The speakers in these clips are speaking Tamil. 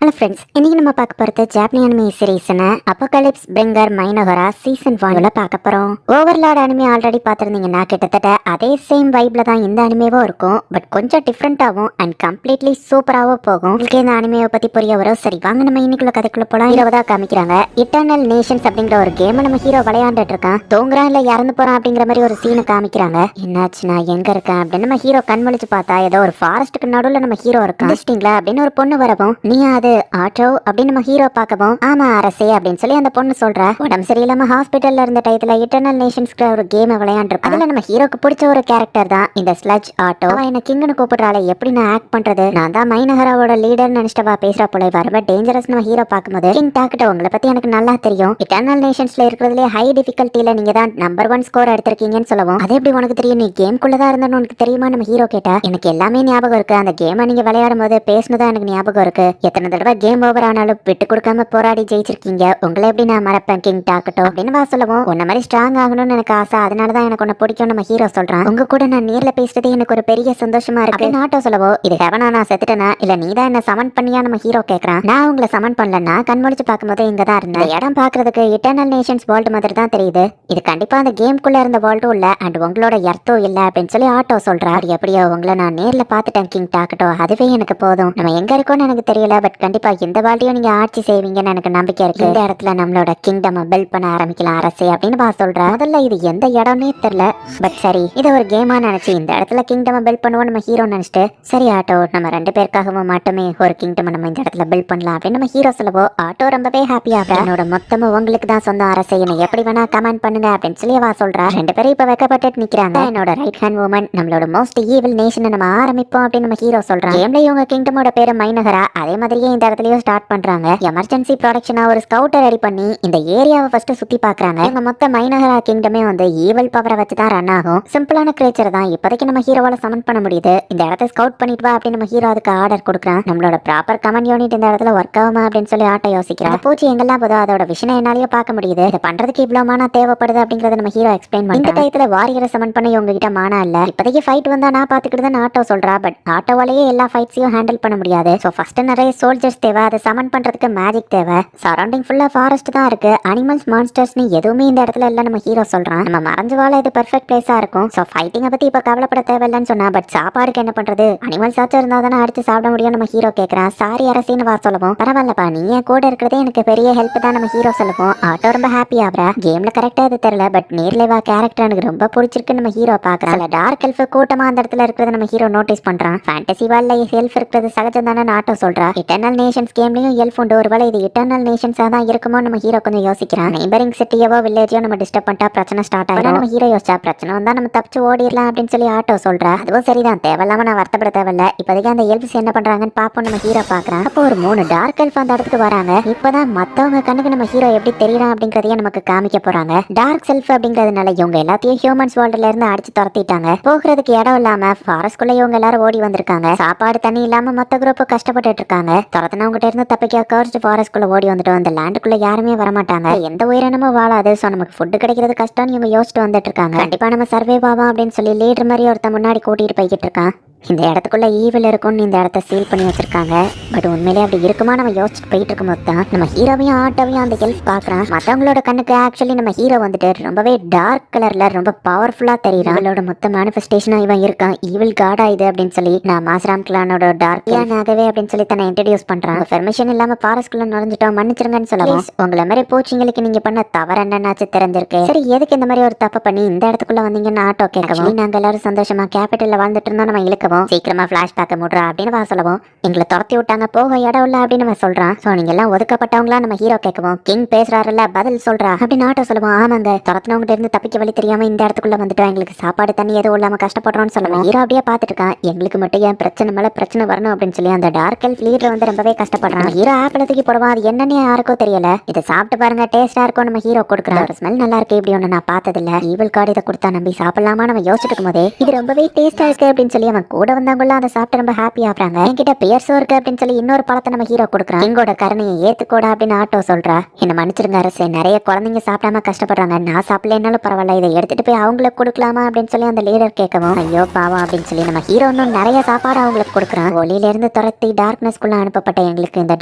ஹலோ ஃப்ரெண்ட்ஸ், இன்னைக்கு நம்ம பார்க்க போகிறது ஜாப்பனீஸ் அனிமே சீரீஸ்னு அப்போகலிப்ஸ் பிரிங்கர் மைனோகரா சீசன் 1 பார்க்க போகிறோம். ஓவர்லார்ட் அனிமே ஆல்ரெடி பார்த்துருந்தீங்கன்னா கிட்டத்தட்ட அதே சேம் வைப்ல தான் இந்த அனிமேவும் இருக்கும். பட் கொஞ்சம் டிஃப்ரெண்ட்டாகவும் அண்ட் கம்ப்ளீட்லி சூப்பராகவும் போகும். உங்களுக்கு இந்த அனிமேவை பற்றி புரிய வரும். சரி வாங்க நம்ம இன்னைக்குள்ள கதைக்குள்ள போலாம். ஹீரோவை காமிக்கிறாங்க. இட்டர்னல் நேஷன்ஸ் அப்படிங்கிற ஒரு கேமை நம்ம ஹீரோ விளையாண்டுட்டு இருக்கான். தூங்குறான் இல்லை இறந்து போறான் அப்படிங்கிற மாதிரி ஒரு சீனை காமிக்கிறாங்க. என்னாச்சுன்னா எங்க இருக்கேன் அப்படின்னு நம்ம ஹீரோ கண்மொழிச்சு பார்த்தா ஏதோ ஒரு ஃபாரஸ்ட்டுக்கு நடுவில் நம்ம ஹீரோ இருக்கான். அப்படின்னு ஒரு பொண்ணு வரவும் நீ அது ஆட்டோ அப்படின்னு நம்ம ஹீரோ பார்க்கவும் ஆமா அரசே அப்படின்னு சொல்லி அந்த பொண்ணு சொல்றா. உடம்பு சரியில்லாம ஹாஸ்பிட்டல்ல இருந்த டயத்துல இட்டர்னல் நேஷன்ஸ்க்கு ஒரு கேம் விளையாண்டுருக்கோம். அதுல நம்ம ஹீரோக்கு பிடிச்ச ஒரு கேரக்டர் தான் இந்த ஸ்லட்ஜ் ஆட்டோ. என்ன கிங்னு கூப்பிடுறாளே, எப்படி நான் ஆக்ட் பண்றது? நான் தான் மைனஹராவோட லீடர் நினைச்சிட்டவா பேசுறா போல. ரொம்ப டேஞ்சரஸ் நம்ம ஹீரோ பார்க்கும்போது கிங் டாக்கிட்ட உங்களை பத்தி எனக்கு நல்லா தெரியும். இட்டர்னல் நேஷன்ஸ்ல இருக்கிறதுலே ஹை டிஃபிகல்ட்டில நீங்க தான் நம்பர் 1 ஸ்கோர் எடுத்திருக்கீங்கன்னு சொல்லவும் அது எப்படி உனக்கு தெரியும்? நீ கேம்குள்ளதான் இருந்தன்னு உனக்கு தெரியுமா? நம்ம ஹீரோ கேட்டா எனக்கு எல்லாமே ஞாபகம் இருக்கு. அந்த கேமை நீங்க விளையாடும் போது பேசினதான் எனக்கு ஞாபகம் இருக்கு. எத்தனை தடவை கேம் ஓவர் ஆனாலும் விட்டு கொடுக்காம போராடி ஜெயிச்சிருக்கீங்க. உங்களை எப்படி நான் மறப்பேன் கிங் டாக்கட்டும் அப்படின்னு வா சொல்லவும் உன்ன மாதிரி ஸ்ட்ராங் ஆகணும்னு எனக்கு ஆசை. அதனாலதான் எனக்கு உன்னை பிடிக்கும் நம்ம ஹீரோ சொல்றான். உங்க கூட நான் நேர்ல பேசுறது எனக்கு ஒரு பெரிய சந்தோஷமா இருக்கு. ஆட்டோ சொல்லவோ இது ஹெவனா நான் செத்துட்டேனா இல்ல நீ தான் என்ன சமன் பண்ணியா நம்ம ஹீரோ கேக்குறான். நான் உங்களை சமன் பண்ணலன்னா கண்மொழிச்சு பார்க்கும்போது இங்க தான் இருந்தேன். இடம் பாக்குறதுக்கு இட்டர்னல் நேஷன்ஸ் வேர்ல்டு மாதிரி தான் தெரியுது. இது கண்டிப்பா அந்த கேம்குள்ள இருந்த வேர்ல்டும் இல்ல அண்ட் உங்களோட எர்த்தோ இல்ல அப்படின்னு சொல்லி ஆட்டோ சொல்றாரு. எப்படியோ உங்களை நான் நேர்ல பாத்துட்டேன் கிங் டாக்கட்டோ, அதுவே எனக்கு போதும். நம்ம எங்க இருக்கோம்னு எனக்கு தெரியல, பட் கண்டிப்பா இந்த வாழ்க்கையும் நீங்க ஆட்சி செய்வீங்கன்னு எனக்கு நம்பிக்கை இருக்கு. இந்த இடத்துல நம்மளோட கிங்டம் பில்ட் பண்ண ஆரம்பிக்கலாம் அரசே அப்படின்னு பா சொல்ற. முதல்ல இது எந்த இடம்னே தெரியல, பட் சரி இதை ஒரு கேமா நினைச்சு இந்த இடத்துல கிங்டம் பில்ட் பண்ணுவோம் நம்ம ஹீரோ நினைச்சிட்டு சரி ஆட்டோ நம்ம 2 பேருக்காகவும் மட்டுமே ஒரு கிங்டம் நம்ம இந்த இடத்துல பில்ட் பண்ணலாம் அப்படின்னு நம்ம ஹீரோ சொல்லவோ ஆட்டோ ரொம்பவே ஹாப்பியா என்னோட மொத்தமும் உங்களுக்கு தான் சொந்த அரசே, என்னை எப்படி வேணா கமெண்ட் பண்ணுங்க அப்படின்னு சொல்லி வா சொல்றா. 2 பேரும் இப்ப வெக்கப்பட்டு நிக்கிறாங்க. என்னோட ரைட் ஹேண்ட் வுமன் நம்மளோட மோஸ்ட் ஈவில் நேஷன் நம்ம ஆரம்பிப்போம் அப்படின்னு நம்ம ஹீரோ சொல்றான். கேம்ல இவங்க கிங்டமோட பேரு மைனஹரா. அதே மாதிரியே இந்த இடத்துலயும் ஸ்டார்ட் பண்றாங்க. எமர்ஜென்சி ப்ரொடக்ஷனா ஒரு ஸ்கவுட்டை ரெடி பண்ணி இந்த ஏரியாவை ஃபர்ஸ்ட் சுத்தி பாக்குறாங்க. இவங்க மொத்த மைனஹரா கிங்டமே ஈவல் பவரை வச்சு தான் ரன் ஆகும். சிம்பிளான கிரியேச்சர் தான் இப்போதைக்கு நம்ம ஹீரோவால சமன் பண்ண முடியுது. இந்த இடத்த ஸ்கவுட் பண்ணிட்டு வா அப்படின்னு நம்ம ஹீரோ அதுக்கு ஆர்டர் கொடுக்குறான். நம்மளோட ப்ராப்பர் கமெண்ட் யூனிட் இந்த இடத்துல ஒர்க் ஆகுமா அப்படின்னு சொல்லி ஆட்ட யோசிக்கிறான். பூச்சி எங்கெல்லாம் போதோ அதோட விஷயம் என்னாலேயே பார்க்க முடியுது. இதை பண்றதுக்கு இவ்வளவு மானா தேவைப்படுது அப்படிங்கறத நம்ம ஹீரோ எக்ஸ்பிளைன் பண்ணி இந்த டயத்துல வாரியரை சமன் பண்ணி உங்ககிட்ட மானா இல்ல, இப்போதைக்கு ஃபைட் வந்தா நான் பாத்துக்கிட்டுதான் ஆட்டோ சொல்றா. பட் ஆட்டோவாலேயே எல்லா ஃபைட்ஸையும் ஹேண்டில் பண்ண முடியாது. ஸோ ஃபர்ஸ்ட் நிறைய சோல்ஜர்ஸ் தேவை. அதை சமன் பண்றதுக்கு மேஜிக் தேவை. சரௌண்டிங் ஃபுல்லா ஃபாரஸ்ட் தான் இருக்கு. அனிமல்ஸ் மான்ஸ்டர்ஸ்னு எதுவுமே இந்த இடத்துல இல்ல நம்ம ஹீரோ சொல்றான். நம்ம மறைஞ்சு வாழ இது பெர்ஃபெக்ட் பிளேஸா இருக்கும். சோ ஃபைட்டிங்கை பத்தி இப்ப கவலைப்பட தேவையில்லைன்னு சொன்னா, பட் சாப்பாடுக்கு என்ன பண்றது? அனிமல்ஸ் ஆச்சும் இருந்தா தானே அடிச்சு சாப்பிட முடியும் நம்ம ஹீரோ கேட்கறான். சாரி அரசின்னு வா சொல்லவும் பரவாயில்லப்பா நீ என் கூட இருக்கிறதே எனக்கு பெரிய ஹெல்ப் தான் நம்ம ஹீரோ சொல்லுவோம். ஆட்டோ ரொம்ப ஹாப்பி ஆகுறா. கேம்ல கரெக்டா இது தெரியல, பட் நேர்ல வா கேரக்டர் எனக்கு ரொம்ப பிடிச்சிருக்கு நம்ம ஹீரோ பாக்குறான். டார்க் எல்ஃப் கூட்டமா அந்த இடத்துல இருக்கிறத நம்ம ஹீரோ நோட்டீஸ் பண்றான். ஃபேண்டசி வேர்ல்ட்ல எல்ஃப் இருக்கிறது சகஜம் தானே ஆட்டோ சொல்றா. இட்டர்னல் நேஷன்ஸ் கேம்லயும் எல்ஃப் உண்டு. ஒருவேளை இது இட்டர்னல் நேஷன்ஸா தான் இருக்குமோ நம்ம ஹீரோ கொஞ்சம் யோசிக்கிறான். நெய்பரிங் சிட்டியவோ வில்லேஜோ நம்ம டிஸ்டர்ப் பண்ணிட்டா பிரச்சனை ஸ்டார்ட் ஆகும். நம்ம ஹீரோ யோசிச்சா பிரச்சனை வந்தா நம்ம தப்பிச்சு ஓடிடலாம் அப்படின்னு சொல்லி ஆட்டோ சொல்றா. அதுவும் சரிதான், தேவையில்லாம நான் வருத்தப்பட தேவையில்ல. இப்போதைக்கு அந்த எல்ஃப்ஸ் என்ன பண்றாங்கன்னு பாப்போம் நம்ம ஹீரோ பாக்குறான். அப்போ ஒரு 3 டார்க் எல்ஃப் அந்த இடத்துக்கு வராங்க. இப்பதான் மத்தவங்க கண்ணுக்கு நம்ம ஹீரோ எப்படி தெரியறான் அப்படிங்கறதையும் நமக்கு காமிக்க போறாங்க. டார்க் செல்ஃப் அப்படிங்கறதுனால இவங்க எல்லாத்தையும் ஹியூமன்ஸ் வேர்ல்ட்ல இருந்து அடிச்சு துரத்திட்டாங்க. போகிறதுக்கு இடம் இல்லாம ஃபாரஸ்ட்குள்ள இவங்க எல்லாரும் ஓடி வந்திருக்காங்க. சாப்பாடு தண்ணி இல்லாம மொத்த குரூப் கஷ்டப்பட்டு இருக்காங்க. துரத்தினவங்கிட்ட இருந்து தப்பிக்க கர்ஸ்ட் ஃபாரஸ்ட்குள்ள ஓடி வந்துட்டோம். அந்த லேண்டுக்குள்ள யாருமே வரமாட்டாங்க. எந்த உயிரினமும் வாழாது. சோ நமக்கு ஃபுட் கிடைக்கிறது கஷ்டம்னு இவங்க யோசிச்சுட்டு வந்துட்டு இருக்காங்க. கண்டிப்பா நம்ம சர்வே ஆகும் அப்படின்னு சொல்லி லீடர் மாதிரி ஒருத்த முன்னாடி கூட்டிட்டு போய்கிட்டு இருக்கான். இந்த இடத்துக்குள்ள ஈவில் இருக்கும்னு இந்த இடத்த சீல் பண்ணி வச்சிருக்காங்க. பட் உண்மையிலே அப்படி இருக்குமா நம்ம யோசிச்சுட்டு போயிட்டு இருக்கும்போது தான் நம்ம ஹீரோவையும் ஆட்டோவையும் அந்த ஹெல்ப் பாக்குறான். மற்றவங்களோட கண்ணுக்கு ஆக்சுவலி நம்ம ஹீரோ வந்துட்டு ரொம்பவே டார்க் கலர்ல ரொம்ப பவர்ஃபுல்லா தெரியுறான். அவளோட மொத்த மேனிஃபெஸ்டேஷனா இவன் இருக்கான். ஈவில் காடா இது அப்படின்னு சொல்லி நான் மாஸ்ராம் கிளானோட டார்க் ஆகவே அப்படின்னு சொல்லி தன்னை இன்ட்ரடியூஸ் பண்றான். பெர்மிஷன் இல்லாம ஃபாரஸ்ட்குள்ள நுழைஞ்சிட்டோம், மன்னிச்சிருங்கன்னு சொல்லலாம். உங்களை மாதிரி பூச்சிங்களுக்கு நீங்க பண்ண தவறு என்னன்னாச்சு தெரிஞ்சிருக்கு. சரி எதுக்கு இந்த மாதிரி ஒரு தப்பு பண்ணி இந்த இடத்துக்குள்ள வந்தீங்கன்னு ஆட்டோ கேட்கவும் நாங்க எல்லாரும் சந்தோஷமா கேபிட்டல்ல வாழ்ந்துட்டு இருந்தோம், நம்ம இழுக்கவும் சீக்கிரமா பிளாஷ்பேக் முடுறா அப்படின்னு வா சொல்லவும் எங்களை துரத்தி விட்டாங்க, போக இடம் இல்ல அப்படின்னு நம்ம சொல்றான். சோ நீங்க எல்லாம் ஒதுக்கப்பட்டவங்களா நம்ம ஹீரோ கேட்கவும் கிங் பேசுறாருல்ல பதில் சொல்றா அப்படின்னு ஆட்டோ சொல்லுவோம். ஆமாங்க துரத்தினவங்கிட்ட இருந்து தப்பிக்க வழி தெரியாம இந்த இடத்துக்குள்ள வந்துட்டோம், எங்களுக்கு சாப்பாடு தண்ணி எதுவும் இல்லாம கஷ்டப்படுறோம்னு சொல்லுவோம். ஹீரோ அப்படியே பாத்துட்டு இருக்கான். எங்களுக்கு மட்டும் ஏன் பிரச்சனை மேல பிரச்சனை வரணும் அப்படின்னு சொல்லி அந்த டார்க் எல்ஃப் லீடர் வந்து ரொம்பவே கஷ்டப்படுறான். ஹீரோ ஆப்பிள் தூக்கி போடுவான். அது என்னன்னு யாருக்கோ தெரியல. இதை சாப்பிட்டு பாருங்க டேஸ்டா இருக்கும் நம்ம ஹீரோ கொடுக்குறான். ஒரு ஸ்மெல் நல்லா இருக்கு, இப்படி ஒண்ணு நான் பார்த்தது இல்ல. ஈவில் கார்டு இதை கொடுத்தா நம்பி சாப்பிடலாமா நம்ம யோசிச்சுட்டு இருக்கும் போதே இது ரொம்பவே டேஸ்டா இருக்கு அப்படின்னு சொல்லி அவன் கூட வந்தவங்க அதை சாப்பிட்டு ரொம்ப ஹாப்பி ஆகுறாங்க. என்கிட்ட பியர்ஸோ இருக்கு அப்படின்னு சொல்லி இன்னொரு பழத்தை நம்ம ஹீரோ கொடுக்குறான். எங்கோட கருணையை ஏத்துக்கூட அப்படின்னு ஆட்டோ சொல்றா. என்ன மன்னிச்சிருங்க அரசே, நிறைய குழந்தைங்க சாப்பிடாம கஷ்டப்படுறாங்க, நான் சாப்பிடலனாலும் பரவாயில்ல, இதை எடுத்துட்டு போய் அவங்களுக்கு கொடுக்கலாமா அப்படின்னு சொல்லி அந்த லீடர் கேட்கவும், ஐயோ பாவம் அப்படின்னு சொல்லி நம்ம ஹீரோ இன்னும் நிறைய சாப்பாடு அவங்களுக்கு கொடுக்குறான். ஒளியில இருந்து துரத்தி டார்க்னஸ்குள்ள அனுப்பப்பட்ட எங்களுக்கு இந்த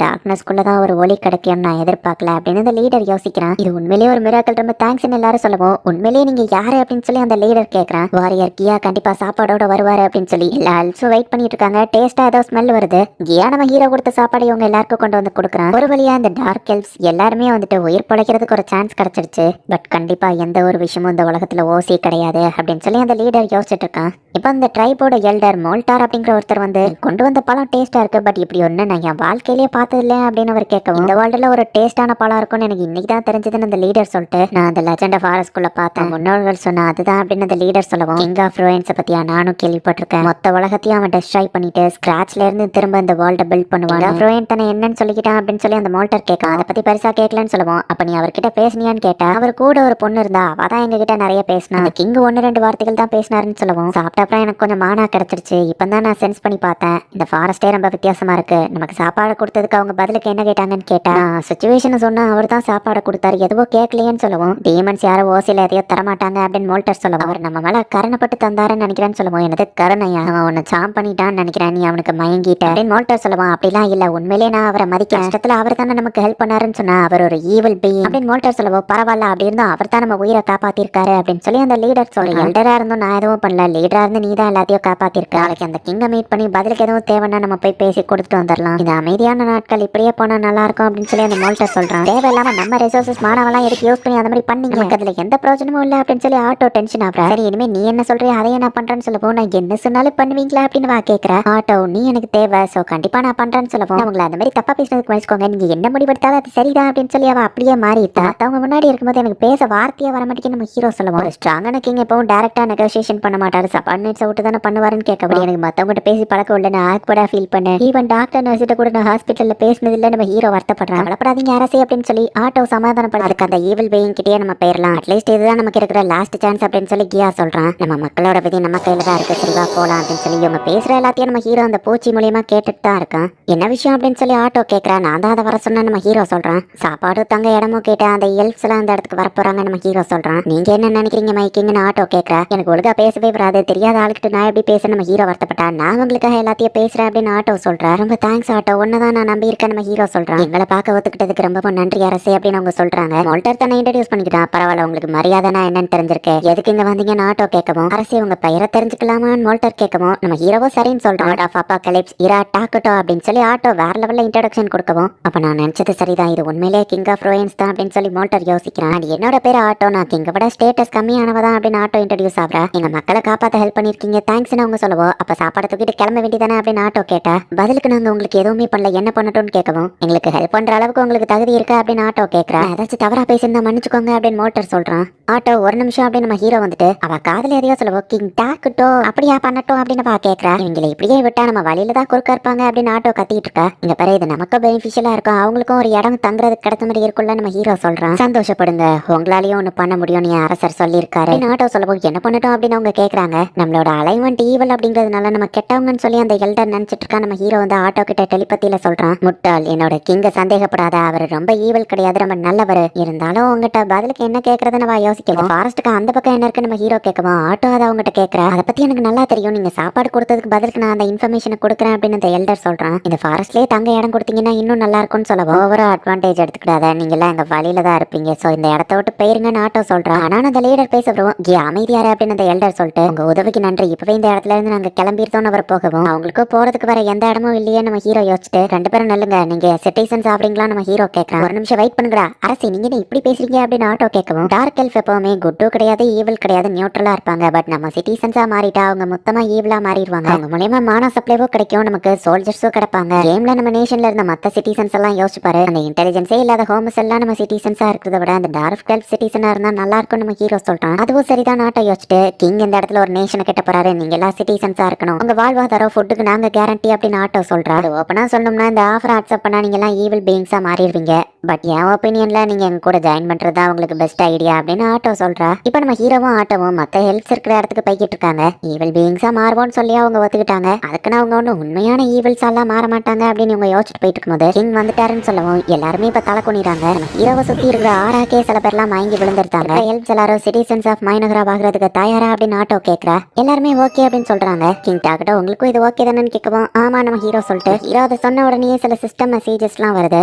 டார்க்னஸ்குள்ள தான் ஒரு ஒளி கிடைக்கும் நான் எதிர்பார்க்கல அப்படின்னு இந்த லீடர் யோசிக்கிறான். இது உண்மையிலேயே ஒரு மிராக்கிள், ரொம்ப தேங்க்ஸ் எல்லாரும் சொல்லுவோம். உண்மையிலேயே நீங்க யாரு அப்படின்னு சொல்லி அந்த லீடர் கேட்கறான். வாரியர் கியா கண்டிப்பா சாப்பாடோட வருவாரு அப்படின்னு சொல்லி எல்லாரும் வெயிட் பண்ணிட்டு இருக்காங்க. டேஸ்டா ஏதோ ஸ்மெல் வருது. கியா நம்ம ஹீரோ கொடுத்த சாப்பாடு இவங்க எல்லாருக்கும் கொண்டு வந்து கொடுக்குறான். ஒரு வழியா இந்த டார்க் எல்ஃப்ஸ் எல்லாருமே வந்துட்டு உயிர் பழைக்கிறதுக்கு ஒரு சான்ஸ் கிடைச்சிருச்சு. பட் கண்டிப்பா எந்த ஒரு விஷயமும் இந்த உலகத்துல ஓசி கிடையாது அப்படின்னு சொல்லி அந்த லீடர் யோசிச்சுட்டு இருக்கான். இப்போ இந்த ட்ரைபோட எல்டர் மோல்டார் அப்படிங்கிற ஒருத்தர் வந்து கொண்டு வந்த பழம் டேஸ்டா இருக்கு, பட் இப்படி ஒண்ணு நான் என் வாழ்க்கையிலேயே பார்த்தது இல்லை அப்படின்னு அவர் கேட்கவும், இந்த வேர்ல்டுல ஒரு டேஸ்டான பழம் இருக்கும்னு எனக்கு இன்னைக்கு தான் தெரிஞ்சதுன்னு அந்த லீடர் சொல்லிட்டு, நான் அந்த லெஜண்ட் ஆஃப் ஃபாரஸ்ட்குள்ள பார்த்தேன், முன்னோர்கள் சொன்னா அதுதான் அப்படின்னு அந்த லீடர் சொல்லவும், கிங் ஆஃப் ரோயன்ஸை பத்தியா நானும் கேள்விப்பட்டிருக்கேன். மொத்த உலகத்தையும் அவன் டெஸ்ட்ராய் பண்ணிட்டு ஸ்கிராச்ல இருந்து திரும்ப இந்த வேர்ல்டை பில்ட் பண்ணுவான். ரோயன் தன்னை என்னன்னு சொல்லிக்கிட்டான் அப்படின்னு சொல்லி அந்த மோல்டர் கேட்க, அதை பத்தி பெருசா கேட்கலன்னு சொல்லுவோம். அப்ப நீ அவர்கிட்ட பேசினியான்னு கேட்டா, அவர் கூட ஒரு பொண்ணு இருந்தா, அவ தான் எங்க கிட்ட நிறைய பேசினா, அந்த கிங் 1-2 வார்த்தைகள் தான் பேசினாருன்னு சொல்லுவோம். சாப்பிட்ட அப்புறம் எனக்கு கொஞ்சம் மானா கிடைச்சிருச்சு. இப்பதான் நான் சென்ஸ் பண்ணி பார்த்தேன், இந்த ஃபாரஸ்டே ரொம்ப வித்தியாசமா இருக்கு. நமக்கு சாப்பாடு கொடுத்ததுக்கு அவங்க பதிலுக்கு என்ன கேட்டாங்கன்னு கேட்டா, சிச்சுவேஷன் சொன்னா அவர் தான் சாப்பாடு கொடுத்தாரு, எதுவோ கேட்கலையேன்னு சொல்லுவோம். டீமன்ஸ் யாரும் ஓசில எதையோ தரமாட்டாங்க அப்படின்னு மோல்டர் சொல்லுவோம். அவர் நம்ம மேல கருணைப்பட்டு தந்தாருன்னு நினைக்கிறேன்னு சொல்லுவோம். எனது கருணையா, அவன் உன்னை சாம் பண்ணிட்டான்னு நினைக்கிறேன், நீ அவனுக்கு மயங்கிட்ட அப்படின்னு மோல்டர் சொல்லுவான். அப்படிலாம் இல்ல, உண்மையிலே நான் அவரை மதிக்க கஷ்டத்துல அவர் தானே நமக்கு ஹெல்ப் பண்ணாருன்னு சொன்னா, அவர் ஒரு ஈவில் பீயிங் அப்படின்னு மோல்டர் சொல்லுவோம். பரவாயில்ல, அப்படி இருந்தோம் அவர் தான் நம்ம உயிரை காப்பாத்திருக்காரு அப்படின்னு சொல்லி அந்த லீடர் சொல்றேன். எல்டரா இருந்தும் நான் எதுவும் பண்ணல, லீடரா இருந்து நீ தான் எல்லாத்தையும் காப்பாத்திருக்க. நாளைக்கு அந்த கிங்கை மீட் பண்ணி பதிலுக்கு எதுவும் தேவைன்னா நம்ம போய் பேசி கொடுத்துட்டு வந்துடலாம். இந்த அமைதியான நாட்கள் இப்படியே போனா நல்லா இருக்கும் அப்படின்னு சொல்லி அந்த மோல்டர் சொல்றான். தேவையில்லாம நம்ம ரிசோர்சஸ் மானவெல்லாம் எடுத்து யூஸ் பண்ணி அந்த மாதிரி பண்ணீங்க, நமக்கு அதுல எந்த பிரயோஜனமும் இல்ல அப்படின்னு சொல்லி ஆட்டோ டென்ஷன் ஆகுறா. சரி, இனிமே நீ என்ன சொல்றியா அதையே நான் பண்றேன்னு சொல்லவும், நான் என்ன சொன்னாலும் பண்ணுவீங்களா அப்படின்னு வா கேட்கறா. ஆட்டோ, நீ எனக்கு தேவை, சோ கண்டிப்பா நான் பண்றேன்னு சொல்லவும், அவங்களை அந்த மாதிரி தப்பா பேசுறதுக்கு வச்சுக்கோங்க, நீங்க என்ன முடிவெடுத்தாலும் அது சரிதான் அப்படின்னு சொல்லி அவ அப்படியே மாறிட்டா. அவங்க முன்னாடி இருக்கும்போது எனக்கு பேச வார்த்தையா வர மாட்டேங்குது நம்ம ஹீரோ சொல்லுவோம். ஸ்ட்ராங்கான கிங் எப்பவும் டைரக்டா நெகோசியேஷன் பண்ண மாட்டாரு, சபார்டினேட்ஸ் விட்டு தானே பண்ணுவாருன்னு கேட்கப்படி, எனக்கு மத்தவங்கிட்ட பேசி பழக்கம் இல்ல, நான் ஆக்வர்டா ஃபீல் பண்ணேன். ஈவன் டாக்டர் நர்ஸ்கிட்ட கூட நான் ஹாஸ்பிட்டல்ல பேசினது இல்ல நம்ம ஹீரோ வருத்தப்படுறான். கவலைப்படாதீங்க அரசே அப்படின்னு சொல்லி ஆட்டோ சமாதானப்படுது. அதுக்கு அந்த ஈவில் பீயிங் கிட்டே நம்ம போயிடலாம், அட்லீஸ்ட் இதுதான் நமக்கு இருக்கிற லாஸ்ட் சான்ஸ் அப்படின்னு சொல்லி கியா சொல்றான். நம்ம மக்களோட விதி நம்ம கையில தான் இருக்கு, செல்வா போலாம் அப்படின்னு சொல்லி இவங்க பேசுற எல்லாத்தையும் நம்ம ஹீரோ அந்த பூச்சி மூலியமா கேட்டுட்டு தான் இருக்கான். என்ன விஷயம் அப்படின்னு சொல்லி ஆட்டோ கேட்கறா. நான் தான் அதை வர சொன்ன நம்ம ஹீரோ சொல்றான். சாப்பாடு தங்க இடமும் கேட்டேன், அந்த எல்ஃப்ஸ் எல்லாம் அந்த இடத்துக்கு வர போறாங்க நம்ம ஹீரோ சொல்றான். நீங்க என்ன நினைக்கிறீங்க மைக்கிங்னு ஆட்டோ கேட்கறா. எனக்கு ஒழுங்கா பேசவே வராது, தெரியாத ஆளுக்கிட்ட நான் எப்படி பேச நம்ம ஹீரோ வருத்தப்பட்டா. நான் உங்களுக்காக எல்லாத்தையும் பேசுறேன் அப்படின்னு ஆட்டோ சொல்றா. ரொம்ப தேங்க்ஸ் ஆட்டோ, ஒன்னதான் நான் நம்பி இருக்கேன் நம்ம ஹீரோ சொல்றான். எங்களை பார்க்க ஒத்துக்கிட்டதுக்கு ரொம்ப நன்றி அரசே அப்படின்னு அவங்க சொல்றாங்க. மோல்டர் தன்னை இன்ட்ரடியூஸ் பண்ணிக்கிட்டான். பரவாயில்ல, உங்களுக்கு மரியாதைனா என்னன்னு தெரிஞ்சிருக்கு, எதுக்கு இங்க வந்தீங்கன்னு ஆட்டோ கேட்கவும், அரசே உங்க பெயரை தெரிஞ்சுக்கலாமான்னு மோல்டர் கேட்கவும், நம்ம ஹீரோவோ சரின்னு சொல்றான். ஆஃப் அப்பாகலிப்ஸ் இரா டாக்கட்டோ அப்படின்னு சொல்லி ஆட்டோ வேற லெவல்ல இன்ட்ரோடக்ஷன் கொடுக்கவும், அப்ப நான் நினைச்சது சரிதான், இது உண்மையிலேயே கிங் ஆஃப் ரோயன்ஸ் தான் அப்படின்னு சொல்லி மோல்டர் யோசிக்கிறான். அது என்னோட பேர் ஆட்டோ, நான் கிங்க விட ஸ்டேட்டஸ் கம்மியானவதான் அப்படின்னு ஆட்டோ இன்ட்ரடியூஸ் ஆகுறா. எங்க மக்களை காப்பாத்த ஹெல்ப் பண்ணிருக்கீங்க, தேங்க்ஸ்னு அவங்க சொல்லுவோம். அப்ப சாப்பாடு தூக்கிட்டு கிளம்ப வேண்டியதானே அப்படின்னு ஆட்டோ கேட்டா. பதிலுக்கு நாங்க உங்களுக்கு எதுவுமே பண்ணல, என்ன பண்ணட்டும்னு கேட்கவும், எங்களுக்கு ஹெல்ப் பண்ற அளவுக்கு உங்களுக்கு தகுதி இருக்கா அப்படின்னு ஆட்டோ கேட்கறா. ஏதாச்சும் தவறா பேசியிருந்தா மன்னிச்சுக்கோங்க அப்படின்னு மோல்டர் சொல்றான். ஆட்டோ ஒரு நிமிஷம் அப்படின்னு நம்ம ஹீரோ வந்துட்டு அவ காதல எதையோ சொல்லுவோம், கிங் டாக்கட்டோ அப்படியா பண்ணட்டும் அப்படின்னு பா கேட்கறா. இவங்களை இப்படியே விட்டா நம்ம வழியில தான் குறுக்க இருப்பாங்க அப்படின்னு ஆட்டோ கத்திட்டு இருக்கா. இங்க பாரு, இது நமக்கும் பெனிஃபிஷியலா இருக்கும், அவங்களுக்கும் ஒரு இடம் தங்குறதுக்கு கிடைச்ச மாதிரி இருக்குல்ல நம்ம ஹீரோ சொல்றான். சந்தோஷப்படுங்க, உங்களாலையும் ஒண்ணு பண்ண முடியும்னு என் அரசர் சொல்லியிருக்காரு. ஆட்டோ சொல்லுவோம், என்ன பண்ணட்டும் அப்படின்னு அவங்க கேட்கறாங்க. நம்மளோட அலைன்மெண்ட் ஈவல் அப்படிங்கிறதுனால நம்ம கெட்டவங்கன்னு சொல்லி அந்த எல்டர் நினைச்சிட்டு இருக்கா. நம்ம ஹீரோ வந்து ஆட்டோ கிட்ட டெலிபத்தியில சொல்றான். முட்டாள், என்னோட கிங்க சந்தேகப்படாத, அவர் ரொம்ப ஈவல் கிடையாது, ரொம்ப நல்லவர். இருந்தாலும் உங்ககிட்ட பதிலுக்கு என்ன கேட்கறது நம்ம யோசிக்கல. ஃபாரஸ்ட்டுக்கு அந்த பக்கம் என்ன இருக்கு நம்ம ஹீரோ கேட்கவும், ஆட்டோ அதை அவங்ககிட்ட கேட்கற. அதை பத்தி எனக்கு நல்லா தெரியும், நீங்க சாப்பாடு கொடுத்ததுக்கு பதிலுக்கு நான் அந்த இன்ஃபர்மேஷனை கொடுக்குறேன் அப்படின்னு அந்த எல்டர் சொல்றான். இந்த ஃபாரஸ்ட்லயே தங்க இடம் கொடுத்தீங்கன்னா இன்னும் நல்லா இருக்கும்னு சொல்லவும், ஓவரா அட்வான்டேஜ் எடுத்துக்கிடாத, நீங்க எல்லாம் எங்க வழியில தான் இருப்பீங்க, சோ இந்த இடத்த விட்டு போயிருங்கன்னு ஆட்டோ சொல்றான். ஆனா அந்த லீடர் பேச வரும், அமைதியாரு அப்படின்னு அந்த எல்டர் சொல்லிட்டு, உங்க உதவிக்கு நன்றி, இப்பவே இந்த இடத்துல இருந்து நாங்க கிளம்பிருந்தோம்னு அவர் போகவும், அவங்களுக்கு போறதுக்கு வர எந்த இடமும் இல்லையே நம்ம ஹீரோ யோசிச்சுட்டு, 2 பேரும் நல்லுங்க, நீங்க சிட்டிசன்ஸ் ஆவறீங்களா நம்ம ஹீரோ கேட்கறான். ஒரு நிமிஷம் வெயிட் பண்ணுங்கடா அரசே, நீங்க என்ன இப்படி பேசுறீங்க அப்படின்னு ஆட்டோ கேட்கவும், டார்க் எல்ஃப் எப்பவுமே குட்டு கிடையாது ஈவில் கிடையாது, நியூட்ரலா இருப்பாங்க. பட் நம்ம சிட்டிசன்ஸா மாறிட்டா அவங்க மொத்தமா ஈவிலா மாறிடுவாங்க. அவங்க மூலமா மானா சப்ளைவோ கிடைக்கும், நமக்கு சோல்ஜர்ஸும் கிடைப்பாங்க. கேம்ல நம்ம நேஷன்ல இருந்த மத்த சிட்டிசன்ஸ் எல்லாம் யோசிச்சு பாரு, அந்த இன்டெலிஜென்ஸே இல்லாத ஹோம்ஸ் எல்லாம் நம்ம சிட்டிசன்ஸா இருக்கிறத விட அந்த டார்க் எல்ஃப் சிட்டிசனா இருந்தா நல்லா இருக்கும் நம்ம ஹீரோ சொல்றான். அதுவும் சரிதான் ஆட்டோ யோசிச்சுட்டு, கிங் இந்த இடத்துல ஒரு நேஷனை கிட்ட போறாரு, நீங்க எல்லாம் சிட்டிசன்ஸா இருக்கணும், உங்க வாழ்வாதாரம் ஃபுட்டுக்கு நாங்க கேரண்டி அப்படின்னு ஆட்டோ சொல்றாரு. ஓப்பனா சொல்லணும்னா இந்த ஆஃபர் அக்செப்ட் பண்ணா நீங்க எல்லாம் ஈவில் பீயிங்ஸா மாறிடுவீங்க. பட் என் ஒப்பீனியன்ல நீங்க எங்க கூட ஜாயின் பண்றதா உங்களுக்கு பெஸ்ட் ஐடியா அப்படின்னு ஆட்டோ சொல்றா. இப்ப நம்ம ஹீரோவும் ஆட்டோவும் மத்த ஹெல்ப்ஸ் இருக்கிற இடத்துக்கு போய்கிட்டு இருக்காங்க. ஈவில் பீயிங்ஸா மாறுவோம் பண்ணுவோம்னு சொல்லி அவங்க ஒத்துக்கிட்டாங்க. அதுக்குன்னு அவங்க ஒன்றும் உண்மையான ஈவில்ஸ் எல்லாம் மாற மாட்டாங்க அப்படின்னு இவங்க யோசிச்சுட்டு போயிட்டு இருக்கும்போது கிங் வந்துட்டாருன்னு சொல்லவும் எல்லாருமே இப்ப தலை குனிறாங்க. நம்ம ஹீரோவை சுத்தி இருக்கிற ஆராக்கே சில பேர்லாம் மயங்கி விழுந்துருந்தாங்க. ஹெல்ப்ஸ் எல்லாரும் சிட்டிசன்ஸ் ஆஃப் மைனகரா ஆகிறதுக்கு தயாரா அப்படின்னு ஆட்டோ கேட்கறா. எல்லாருமே ஓகே அப்படின்னு சொல்றாங்க. கிங் டாக்கிட்ட உங்களுக்கும் இது ஓகே தானு கேட்கவும் ஆமா நம்ம ஹீரோ சொல்லிட்டு ஹீரோ அதை சொன்ன உடனே சில சிஸ்டம் மெசேஜஸ் எல்லாம் வருது.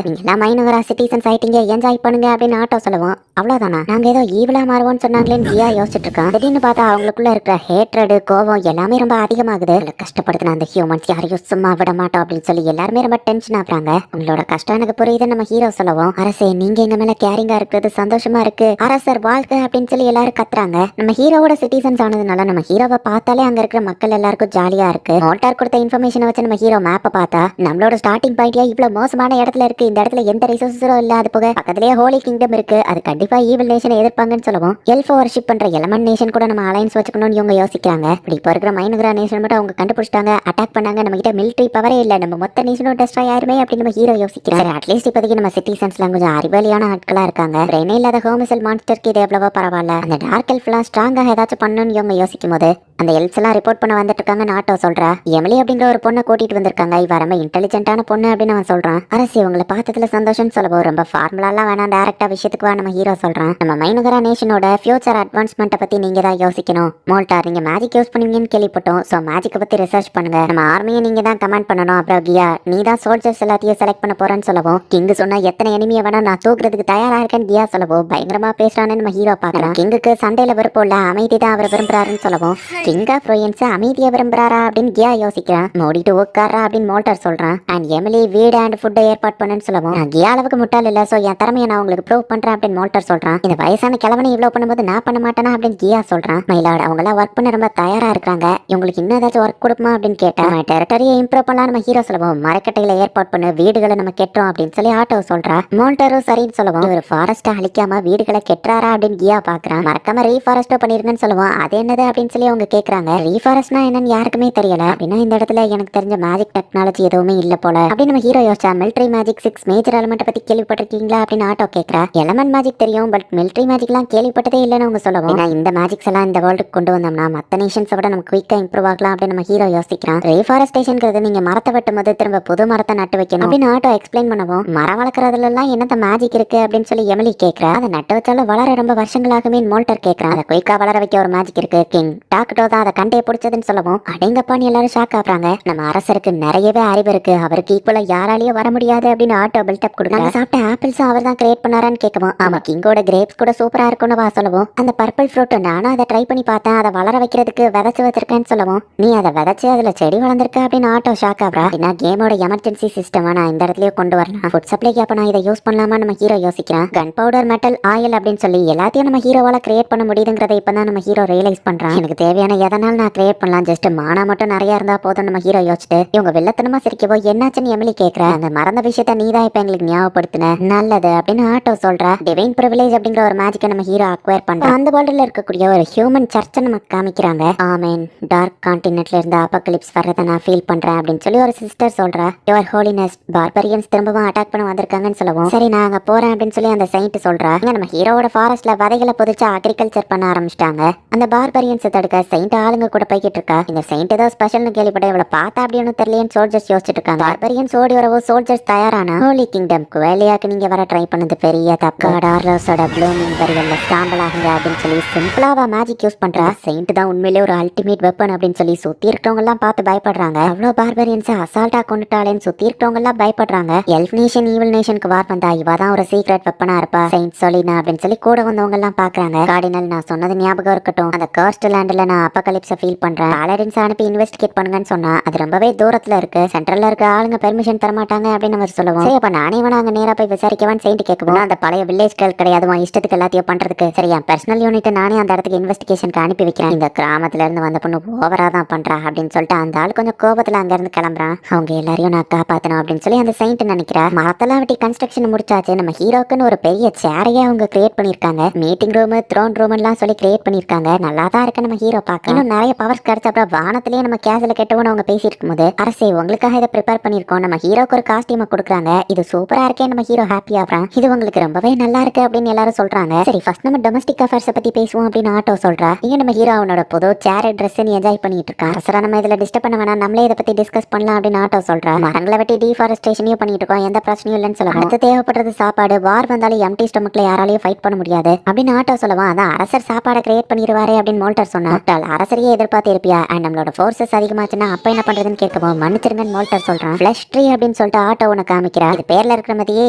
நீங்க எல்லாம் மைனகரா சிட்டிசன்ஸ் ஆயிட்டீங்க, என்ஜாய் பண்ணுங்க அப்படின்னு ஆட்டோ சொல்லுவோம். அவ்வளவுதானா, நாங்க ஏதோ ஈவிலா மாறுவோம்னு சொன்னாங்களேன்னு ஜியா யோசிச்சுட்டு இருக்கான். திடீர்னு பார்த்தா அவங்களுக்குள்ள இருக்கிற ஹேட்ரடு கோவம் எல்லாமே ரொம்ப அதிகமாகுது. கஷ்டப்படுத்தின அந்த ஹியூமன்ஸ் யாரையும் சும்மா விட மாட்டோம் அப்படின்னு சொல்லி எல்லாருமே ரொம்ப டென்ஷன் ஆகுறாங்க. உங்களோட கஷ்டம் எனக்கு புரியுது நம்ம ஹீரோ சொல்லவும் அரசே நீங்க எங்க மேல கேரிங்கா இருக்கிறது சந்தோஷமா இருக்கு, அரசர் வாழ்க அப்படின்னு சொல்லி எல்லாரும் கத்துறாங்க. நம்ம ஹீரோவோட சிட்டிசன்ஸ் ஆனதுனால நம்ம ஹீரோவை பார்த்தாலே அங்க இருக்கிற மக்கள் எல்லாருக்கும் ஜாலியா இருக்கு. மோல்டார் கொடுத்த இன்ஃபர்மேஷனை வச்சு நம்ம ஹீரோ மேப்பை பார்த்தா நம்மளோட ஸ்டார்டிங் பாயிண்டியா இவ்வளவு மோசமான இடத்துல இருக்கு. இந்த இடத்துல எந்த ரிசோர்ஸும் இல்ல. அது போக பக்கத்திலேயே ஹோலி கிங்டம் இருக்கு. அது கண்டிப்பா ஈவில் நேஷனை எதிர்ப்பாங்கன்னு சொல்லவும் எல்ஃப் வர்ஷிப் பண்ற எலமெண்ட் நேஷன் கூட நம்ம அலைன்ஸ் வச்சுக்கணும்னு இவங்க யோசிக்கிறாங்க. இப்படி இப்போ இருக்கிற மைனகரா நேஷன் மட்டும் அவங்க கண்டுபிடிச்சிட்டாங்க, அட்டாக் பண்ணாங்க. நம்ம கிட்ட மிலிட்டரி பவரே இல்ல, நம்ம மொத்த நேஷனும் டெஸ்ட்ராய் ஆயிருமே அப்படின்னு நம்ம ஹீரோ யோசிக்கிறாரு. அட்லீஸ்ட் இப்போதைக்கு நம்ம சிட்டிசன்ஸ்லாம் கொஞ்சம் அறிவாளியான ஆட்களா இருக்காங்க. பிரெயினே இல்லாத ஹோமிசல் மான்ஸ்டருக்கு இது எவ்வளவோ பரவாயில்ல. அந்த டார்க் எல்ஃப்லாம் ஸ்ட்ராங்காக ஏதாச்சும் பண்ணணும்னு இவங்க யோசிக்கும் போது அந்த எல்ஸ் எல்லாம் ரிப்போர்ட் பண்ண வந்துட்டு இருக்காங்க. நாட்டோ சொல்றா எமிலி அப்படிங்கிற ஒரு பொண்ணை கூட்டிட்டு வந்திருக்காங்க. இவ ரொம்ப இன்டெலிஜென்ட்டான பொண்ணு அப்படின்னு அவன் சொல்றான். அரசி உங்களை பார்த்ததுல சந்தோஷம் சொல்லவும் ரொம்ப ஃபார்முலாலாம் வேணாம், டைரக்டா விஷயத்துக்கு வா நம்ம ஹீரோ சொல்றான். நம்ம மைனகரா நேஷனோட ஃபியூச்சர் அட்வான்ஸ்மெண்ட்டை பத்தி நீங்க தான் யோசிக்கணும். மோல்டார் நீங்க மேஜிக் யூஸ் பண்ணுவீங்கன்னு கேள்விப்பட்டோம். ஸோ மேஜிக்கை பத்தி ரிசர்ச் பண்ணுங்க. நம்ம ஆர்மியை நீங்க தான் கமாண்ட் பண்ணணும். அப்புறம் கியா நீ தான் சோல்ஜர்ஸ் எல்லாத்தையும் செலக்ட் பண்ண போறேன்னு சொல்லவும் கிங் சொன்னா எத்தனை எனிமியை வேணா நான் தூக்குறதுக்கு தயாரா இருக்கேன்னு கியா சொல்லவும் பயங்கரமா பேசுறான்னு நம்ம ஹீரோ பாக்குறான். கிங்குக்கு சண்டையில விருப்பம் அமைதி தான் அவர் விரும்புறாருன்னு சொல்லவும் கிங் ஆஃப் ரோயன்ஸ் அமைதியை விரும்புறாரா அப்படின்னு கியா யோசிக்கிறான். மோடிட்டு உட்காரா அப்படின்னு மோல்டார் சொல்றான். அண்ட் எமிலி வீடு அண்ட் ஃபுட்டை ஏற்பாடு பண்ணுன்னு சொல்லவும் நான் கியா அளவுக்கு முட்டாள் இல்ல, சோ என் திறமையை நான் உங்களுக்கு ப்ரூவ் பண்றேன் அப்படின்னு மோல்டார் சொல்றான். இந்த வயசான கிழவனை இவ்வளவு பண்ணும்போது நான் பண்ண மாட்டேனா அப்படின்னு கியா சொல்றான். மயிலாடு அவங்க எல்லாம் ஒர்க் பண்ண ரொம்ப தயாரா இருக்காங்க, இவங்களுக்கு இன்னும் ஏதாச்சும் ஒர்க் கொடுக்குமா அப்படின்னு கேட்டா டெரிட்டரியை இம்ப்ரூவ் பண்ணலாம் நம்ம ஹீரோ சொல்லவும் மரக்கட்டையில ஏற்பாடு பண்ண வீடுகளை நம்ம கெட்டோம் அப்படின்னு சொல்லி ஆட்டோ சொல்றா. மோல்டாரும் சரின்னு சொல்லவும் ஒரு ஃபாரஸ்ட்டை அழிக்காம வீடுகளை கெட்டுறாரா அப்படின்னு கியா பாக்குறான். மறக்காம ரீஃபாரஸ்டோ பண்ணிருங்கன்னு சொல்லுவோம். அது என்னது அப்படின்னு சொல்லி அவங்க கேக்குறாங்க. ரீஃபாரஸ்ட்னா என்னன்னு யாருக்குமே தெரியல. அப்படின்னா இந்த இடத்துல எனக்கு தெரிஞ்ச மேஜிக் டெக்னாலஜி எதுவுமே இல்ல போல அப்படின்னு நம்ம ஹீரோ யோசிச்சா. மிலிட்டரி மேஜிக் 6 மேஜர் எலிமெண்ட் பத்தி கேள்விப்பட்டிருக்கீங்களா அப்படின்னு ஆட்டோ கேக்குறா. எலமெண்ட் மேஜிக் தெரியும், பட் மிலிட்டரி மேஜிக் எல்லாம் கேள்விப்பட்டதே இல்லைன்னு அவங்க சொல்லவும் இந்த மேஜிக்ஸ் எல்லாம் இந்த வேர்ல்டுக்கு கொண்டு வந்தோம்னா மத்த நேஷன்ஸை விட நம்ம குயிக்கா இம்ப்ரூவ் ஆகலாம் அப்படின்னு நம்ம ஹீரோ யோசிக்கிறான். ரீஃபாரஸ்டேஷன்ங்கிறது நீங்க மரத்தை வெட்டும் போது திரும்ப புது மரத்தை நட்டு வைக்கணும் அப்படின்னு ஆட்டோ எக்ஸ்பிளைன் பண்ணவும் மரம் வளர்க்கறதுல எல்லாம் என்னத்த மேஜிக் இருக்கு அப்படின்னு சொல்லி எமிலி கேக்குறா. அதை நட்டு வச்சாலும் வளர ரொம்ப வருஷங்களாகவே மோல்டர் கேக்குறான். அதை குயிக்கா வளர வைக்க ஒரு மேஜிக் இருக்கு. கிங் டாக்டோ தான் அதை கண்டையை பிடிச்சதுன்னு சொல்லவும் அடேங்கப்பான்னு எல்லாரும் ஷாக் ஆகுறாங்க. நம்ம அரசருக்கு நிறையவே அறிவு இருக்கு, அவருக்கு ஈக்குவலா யாராலையும் வர முடியாது அப்படின்னு ஆட்டோ பில்டப் கொடுக்குறாங்க. சாப்பிட்ட ஆப்பிள்ஸ் அவர் தான் கிரியேட் பண்ணாரான்னு கேட்கவும் ஆமா கிங்கோட கிரேப்ஸ் கூட சூப்பரா இருக்கும்னு வா சொல்லவும் அந்த பர்பிள் ஃப்ரூட் நானும் அதை ட்ரை பண்ணி பார்த்தேன், அதை வளர வைக்கிறதுக்கு விதைச்சு வச்சிருக்கேன்னு சொல்லவும் நீ அதை விதைச்சு அதுல செடி வளர்ந்துருக்கு அப்படின்னு ஆட்டோ ஷாக் ஆகுறா. அப்படின்னா கேமோட எமர்ஜென்சி சிஸ்டம் நான் இந்த இடத்துலயே கொண்டு வரலாம், ஃபுட் சப்ளைக்கு அப்ப நான் இதை யூஸ் பண்ணலாமா நம்ம ஹீரோ யோசிக்கிறான். கன் பவுடர் மெட்டல் ஆயில் அப்படின்னு சொல்லி எல்லாத்தையும் நம்ம ஹீரோவால கிரியேட் பண்ண முடியுதுங்கிறத இப்பதான் நம்ம ஹீரோ ரியலைஸ் பண்றான். எனக்கு தேவையான எதனால நான் கிரியேட் பண்ணலாம், ஜஸ்ட் மானா மட்டும் நிறைய இருந்தா போதும் நம்ம ஹீரோ யோசிச்சுட்டு இவங்க வெள்ளத்தனமா சிரிக்கவோ என்னாச்சுன்னு எமிலி கேக்குற. அந்த மறந்த விஷயத்த நீதான் இப்ப எங்களுக்கு ஞாபகப்படுத்தின நல்லது அப்படின்னு ஆட்டோ சொல்றா. டிவைன் பிரிவிலேஜ் அப்படிங்கிற ஒரு மேஜிக்கை நம்ம ஹீரோ அக்வயர் பண்றோம். அந்த வேர்ல்டுல இருக்கக்கூடிய ஒரு ஹியூமன் சர்ச்சை நமக்கு காமிக்கிறாங்க. ஆமேன் டார்க் கான்டினென்ட்ல இருந்து அபோகலிப்ஸ் வர்றதை நான் ஃபீல் பண்றேன் அப்படின்னு சொல்லி ஒரு சிஸ்டர் சொல்றா. யுவர் ஹோலினஸ் பார்பரியன்ஸ் திரும்பவும் அட்டாக் பண்ண வந்திருக்காங்கன்னு சொல்லவும் சரி நான் அங்க போறேன் அப்படின்னு சொல்லி அந்த செயின்ட் சொல்றா. நம்ம ஹீரோவோட ஃபாரஸ்ட்ல விதைகளை புதிச்சு அக்ரிகல்ச்சர் பண்ண ஆரம்பிச்சிட்டாங்க. அந்த பார்பரியன்ஸ் தடுக்க செயின்ட் ஆளுங்க கூட போய்கிட்டு இருக்கா. இந்த செயின்ட் ஏதோ ஸ்பெஷல்னு கேள்விப்பட்ட இவளை பார்த்தா அப்படின்னு தெரியலன்னு சோல்ஜர்ஸ் யோசிச்சுட்டு இருக்காங்க. பார்பரியன்ஸ் ஓடி வரவோ சோல்ஜர்ஸ் தயாரானா ஹோலி கிங்டம் குவேலியாக்கு நீங்க வர ட்ரை பண்ணது பெரிய தப்பு. டார்லோஸோட ப்ளூமிங் வரியல்ல ஸ்டாம்பிள் ஆகுங்க அப்படின்னு சொல்லி சிம்பிளாவா மேஜிக் யூஸ் பண்றா. செயின்ட் தான் உண்மையிலே ஒரு அல்டிமேட் வெப்பன் அப்படின்னு சொல்லி சுத்தி இருக்கிறவங்க எல்லாம் பார்த்து பயப்படுறாங்க. அவ்வளவு பார்பரியன்ஸ் அசால்ட்டா கொண்டுட்டாலேன்னு சுத்தி இருக்கிறவங்க எல்லாம் பயப்படுறாங்க. எல்ஃப் நேஷன் ஈவில் நேஷனுக்கு வார் வந்தா இவ தான் ஒரு சீக்ரெட் வெப்பனா இருப்பா செயின்ட் சொலினா அப்படின்னு சொல்லி கூட வந்தவங்க எல்லாம் பாக்குறாங்க. கார்டினல் நான் சொன்னது ஞாபகம் இருக்கட்டும், அந்த கர்ஸ்ட் லேண்ட்ல நான் அபோகலிப்ஸை ஃபீல் பண்றேன். பாலடின்ஸ் அனுப்பி இன்வெஸ்டிகேட் பண்ணுங்கன்னு சொன்னா அது ரொம்பவே தூரத்துல இருக்கு, சென்ட்ரல்ல இருக்க ஆளுங்க பெர்மிஷன் தர மாட்டாங்க அப்படின்னு அவர் சொல்லுவோம். சரி அப்ப நானே வேணா அங்க நேரா போய் விசாரிக்கவான்னு செயின்ட் கேட்கவும் அந்த பழைய வில்லேஜ் கேர்ள் கிடையாது இஷ்டத்துக்கு எல்லாத்தையும் பண்றதுக்கு சரி என் பர்சனல் யூனிட் நானே அந்த இடத்துக்கு இன்வெஸ்டிகேஷனுக்கு அனுப்பி வைக்கிறேன். இந்த கிராமத்துல இருந்து வந்த பொண்ணு ஓவரா தான் பண்றா அப்படின்னு சொல்லிட்டு அந்த ஆள் கொஞ்சம் கோபத்துல அங்க இருந்து கிளம்புறான். அவங்க எல்லாரையும் நான் காப்பாத்தணும் அப்படின்னு சொல்லி அந்த செயின்ட் நினைக்கிறா. மரத்தெல்லாம் வெட்டி கன்ஸ்ட்ரக்ஷன் முடிச்சாச்சு. நம்ம ஹீரோக்குன்னு ஒரு பெரிய சேரையே அவங்க கிரியேட் பண்ணிருக்காங்க. மீட்டிங் ரூம் த்ரோன் ரூம் எல்லாம் சொல்லி கிரியேட் பண்ணிருக்காங்க. நல்லா தான் இருக்கு நம்ம ஹீரோ பார்க்க. இன்னும் நிறைய பவர்ஸ் கிடைச்ச அப்புறம் வானத்திலேயே நம்ம கேஸ்ல கெட்டவனு அவங்க பேசிட்டு இருக்கும்போது அரசே உங்களுக்காக இதை ப்ரிப்பேர் பண்ணிருக்கோம். நம்ம ஹீரோக்கு ஒரு காஸ்டியூமை கொடுக்குறாங்க. இது சூப்பரா இருக்கே நம்ம ஹீரோ ஹாப்பி ஆகுறான். இது உங்களுக்கு ரொம்பவே நல்லா இருக்கு அப்படின்னு எல்லாரும் சொல்றாங்க. சரி ஃபர்ஸ்ட் நம்ம டொமஸ்டிக் அஃபேர்ஸ் பத்தி பேசுவோம் அப்படின்னு ஆட்டோ சொல்றா. இங்க நம்ம ஹீரோ அவனோட புது சேர் ட்ரெஸ் என்ஜாய் பண்ணிட்டு இருக்கான். அரசரா நம்ம இதுல டிஸ்டர்ப் பண்ண வேணாம், நம்மளே இதை பத்தி டிஸ்கஸ் பண்ணலாம் அப்படின்னு ஆட்டோ சொல்றா. மரங்களை வெட்டி டீஃபாரஸ்டேஷனையும் பண்ணிட்டு இருக்கோம், எந்த பிரச்சனையும் இல்லைன்னு சொல்லுவாங்க. அடுத்து தேவைப்படுறது சாப்பாடு. வார் வந்தாலும் எம்டி ஸ்டொமக்ல யாராலையும் ஃபைட் பண்ண முடியாது அப்படின்னு ஆட்டோ சொல்லுவான். அதான் அரசர் சாப்பாடை கிரியேட் பண்ணிடுவாரு அப்படின்னு மோல்டர் சொன்னா. அரசரையே எதிர்பார்த்து இருப்பியா, அண்ட் நம்மளோட ஃபோர்ஸஸ் அதிகமாச்சுன்னா அப்ப என்ன பண்றதுன்னு கேட்கவும் மன்னிச்சிருங்கன்னு மோல்டர் சொல்றான். ஃபிளஷ் ட்ரீ அப்படின்னு சொல்லிட்டு ஆட்டோ உனக்கு காமிக்கிறா. இது பேர்ல இருக்கிற மாதிரியே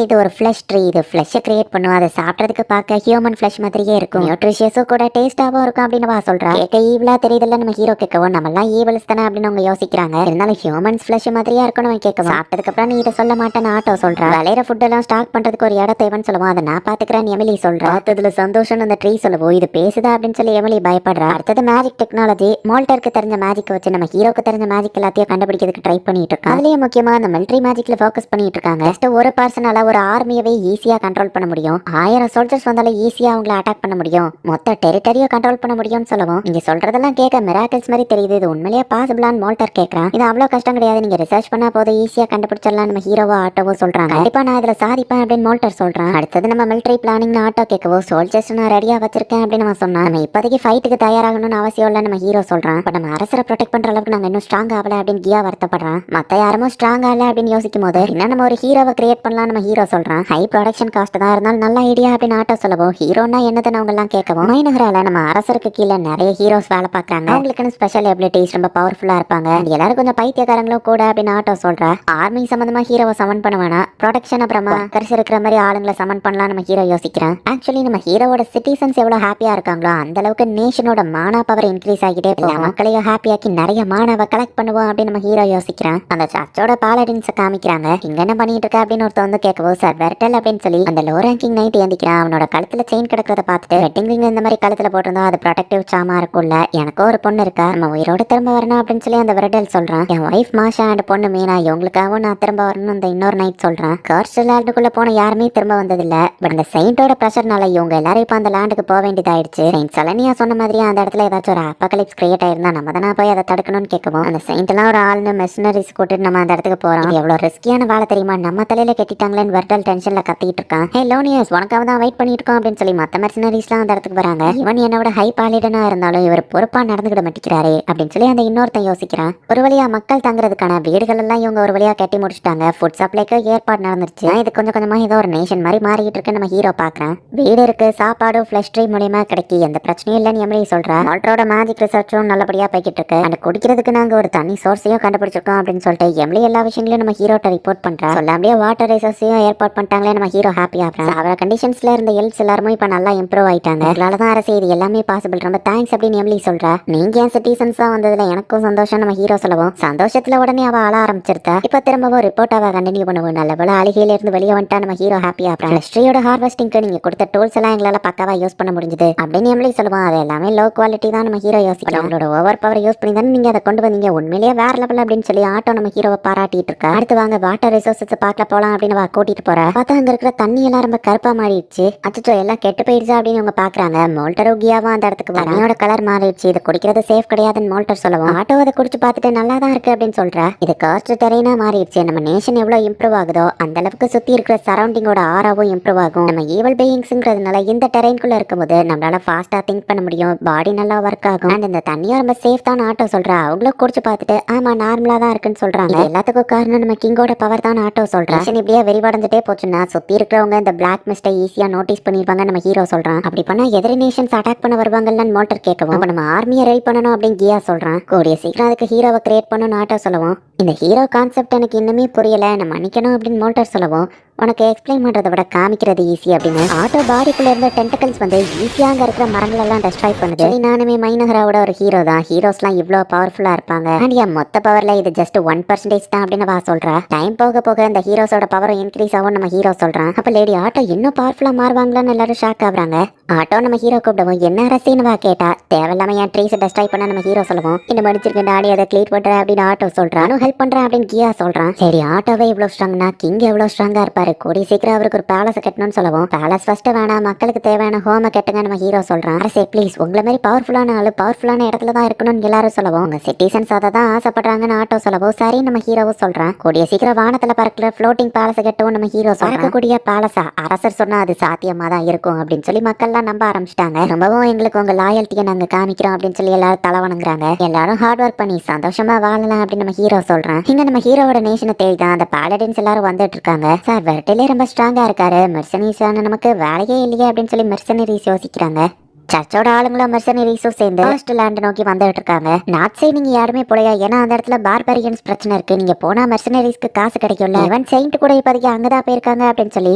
இது ஒரு ஃபிளஷ் ட்ரீ. இது ஃபிளஷ் கிரியேட் பண்ணும், அதை சாப்பிட்றதுக்கு பார்க்க ஹியூமன் ஃபிளஷ் மாதிரியே இருக்கும், நியூட்ரிஷியஸும் கூட டேஸ்டாவும் இருக்கும் அப்படின்னு வா சொல்றா. கேட்க ஈவலா தெரியுதுல்ல நம்ம ஹீரோ கேட்கவும், நம்ம எல்லாம் ஈவல்ஸ் தானே அப்படின்னு அவங்க யோசிக்கிறாங்க. இருந்தாலும் ஹியூமன்ஸ் ஃபிளஷ் மாதிரியா இருக்கும் நம்ம கேட்கவும். சாப்பிட்டதுக்கு அப்புறம் நீ இதை சொல்ல மாட்டேன்னு ஆட்டோ சொல்றா. விளையிற ஃபுட் எல்லாம் ஸ்டாக் பண்றதுக்கு ஒரு இடம் தேவைன்னு சொல்லுவோம், அதை நான் பாத்துக்கிறேன் எமிலி சொல்றா. அதுல சந்தோஷம் அந்த ட்ரீ சொல்லுவோம், இது பேசுதா அப்படின்னு சொல்லி எமிலி பயப்படுறா. அடுத்தது மேஜிக் டெக்னாலஜி. மோல்டருக்கு தெரிஞ்ச மேஜிக் வச்சு நம்ம ஹீரோக்கு தெரிஞ்ச மேஜிக் எல்லாத்தையும் கண்டுபிடிக்கிறதுக்கு ட்ரை பண்ணிட்டு இருக்காங்க. அதுலயே முக்கியமா அந்த மிலிட்டரி மேஜிக்ல ஃபோக்கஸ் பண்ணிட்டு இருக்காங்க. ஜஸ்ட் ஒரு பர்சனால ஒரு ஆர்மியவே ஈஸியா கண்ட்ரோல் பண்ண முடியும், 1000 சோல்ஜர்ஸ் வந்தாலும் ஈஸியா அவங்கள அட்டாக் பண்ண முடியும், மொத்த டெரிட்டரியை கண்ட்ரோல் பண்ண முடியும்னு சொல்லுவோம். நீங்க சொல்றதெல்லாம் கேட்க மிராக்கிள்ஸ் மாதிரி தெரியுது, இது உண்மையிலேயே பாசிபிளான்னு மோல்டர் கேட்கறான். இது அவ்வளவு கஷ்டம் கிடையாது, நீங்க ரிசர்ச் பண்ணா போதும் ஈஸியா கண்டுபிடிச்சிடலாம் நம்ம ஹீரோவோ ஆட்டோவோ சொல்றாங்க. கண்டிப்பா நான் இதுல சாதிப்பேன் அப்படின்னு மோல்டர் சொல்றான். அடுத்தது நம்ம மிலிட்டரி பிளானிங் ஆட்டோ கேட்கவோ, சோல்ஜர்ஸ் நான் ரெடியா வச்சிருக்கேன் அப்படின்னு நம்ம சொன்னா. நம்ம இப்போதைக்கு ஃபைட்டுக்கு தயாராகணும்னு அவசியம் இல்லை நம்ம ஹீரோ சொல்றான். பட் நம்ம அரசரை ப்ரொடெக்ட் பண்ற அளவுக்கு நாங்க இன்னும் ஸ்ட்ராங் ஆகல அப்படின்னு கியா வருத்தப்படுறான். மத்த யாரும் ஸ்ட்ராங் ஆகல அப்படின்னு யோசிக்கும் போது என்ன நம்ம ஒரு ஹீரோவை கிரியேட் பண்ணலாம் நம்ம ஹீரோ சொல்றான். ஹை ப்ரொடக்ஷன் காஸ்ட் தான் இருந்தாலும் நல்ல ஐடியா அப்படின்னு ஆட்டோ சொல்லவும், ஹீரோனா என்னதுன்னு அவங்க எல்லாம் கேட்கவும், மைனகரால நம்ம அரசருக்கு கீழே நிறைய ஹீரோஸ் வேலை பார்க்கறாங்க, அவங்களுக்குன்னு ஸ்பெஷல் எபிலிட்டிஸ் ரொம்ப பவர்ஃபுல்லா இருப்பாங்க, எல்லாரும் கொஞ்சம் பைத்தியக்காரங்களும் கூட அப்படின்னு ஆட்டோ சொல்றா. ஆர்மி சம்பந்தமா ஹீரோவை சமன் பண்ண வேணாம், ப்ரொடக்ஷன் அப்புறமா கரிசி இருக்கிற மாதிரி ஆளுங்களை சமன் பண்ணலாம் நம்ம ஹீரோ யோசிக்கிறான். ஆக்சுவலி நம்ம ஹீரோவோட சிட்டிசன்ஸ் எவ்வளவு ஹாப்பியா இருக்காங்களோ அந்த அளவுக்கு நேஷனோட மானா பவர் இன்க்ரீஸ் ஆகிட்டே போகும், மக்களையும் ஹாப்பியாக்கி நிறைய மானாவை கலெக்ட் பண்ணுவோம் அப்படின்னு நம்ம ஹீரோ யோசிக்கிறான். அந்த சர்ச்சோட பாலடின்ஸை காமிக்கிறாங்க. இங்க என்ன பண்ணிட்டு இருக்க அப்படின்னு ஒருத்த வந்து கேட்கவும், சார் வெர்டல் அப்படின்னு சொல்லி அந்த லோ ரேங்கிங் நைட் ஏந்திக்கிறான். அவனோட கழுத்துல செயின் கிடக்கிறத பார்த்துட்டு, வெட்டிங் ரிங் இந்த மாதிரி கழுத்துல போட்டிருந்தா அது ப்ரொடெக்டிவ் சாமா இருக்கும்ல, எனக்கும் ஒரு பொண்ணு இருக்கா, நம்ம உயிரோட திரும்ப வரணும் அப்படின்னு சொல்லி அந்த வெர்டல் சொல்றான். என் ஒய்ஃப் மாஷா அண்ட் பொண்ணு மீனா இவங்களுக்காகவும் நான் திரும்ப வரணும் அந்த இன்னொரு நைட் சொல்றான். கர்ஸ்ட் லேண்டுக்குள்ள போன யாருமே திரும்ப வந்ததில்ல, பட் அந்த செயின்டோட பிரஷர்னால இவங்க எல்லாரும் இப்ப அந்த லேண்டுக்கு போக வேண்டியதாயிடுச்சு. செயின்ட் சலனியா சொன்ன மாதிரி அந்த இடத்துல ஏதாச்சும் ஒரு அப்பகலிப்ஸ் கிரியேட் ஆயிருந்தா நம்ம தானே போய் அதை தடுக்கணும்னு கேட்கவும், அந்த செயின்ட் எல்லாம் ஒரு ஆளுன்னு மெஷினரிஸ் கூட்டிட்டு நம்ம அந்த இடத்துக்கு போறோம், எவ்வளவு ரிஸ்கியான வேலை தெரியுமா, நம்ம தலையில கட்டிட்டாங்களேன்னு வெர்டல் டென்ஷன்ல கத்திட்டு இருக்கான். ஹே லோனியஸ், உனக்காக தான் வெயிட் பண்ணிட்டு இருக்கோம் அப்படின்னு சொல்லி மத்த மெர்சனரிஸ்லாம் அந்த இடத்துக்கு வராங்க. இவன் என்னோட ஹை பாலிடனா இருந்தாலும் இவர் பொறுப்பா நடந்துகிட மாட்டேங்கிறாரு அப்படின்னு சொல்லி அந்த இன்னொருத்தன் யோசிக்கிறான். ஒரு வழியா மக்கள் தங்குறதுக்கான வீடுகள் எல்லாம் இவங்க ஒரு வழியா கட்டி முடிச்சுட்டாங்க, ஃபுட் சப்ளைக்கு ஏற்பாடு நடந்துருச்சு. இது கொஞ்சம் கொஞ்சமா ஏதோ ஒரு நேஷன் மாதிரி மாறிட்டு இருக்கு நம்ம ஹீரோ பாக்குறான். வீடு இருக்கு, சாப்பாடு ஃபிளஷ் ட்ரீ மூலியமா கிடைக்கி, எந்த பிரச்சனையும் இல்லைன்னு எம்எல்ஏ சொல்றா. மால்டரோட மேஜிக் ரிசர்ச்சும் நல்லபடியா போய்கிட்டு இருக்கு, அந்த குடிக்கிறதுக்கு நாங்க ஒரு தண்ணி சோர்ஸையும் கண்டுபிடிச்சிருக்கோம் அப்படின்னு சொல்லிட்டு எம்எல்ஏ எல்லா விஷயங்களையும் நம்ம ஹீரோட்ட ரிப்போர்ட் பண்றா. சொல்லாமலே வாட்டர் ரிசோர்ஸையும் ஏற்பாடு பண்ணிட்டாங்களே நம்ம ஹீரோ ஹாப்பி ஆகிறான். அவர கண்டிஷன்ஸ்ல இருந்த எல்ஸ் எல்லாரும் இப்ப நல்லா இம்ப்ரூவ் ஆயிட்டாங்க, அதனாலதான் அரசு இது எல்லாமே பாசிபிள், ரொம்ப தேங்க்ஸ் அப்படின்னு எம்எல்ஏ சொல்றா. நீங்க என் சிட்டிசன்ஸ் தான் வந்ததுல எனக்கும் சந்தோஷம் நம்ம ஹீரோ சொல்லவும், சந்தோஷத்துல உடனே அவ அழ ஆரம்பிச்சிருக்கா. இப்ப திரும்பவும் ரிப்போர்ட் அவ கண்டினியூ பண்ணுவோம். நல்ல போல அழுகையில இருந்து வெளியே வந்துட்டா நம்ம ஹீரோ ஹாப்பி ஆகிறான். ஹிஸ்டரியோட ஹார்வெஸ்டிங்க்கு நீங்க கொடுத்த டூல்ஸ் எல்லாம் எங்களால பக்காவா யூஸ் பண்ண முடிஞ்சது அப்படின்னு எம்எல்ஏ சொல்லுவான். அது எல்லாமே லோ குவாலிட்டி தான் நம்ம ஹீரோ யோசிக்கலாம், அவங்களோட ஓவர் பவர் யூஸ் பண்ணி தானே நீங்க அதை கொண்டு வந்தீங்க, உண்மையிலேயே வேற லெவல் அப்படின்னு சொல்லி ஆட்டோ நம்ம ஹீரோவை பாராட்டிட்டு இருக்கா. அடுத்து வாங்க வாட்டர் ரிசோர்ஸஸ் பார்க்க போலாம் அப்படின்னு வா கூட்டிட்டு போறா. பார்த்தா அங்க இருக்கிற தண்ணி எல்லாம் ரொம்ப கருப்பா மாறிடுச்சு. அச்சோ எல்லாம் கெட்டு போயிடுச்சா அப்படின்னு அவங்க பாக்குறாங்க. மோல்டரோ கியாவும் அந்த இடத்துக்கு தண்ணியோட கலர் மாறிடுச்சு, இது குடிக்கிறது சேஃப் கிடையாதுன்னு மோல்டர் சொல்லவும், ஆட்டோ அதை குடிச்சு பார்த்துட்டு நல்லா தான் இருக்கு அப்படின்னு சொல்றா. இது காஸ்ட் டெரைனா மாறிடுச்சு, நம்ம நேஷன் எவ்வளவு இம்ப்ரூவ் ஆகுதோ அந்த அளவுக்கு சுத்தி இருக்கிற சரௌண்டிங்கோட ஆராவும் இம்ப்ரூவ் ஆகும். நம்ம ஈவல் பீயிங்ஸ்ங்கிறதுனால இந்த டெரைன்குள்ள இருக்கும்போது நம்மளால ஃபாஸ்டா திங்க் பண்ண முடியும், பாடி நல்லா ஒர்க் ஆகும், அண்ட் இந்த தண்ணியும் ரொம்ப சேஃப் தான் ஆட்டோ சொல்றா. அவங்களும் குடிச்சு பார்த்துட்டு ஆமா நார்மலா தான் இருக்குன்னு சொல்றாங்க. எல்லாத்துக்கும் காரணம் நம்ம கிங்கோட பவர் தான் ஆட்டோ சொல்றா. இப்படியே விரிவடைஞ்சிட்டே போச்சுன்னா சுத்தி இருக்கிறவங்க இந்த பிளாக் மிஸ்டை ஈஸியா நோட்டீஸ் பண்ணிருப்பாங்க நம்ம ஹீரோ சொல்றான். அப்படி பண்ணா எதிரி நேஷன்ஸ் அட்டாக் பண்ண வருவாங்கன்னு மோல்டர் கேட்கவும், நம்ம ஆர்மியை ரெடி பண்ணணும் அப்படின்னு கியா சொல்றான். கூடிய சீக்கிரம் அதுக்கு ஹீரோவை கிரியேட் பண்ணணும்னு ஆட்டோ சொல்லவும், இந்த ஹீரோ கான்செப்ட் எனக்கு இன்னுமே புரியல, நான் மன்னிக்கணும் அப்படின்னு மோல்டர் சொல்லவும், உனக்கு எக்ஸ்பிளைன் பண்றதை விட காமிக்கிறது ஈஸி அப்படின்னு ஆட்டோ பாடிக்குள்ள இருந்த டென்டக்கல்ஸ் வந்து ஈஸியா அங்க இருக்கிற மரங்கள் எல்லாம் டெஸ்ட்ராய் பண்ணுது. நானுமே மைனகராவோட ஒரு ஹீரோ தான், ஹீரோஸ்லாம் இவ்வளவு பவர்ஃபுல்லா இருப்பாங்க, அண்ட் என் மொத்த பவர்ல இது ஜஸ்ட் 1% தான் அப்படின்னு வா சொல்றா. டைம் போக போக இந்த ஹீரோஸோட பவரும் இன்க்ரீஸ் ஆகும் நம்ம ஹீரோ சொல்றான். அப்ப லேடி ஆட்டோ இன்னும் பவர்ஃபுல்லா மாறுவாங்களான்னு எல்லாரும் ஷாக் ஆகுறாங்க. ஆட்டோ நம்ம ஹீரோ கூப்பிடுவோம், என்ன ரசின்னு வா கேட்டா, தேவையில்லாம என் ட்ரீஸ் டெஸ்ட்ராய் பண்ண நம்ம ஹீரோ சொல்லுவோம், இந்த மடிச்சிருக்க டாடி அதை கிளியர் பண்ற அப்படின்னு ஆட்டோ சொல்றான். ஹெல்ப் பண்றேன் அப்படின்னு கியா சொல்றான். சரி ஆட்டோவே இவ்வளவு ஸ்ட்ராங்னா கிங் எவ்வளவு ஸ்ட்ராங்கா இருப்பாரு சொல்றாரு கூடிய சீக்கிரம் அவருக்கு ஒரு பேலஸ் கட்டணும்னு சொல்லவும் பேலஸ் ஃபர்ஸ்ட் வேணாம் மக்களுக்கு தேவையான ஹோமை கட்டுங்க நம்ம ஹீரோ சொல்றான். அரசே ப்ளீஸ் உங்களை மாதிரி பவர்ஃபுல்லான ஆளு பவர்ஃபுல்லான இடத்துல தான் இருக்கணும்னு எல்லாரும் சொல்லவும் உங்க சிட்டிசன்ஸ் அதை தான் ஆசைப்படுறாங்கன்னு ஆட்டோ சொல்லவும் சரி நம்ம ஹீரோவும் சொல்றான். கூடிய சீக்கிரம் வானத்துல பறக்கல ஃப்ளோட்டிங் பேலஸ் கட்டவும் நம்ம ஹீரோ பறக்கக்கூடிய பேலஸா அரசர் சொன்னா அது சாத்தியமா தான் இருக்கும் அப்படின்னு சொல்லி மக்கள்லாம் நம்ப ஆரம்பிச்சிட்டாங்க. ரொம்பவும் எங்களுக்கு உங்க லாயல்ட்டியை நாங்க காமிக்கிறோம் அப்படின்னு சொல்லி எல்லாரும் தலை வணங்குறாங்க. எல்லாரும் ஹார்ட் ஒர்க் பண்ணி சந்தோஷமா வாழலாம் அப்படின்னு நம்ம ஹீரோ சொல்றான். இங்க நம்ம ஹீரோவோட நேஷனை தேடி தான் அந்த பாலடின்ஸ் எல்லாரும் வந்துட்டு இருக்காங்க. சார் வெர்டிலே ரொம்ப ஸ்ட்ராங்கா இருக்காரு, மெர்சனரிஸான நமக்கு வேலையே இல்லையே அப்படின்னு சொல்லி மெர்சனரிஸ் யோசிக்கிறாங்க. சர்ச்சோட ஆளுங்களும் மெர்சனரிஸும் சேர்ந்து ஃபர்ஸ்ட் லேண்ட் நோக்கி வந்துட்டு இருக்காங்க. நார்த் சைடு நீங்க யாருமே போலையா, ஏன்னா அந்த இடத்துல பார்பரியன்ஸ் பிரச்சனை இருக்கு, நீங்க போனா மெர்சனரிஸ்க்கு காசு கிடைக்கும்ல, ஈவன் செயின்ட் கூட இப்போதைக்கு அங்கதான் போயிருக்காங்க அப்படின்னு சொல்லி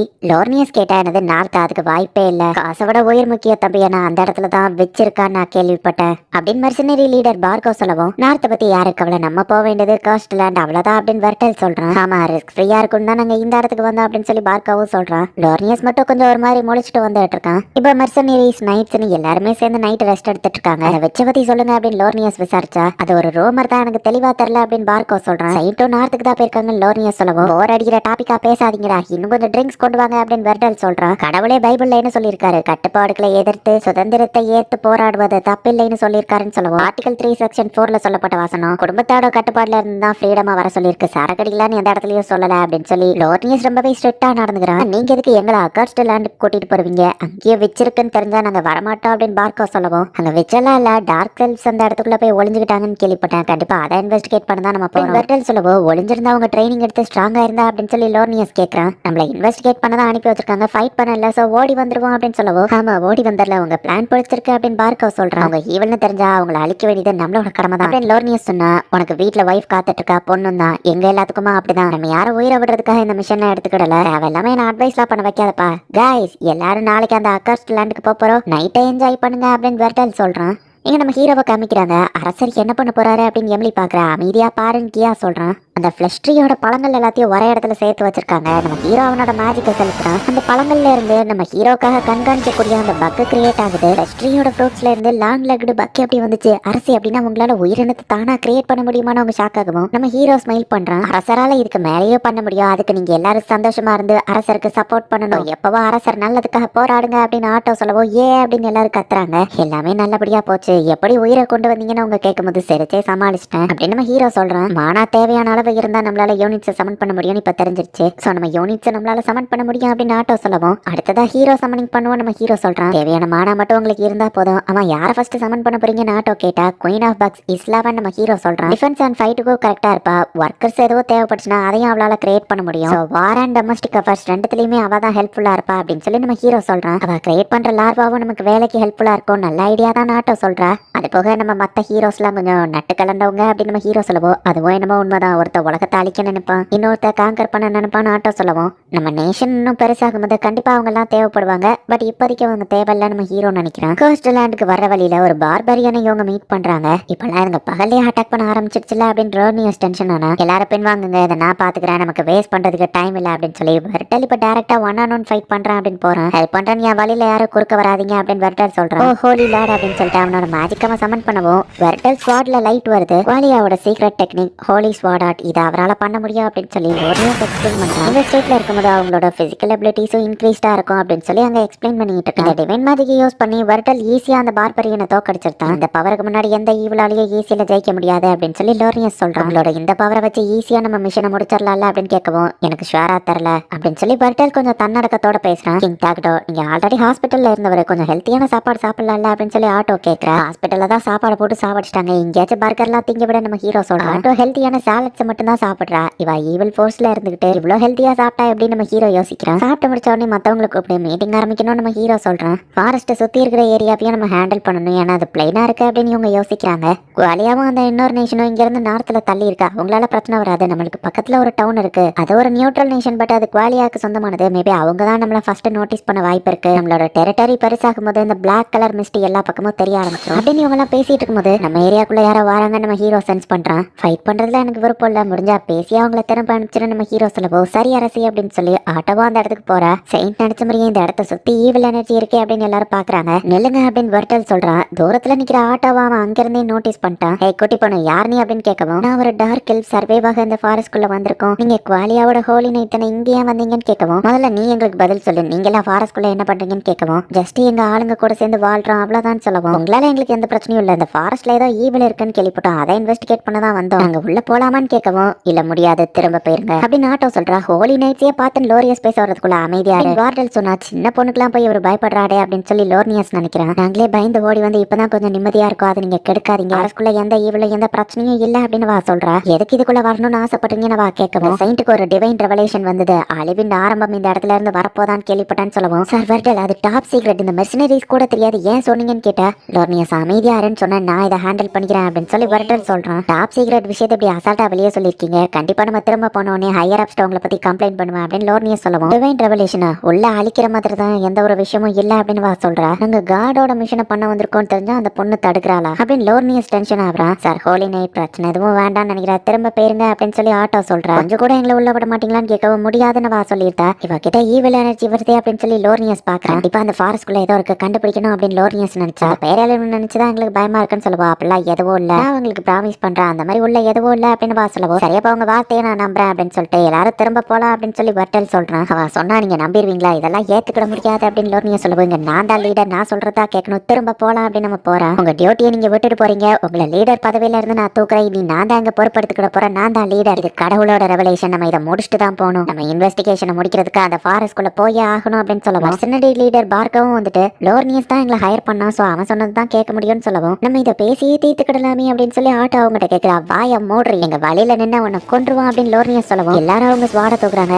லோர்னியஸ் கேட்டா என்னது நார்த் அதுக்கு வாய்ப்பே இல்ல, காசை விட உயிர் முக்கிய தம்பி, ஏன்னா அந்த இடத்துல தான் வச்சிருக்கான்னு நான் கேள்விப்பட்டேன் அப்படின்னு மெர்சனரி லீடர் பார்கோ சொல்லவும் நார்த்தை பத்தி யாருக்கு கவலை, நம்ம போக வேண்டியது காஸ்ட் லேண்ட் அவ்வளவுதான் அப்படின்னு வெர்டல் சொல்றான். ஆமா ரிஸ்க் ஃப்ரீயா இருக்கும் தான் நாங்க இந்த இடத்துக்கு வந்தோம் அப்படின்னு சொல்லி பார்கோவும் சொல்றான். லோர்னியஸ் மட்டும் கொஞ்சம் ஒரு மாதிரி முழிச்சிட்டு வந்துட்டு இருக்கான். இப்ப மெர்சனரிஸ் நைட்ஸ் எல்லாருமே சேர்ந்து நைட் ரெஸ்ட் எடுத்துட்டு இருக்காங்க. அதை வச்ச பத்தி சொல்லுங்க அப்படின்னு லோர்னியஸ் விசாரிச்சா அது ஒரு ரோமர் தான், எனக்கு தெளிவா தெரியல அப்படின்னு பார்கோ சொல்றான். சைட்டோ நார்த்துக்கு தான் போயிருக்காங்க லோர்னியஸ் சொல்லவும் போர் அடிக்கிற டாபிக்கா பேசாதீங்கடா, இன்னும் கொஞ்சம் ட்ரிங்க்ஸ் கொண்டு வாங்க அப்படின்னு வெர்டல் சொல்றான். கடவுளே பைபிள்ல என்ன சொல்லியிருக்காரு, கட்டுப்பாடுகளை எதிர்த்து சுதந்திரத்தை ஏற்று போராடுவது தப்பில்லைன்னு சொல்லியிருக்காருன்னு சொல்லவும் ஆர்டிகல் 3 செக்ஷன் 4ல சொல்லப்பட்ட வாசனம் குடும்பத்தோட கட்டுப்பாடுல இருந்து தான் ஃப்ரீடமா வர சொல்லியிருக்கு, சரக்கடிக்கலான்னு எந்த இடத்துலயும் சொல்லல அப்படின்னு சொல்லி லோர்னியஸ் ரொம்பவே ஸ்ட்ரிக்டா நடந்துக்கிறான். நீங்க எதுக்கு எங்களை அக்காஸ்ட் லேண்டுக்கு கூட்டிட்டு போறீங்க, அங்கேயே வச்சிருக்குன்னு தெரிஞ்சா நாங்க வரமாட்டோம் அப்படின்னு பார்க்க சொல்லவும் அங்க வெச்சலாம் இல்ல டார்க் செல்ஸ் அந்த இடத்துக்குள்ள போய் ஒளிஞ்சுக்கிட்டாங்கன்னு கேள்விப்பட்டேன், கண்டிப்பா அதை இன்வெஸ்டிகேட் பண்ண தான் நம்ம போறோம் வெர்டல் சொல்லவும் ஒளிஞ்சிருந்தா அவங்க ட்ரைனிங் எடுத்து ஸ்ட்ராங்கா இருந்தா அப்படின்னு சொல்லி லோர்னியஸ் கேட்கறான். நம்மள இன்வெஸ்டிகேட் பண்ண தான் அனுப்பி வச்சிருக்காங்க, ஃபைட் பண்ணல, சோ ஓடி வந்துருவோம் அப்படின்னு சொல்லவும் ஆமா ஓடி வந்துடல, உங்க பிளான் பிடிச்சிருக்கு அப்படின்னு பார்க்க சொல்றான். அவங்க ஈவல்னு தெரிஞ்சா அவங்களை அழிக்க வேண்டியது நம்மளோட கடமை தான் அப்படின்னு லோர்னியஸ் சொன்னா. உனக்கு வீட்டுல ஒய்ஃப் காத்துட்டு இருக்கா, பொண்ணும் தான், எங்க எல்லாத்துக்குமா அப்படிதான், நம்ம யாரும் உயிரை விடுறதுக்காக இந்த மிஷனை எடுத்துக்கிடல, எல்லாமே நான் அட்வைஸ்லாம் பண்ண வைக்காதப்பா. கைஸ் எல்லாரும் நாளைக்கு அந்த அக்காஸ்ட் லேண்டுக்கு போறோம், நைட்டை என்ஜாய் பண்ணுங்க அப்படின்னு வெர்டல் சொல்றான். இங்க நம்ம ஹீரோவை காமிக்கிறாங்க. அரசர் என்ன பண்ண போறாரு அப்படின்னு எமிலி பாக்குறா. அமைதியா பாருன்னு கியா சொல்றான். அந்த ஃப்ளஷ் ட்ரீயோட பழங்கள் எல்லாத்தையும் ஒரே இடத்துல சேர்த்து வச்சிருக்காங்க. நம்ம ஹீரோ அவனோட மேஜிக்கை செலுத்துறான். அந்த பழங்கள்ல இருந்து நம்ம ஹீரோக்காக கண்காணிக்கக்கூடிய அந்த பக்கு கிரியேட் ஆகுது. ஃப்ளஷ் ட்ரீயோட ஃப்ரூட்ஸ்ல இருந்து லாங் லெக்டு பக்கு எப்படி வந்துச்சு, அரசு அப்படின்னா உங்களால உயிரினத்தை தானா கிரியேட் பண்ண முடியுமான்னு அவங்க ஷாக் ஆகும். நம்ம ஹீரோ ஸ்மைல் பண்றான். அரசரால இதுக்கு மேலேயே பண்ண முடியும், அதுக்கு நீங்க எல்லாரும் சந்தோஷமா இருந்து அரசருக்கு சப்போர்ட் பண்ணணும், எப்பவோ அரசர் நல்லதுக்காக போராடுங்க அப்படின்னு ஆட்டோ சொல்லவோ ஏ அப்படின்னு எல்லாரும் கத்துறாங்க. எல்லாமே நல்லபடியா போச்சு, எப்படி உயிரை கொண்டு வந்தீங்கன்னு அவங்க கேட்கும்போது சிரிச்சே சமாளிச்சிட்டேன் அப்படின்னு நம்ம ஹீரோ சொல்றான். மானா தேவையான அளவு இருந்தா நம்மளால யூனிட்ஸை சமன் பண்ண முடியும்னு இப்ப தெரிஞ்சிருச்சு, சோ நம்ம யூனிட்ஸை நம்மளால சமன் பண்ண முடியும் அப்படின்னு ஆட்டோ சொல்லவும் அடுத்ததா ஹீரோ சமனிங் பண்ணுவோம் நம்ம ஹீரோ சொல்றான். தேவையான மானா மட்டும் உங்களுக்கு இருந்தா போதும். அவன் யாரை ஃபர்ஸ்ட் சமன் பண்ண போறீங்கன்னு ஆட்டோ கேட்டா குயின் ஆஃப் பக்ஸ் இஸ்லாவன் நம்ம ஹீரோ சொல்றான். டிஃபென்ஸ் அண்ட் ஃபைட்டுக்கும் கரெக்டா இருப்பா, ஒர்க்கர்ஸ் ஏதோ தேவைப்பட்டுச்சுன்னா அதையும் அவளால கிரியேட் பண்ண முடியும், வார் அண்ட் டொமஸ்டிக் அஃபேர்ஸ் ரெண்டுத்துலயுமே அவ தான் ஹெல்ப்ஃபுல்லா இருப்பா அப்படின்னு சொல்லி நம்ம ஹீரோ சொல்றான். அவ கிரியேட் பண்ற லார்வாவும் நமக்கு வேலைக்கு ஹெல்ப்ஃபுல்லா இருக்கும், நல்ல ஐடியா தான் ஆட்டோ சொல்றா. அது போக நம்ம மத்த ஹீரோஸ்லாம் கொஞ்சம் நட்டு கலந்தவங்க அப்படின்னு நம்ம ஹீரோ சொல்லவும் அதுவும் என்னமோ உண்மைதான், ஒருத்த உலகத்தை அழிக்க நினைப்பான், இன்னொருத்த காங்கர் பண்ண நினைப்பான்னு ஆட்டோ சொல்லவும் நம்ம நேஷன் இன்னும் பெருசாகும் போது கண்டிப்பா அவங்க எல்லாம் தேவைப்படுவாங்க, பட் இப்போதைக்கு அவங்க தேவையில்ல நம்ம ஹீரோ நினைக்கிறான். கோஸ்ட் லேண்டுக்கு வர வழியில ஒரு பார்பரியனை இவங்க மீட் பண்றாங்க. இப்பெல்லாம் இவங்க பகல்லே அட்டாக் பண்ண ஆரம்பிச்சிருச்சுல அப்படின்னு ரோனியஸ் டென்ஷன் ஆனா எல்லாரும் பின்வாங்குங்க, இதை நான் பாத்துக்கிறேன், நமக்கு வேஸ்ட் பண்றதுக்கு டைம் இல்ல அப்படின்னு சொல்லி வெர்டல் இப்ப டைரக்டா 1-on-1 ஃபைட் பண்றான் அப்படின்னு போறான். ஹெல்ப் பண்றேன், என் வழியில யாரும் குறுக்க வராதீங்க அப்படின்னு வெர்டல் சொல்றான். ஓ ஹோலி லார்ட் அப்படின்னு சொல்லிட்டு அவனோட மேஜிக்காம சமன் பண்ணவும் வெர்டல் ஸ்வாட்ல லைட் வருது. வாலியாவோட சீக்ரெட் டெக்னிக் ஹோலி ஸ்வாட் ஆர்ட், இதை அவரால் பண்ண முடியும் அப்படின்னு சொல்லி லோர்னியஸ் எக்ஸ்பிளைன் பண்றான். இந்த ஸ்டேட்ல இருக்கும்போது அவங்களோட பிசிக்கல் அபிலிட்டிஸும் இன்க்ரீஸ்டா இருக்கும் அப்படின்னு சொல்லி அங்க எக்ஸ்பிளைன் பண்ணிட்டு இருக்காங்க. டிவைன் மேஜிக் யூஸ் பண்ணி வெர்டல் ஈஸியா அந்த பார்பரியனை தோக்கடிச்சிருந்தான். இந்த பவருக்கு முன்னாடி எந்த ஈவிலாலேயும் ஈஸியில ஜெயிக்க முடியாது அப்படின்னு சொல்லி லோர்னியஸ் சொல்றான். அவங்களோட இந்த பவரை வச்சு ஈஸியா நம்ம மிஷனை முடிச்சிடலாம்ல அப்படின்னு கேட்கவும் எனக்கு ஷுவரா தெரியல அப்படின்னு சொல்லி வெர்டல் கொஞ்சம் தன்னடக்கத்தோட பேசுறான். கிங் டாக்டோ நீங்க ஆல்ரெடி ஹாஸ்பிட்டல்ல இருந்தவரை கொஞ்சம் ஹெல்த்தியான சாப்பாடு சாப்பிடலாம்ல அப்படின்னு சொல்லி ஆட்டோ கேட்கிறா. ஹாஸ்பிட்டல்ல தான் சாப்பாடு போட்டு சாப்பிடுச்சிட்டாங்க, இங்கேயாச்சும் பர்கர்லாம் திங்க விட நம்ம ஹீரோ சொல்றான். ஆட்டோ ஹெல்த்தியான சாலட்ஸ் மட்டும் தான் சாப்பிடுறா, இவ ஈவில் ஃபோர்ஸ்ல இருந்துகிட்டு இவ்வளவு ஹெல்த்தியா சாப்பிட்டா எப்படி நம்ம ஹீரோ யோசிக்கிறான். சாப்பிட்டு முடிச்ச உடனே மத்தவங்களுக்கு கூப்பிட்டு மீட்டிங் ஆரம்பிக்கணும் நம்ம ஹீரோ சொல்றான். ஃபாரஸ்ட் சுத்தி இருக்கிற ஏரியாவையும் நம்ம ஹேண்டில் பண்ணணும், ஏன்னா அது பிளைனா இருக்கு அப்படின்னு இவங்க யோசிக்கிறாங்க. குவாலியாவும் அந்த இன்னொரு நேஷனும் இங்க இருந்து நார்த்ல தள்ளி இருக்கா, அவங்களால பிரச்சனை வராது. நம்மளுக்கு பக்கத்துல ஒரு டவுன் இருக்கு, அது ஒரு நியூட்ரல் நேஷன், பட் அது குவாலியாவுக்கு சொந்தமானது. மேபி அவங்க தான் நம்மள ஃபர்ஸ்ட் நோட்டீஸ் பண்ண வாய்ப்பு இருக்கு. நம்மளோட டெரிட்டரி பெருசாகும் போது இந்த பிளாக் கலர் மிஸ்ட் எல்லா பக்கமும் தெரிய ஆரம்பிச்சிடும் அப்படின்னு இவங்க எல்லாம் பேசிட்டு இருக்கும்போது நம்ம ஏரியாக்குள்ள யாரோ வராங்க நம்ம ஹீரோ சென்ஸ் பண்றான். ஃபைட் பண்றதுல எனக்கு விருப்பம் இல்ல, இல்ல முடிஞ்சா பேசி அவங்கள திரும்ப அனுப்பிச்சிட நம்ம ஹீரோ சொல்லவோ சரி அரசி அப்படின்னு சொல்லி ஆட்டோவா அந்த இடத்துக்கு போறா. செயின்ட் நினைச்ச மாதிரியே இந்த இடத்த சுத்தி ஈவில் எனர்ஜி இருக்கே அப்படின்னு எல்லாரும் பாக்குறாங்க. நில்லுங்க அப்படின்னு வர்டல் சொல்றான். தூரத்துல நிக்கிற ஆட்டோவா அவன் அங்கிருந்தே நோட்டீஸ் பண்ணிட்டான். ஹே குட்டி பொண்ணு யார் நீ அப்படின்னு கேட்கவும், நான் ஒரு டார்க் ஹில் சர்வேவாக இந்த ஃபாரஸ்ட் குள்ள வந்திருக்கோம். நீங்க குவாலியாவோட ஹோலி நைட் இங்க ஏன் வந்தீங்கன்னு கேட்கவும், முதல்ல நீ எங்களுக்கு பதில் சொல்லு, நீங்க எல்லாம் ஃபாரஸ்ட் குள்ள என்ன பண்றீங்கன்னு கேட்கவும், ஜஸ்ட் எங்க ஆளுங்க கூட சேர்ந்து வாழ்றோம் அவ்வளவுதான் சொல்லவும், உங்களால எங்களுக்கு எந்த பிரச்சனையும் இல்ல, இந்த ஃபாரஸ்ட்ல ஏதோ ஈவில் இருக்குன்னு கேள்விப்பட்டோம், அதை இன்வெஸ்டிகேட் பண்ணதான் வந்தோம், நாங்க உள்ள போலாமான்னு கேட்கவும், இல்ல முடியாது திரும்ப போயிருங்க அப்படின்னு ஆட்டோ சொல்றா. ஹோலி நைட்ஸே பார்த்து லோரியஸ் பேச வரதுக்குள்ள அமைதியா வார்டல் சொன்னா. சின்ன பொண்ணுக்குலாம் போய் இவர் பயப்படுறாடே அப்படின்னு சொல்லி லோர்னியஸ் நினைக்கிறேன். நாங்களே பயந்து ஓடி வந்து இப்பதான் கொஞ்சம் நிம்மதியா இருக்கும், அதை நீங்க கெடுக்காதீங்க, அரசுக்குள்ள எந்த ஈவில் எந்த பிரச்சனையும் இல்ல அப்படின்னு வா சொல்றா. எதுக்கு இதுக்குள்ள வரணும்னு ஆசைப்பட்டீங்கன்னு வா கேட்கவும், செயின்ட்டுக்கு ஒரு டிவைன் ரெவலேஷன் வந்தது, அழிவின் ஆரம்பம் இந்த இடத்துல இருந்து வரப்போதான் கேள்விப்பட்டான்னு சொல்லவும், சார் வர்டல் அது டாப் சீக்ரெட், இந்த மெர்சனரிஸ் கூட தெரியாது, ஏன் சொன்னீங்கன்னு கேட்டா லோர்னியஸ் அமைதியாருன்னு சொன்னா, நான் இதை ஹேண்டில் பண்ணிக்கிறேன் அப்படின்னு சொல்லி வர்டல் சொல்றான். டாப் சீக்ரெட் விஷயத்தை இப்படி அசால்ட்டா வெளியே சொல்லியிருக்கீங்க, கண்டிப்பா நம்ம திரும்ப போனோடனே ஹையர் அப்ஸ் உங்களை பத்தி கம்ப்ளைண்ட் பண்ணுவேன் அப்படின்னு லோர்னியஸ் சொல்லவும், டிவைன் ரெவலேஷனா உள்ள அழிக்கிற மாதிரி தான் எந்த ஒரு விஷயமும் இல்ல அப்படின்னு வா சொல்றா. நாங்க காடோட மிஷனை பண்ண வந்திருக்கோம்னு தெரிஞ்சா அந்த பொண்ணு தடுக்கிறாளா அப்படின்னு லோர்னியஸ் டென்ஷன் ஆகுறான். சார் ஹோலி நைட் பிரச்சனை எதுவும் வேண்டாம்னு நினைக்கிறா, திரும்ப போயிருங்க அப்படின்னு சொல்லி ஆட்டோ சொல்றா. கொஞ்சம் கூட எங்களை உள்ள விட மாட்டீங்களான்னு கேட்கவும் முடியாதுன்னு வா சொல்லிட்டா. இவ கிட்ட ஈவில் எனர்ஜி வருதே அப்படின்னு சொல்லி லோர்னியஸ் பாக்குறான். கண்டிப்பா அந்த ஃபாரஸ்ட் குள்ள ஏதோ இருக்கு, கண்டுபிடிக்கணும் அப்படின்னு லோர்னியஸ் நினைச்சா. பேரால நினைச்சுதான் எங்களுக்கு பயமா இருக்குன்னு சொல்லுவா. அப்படிலாம் எதுவும் இல்ல, நான் உங்களுக்கு ப்ராமிஸ் பண்றேன் அந்த மாதிரி உள்ள எதுவும் இல்ல அப்படின்னு வா சொல்லவோ, சரியாப்பா உங்க வார்த்தையை நான் நம்புறேன் அப்படின்னு சொல்லிட்டு எல்லாரும் திரும்ப போலாம் அப்படின்னு சொல்லி வர்டல் சொல்றான். அவ சொன்னா நீங்க நம்பிடுவீங்களா, இதெல்லாம் ஏத்துக்கிட முடியாது அப்படின்னு லோர்னியஸ் சொல்லுவாங்க. நான் தான் லீடர், நான் சொல்றதா கேட்கணும், திரும்ப போலாம் அப்படின்னு நம்ம போறோம். உங்க டியூட்டியை நீங்க விட்டுட்டு போறீங்க, உங்களை லீடர் பதவியில இருந்து நான் தூக்குறேன், நீ நான் தான் இங்க பொறுப்படுத்திக்கிட போறேன், நான் தான் லீடர், இது கடவுளோட ரெவலேஷன், நம்ம இதை முடிச்சுட்டு தான் போகணும், நம்ம இன்வெஸ்டிகேஷனை முடிக்கிறதுக்கு அந்த ஃபாரஸ்ட் குள்ள போயே ஆகணும் அப்படின்னு சொல்லவும், மெர்சனரி லீடர் பார்க்கவும் வந்துட்டு லோர்னியஸ் தான் எங்களை ஹையர் பண்ணா, சோ அவன் சொன்னது தான் கேட்க முடியும்னு சொல்லவும், நம்ம இதை பேசியே தீர்த்துக்கிடலாமே அப்படின்னு சொல்லி ஆட்டோ அவங்ககிட்ட கேட்கிறா. வாய மூடுறி, எங்க வழியில நின்று உன்னை கொன்றுவான் அப்படின்னு லோர்னியஸ் சொல்லவும், எல்லாரும் அவங்க ஸ்வாட தூக்குறாங்க.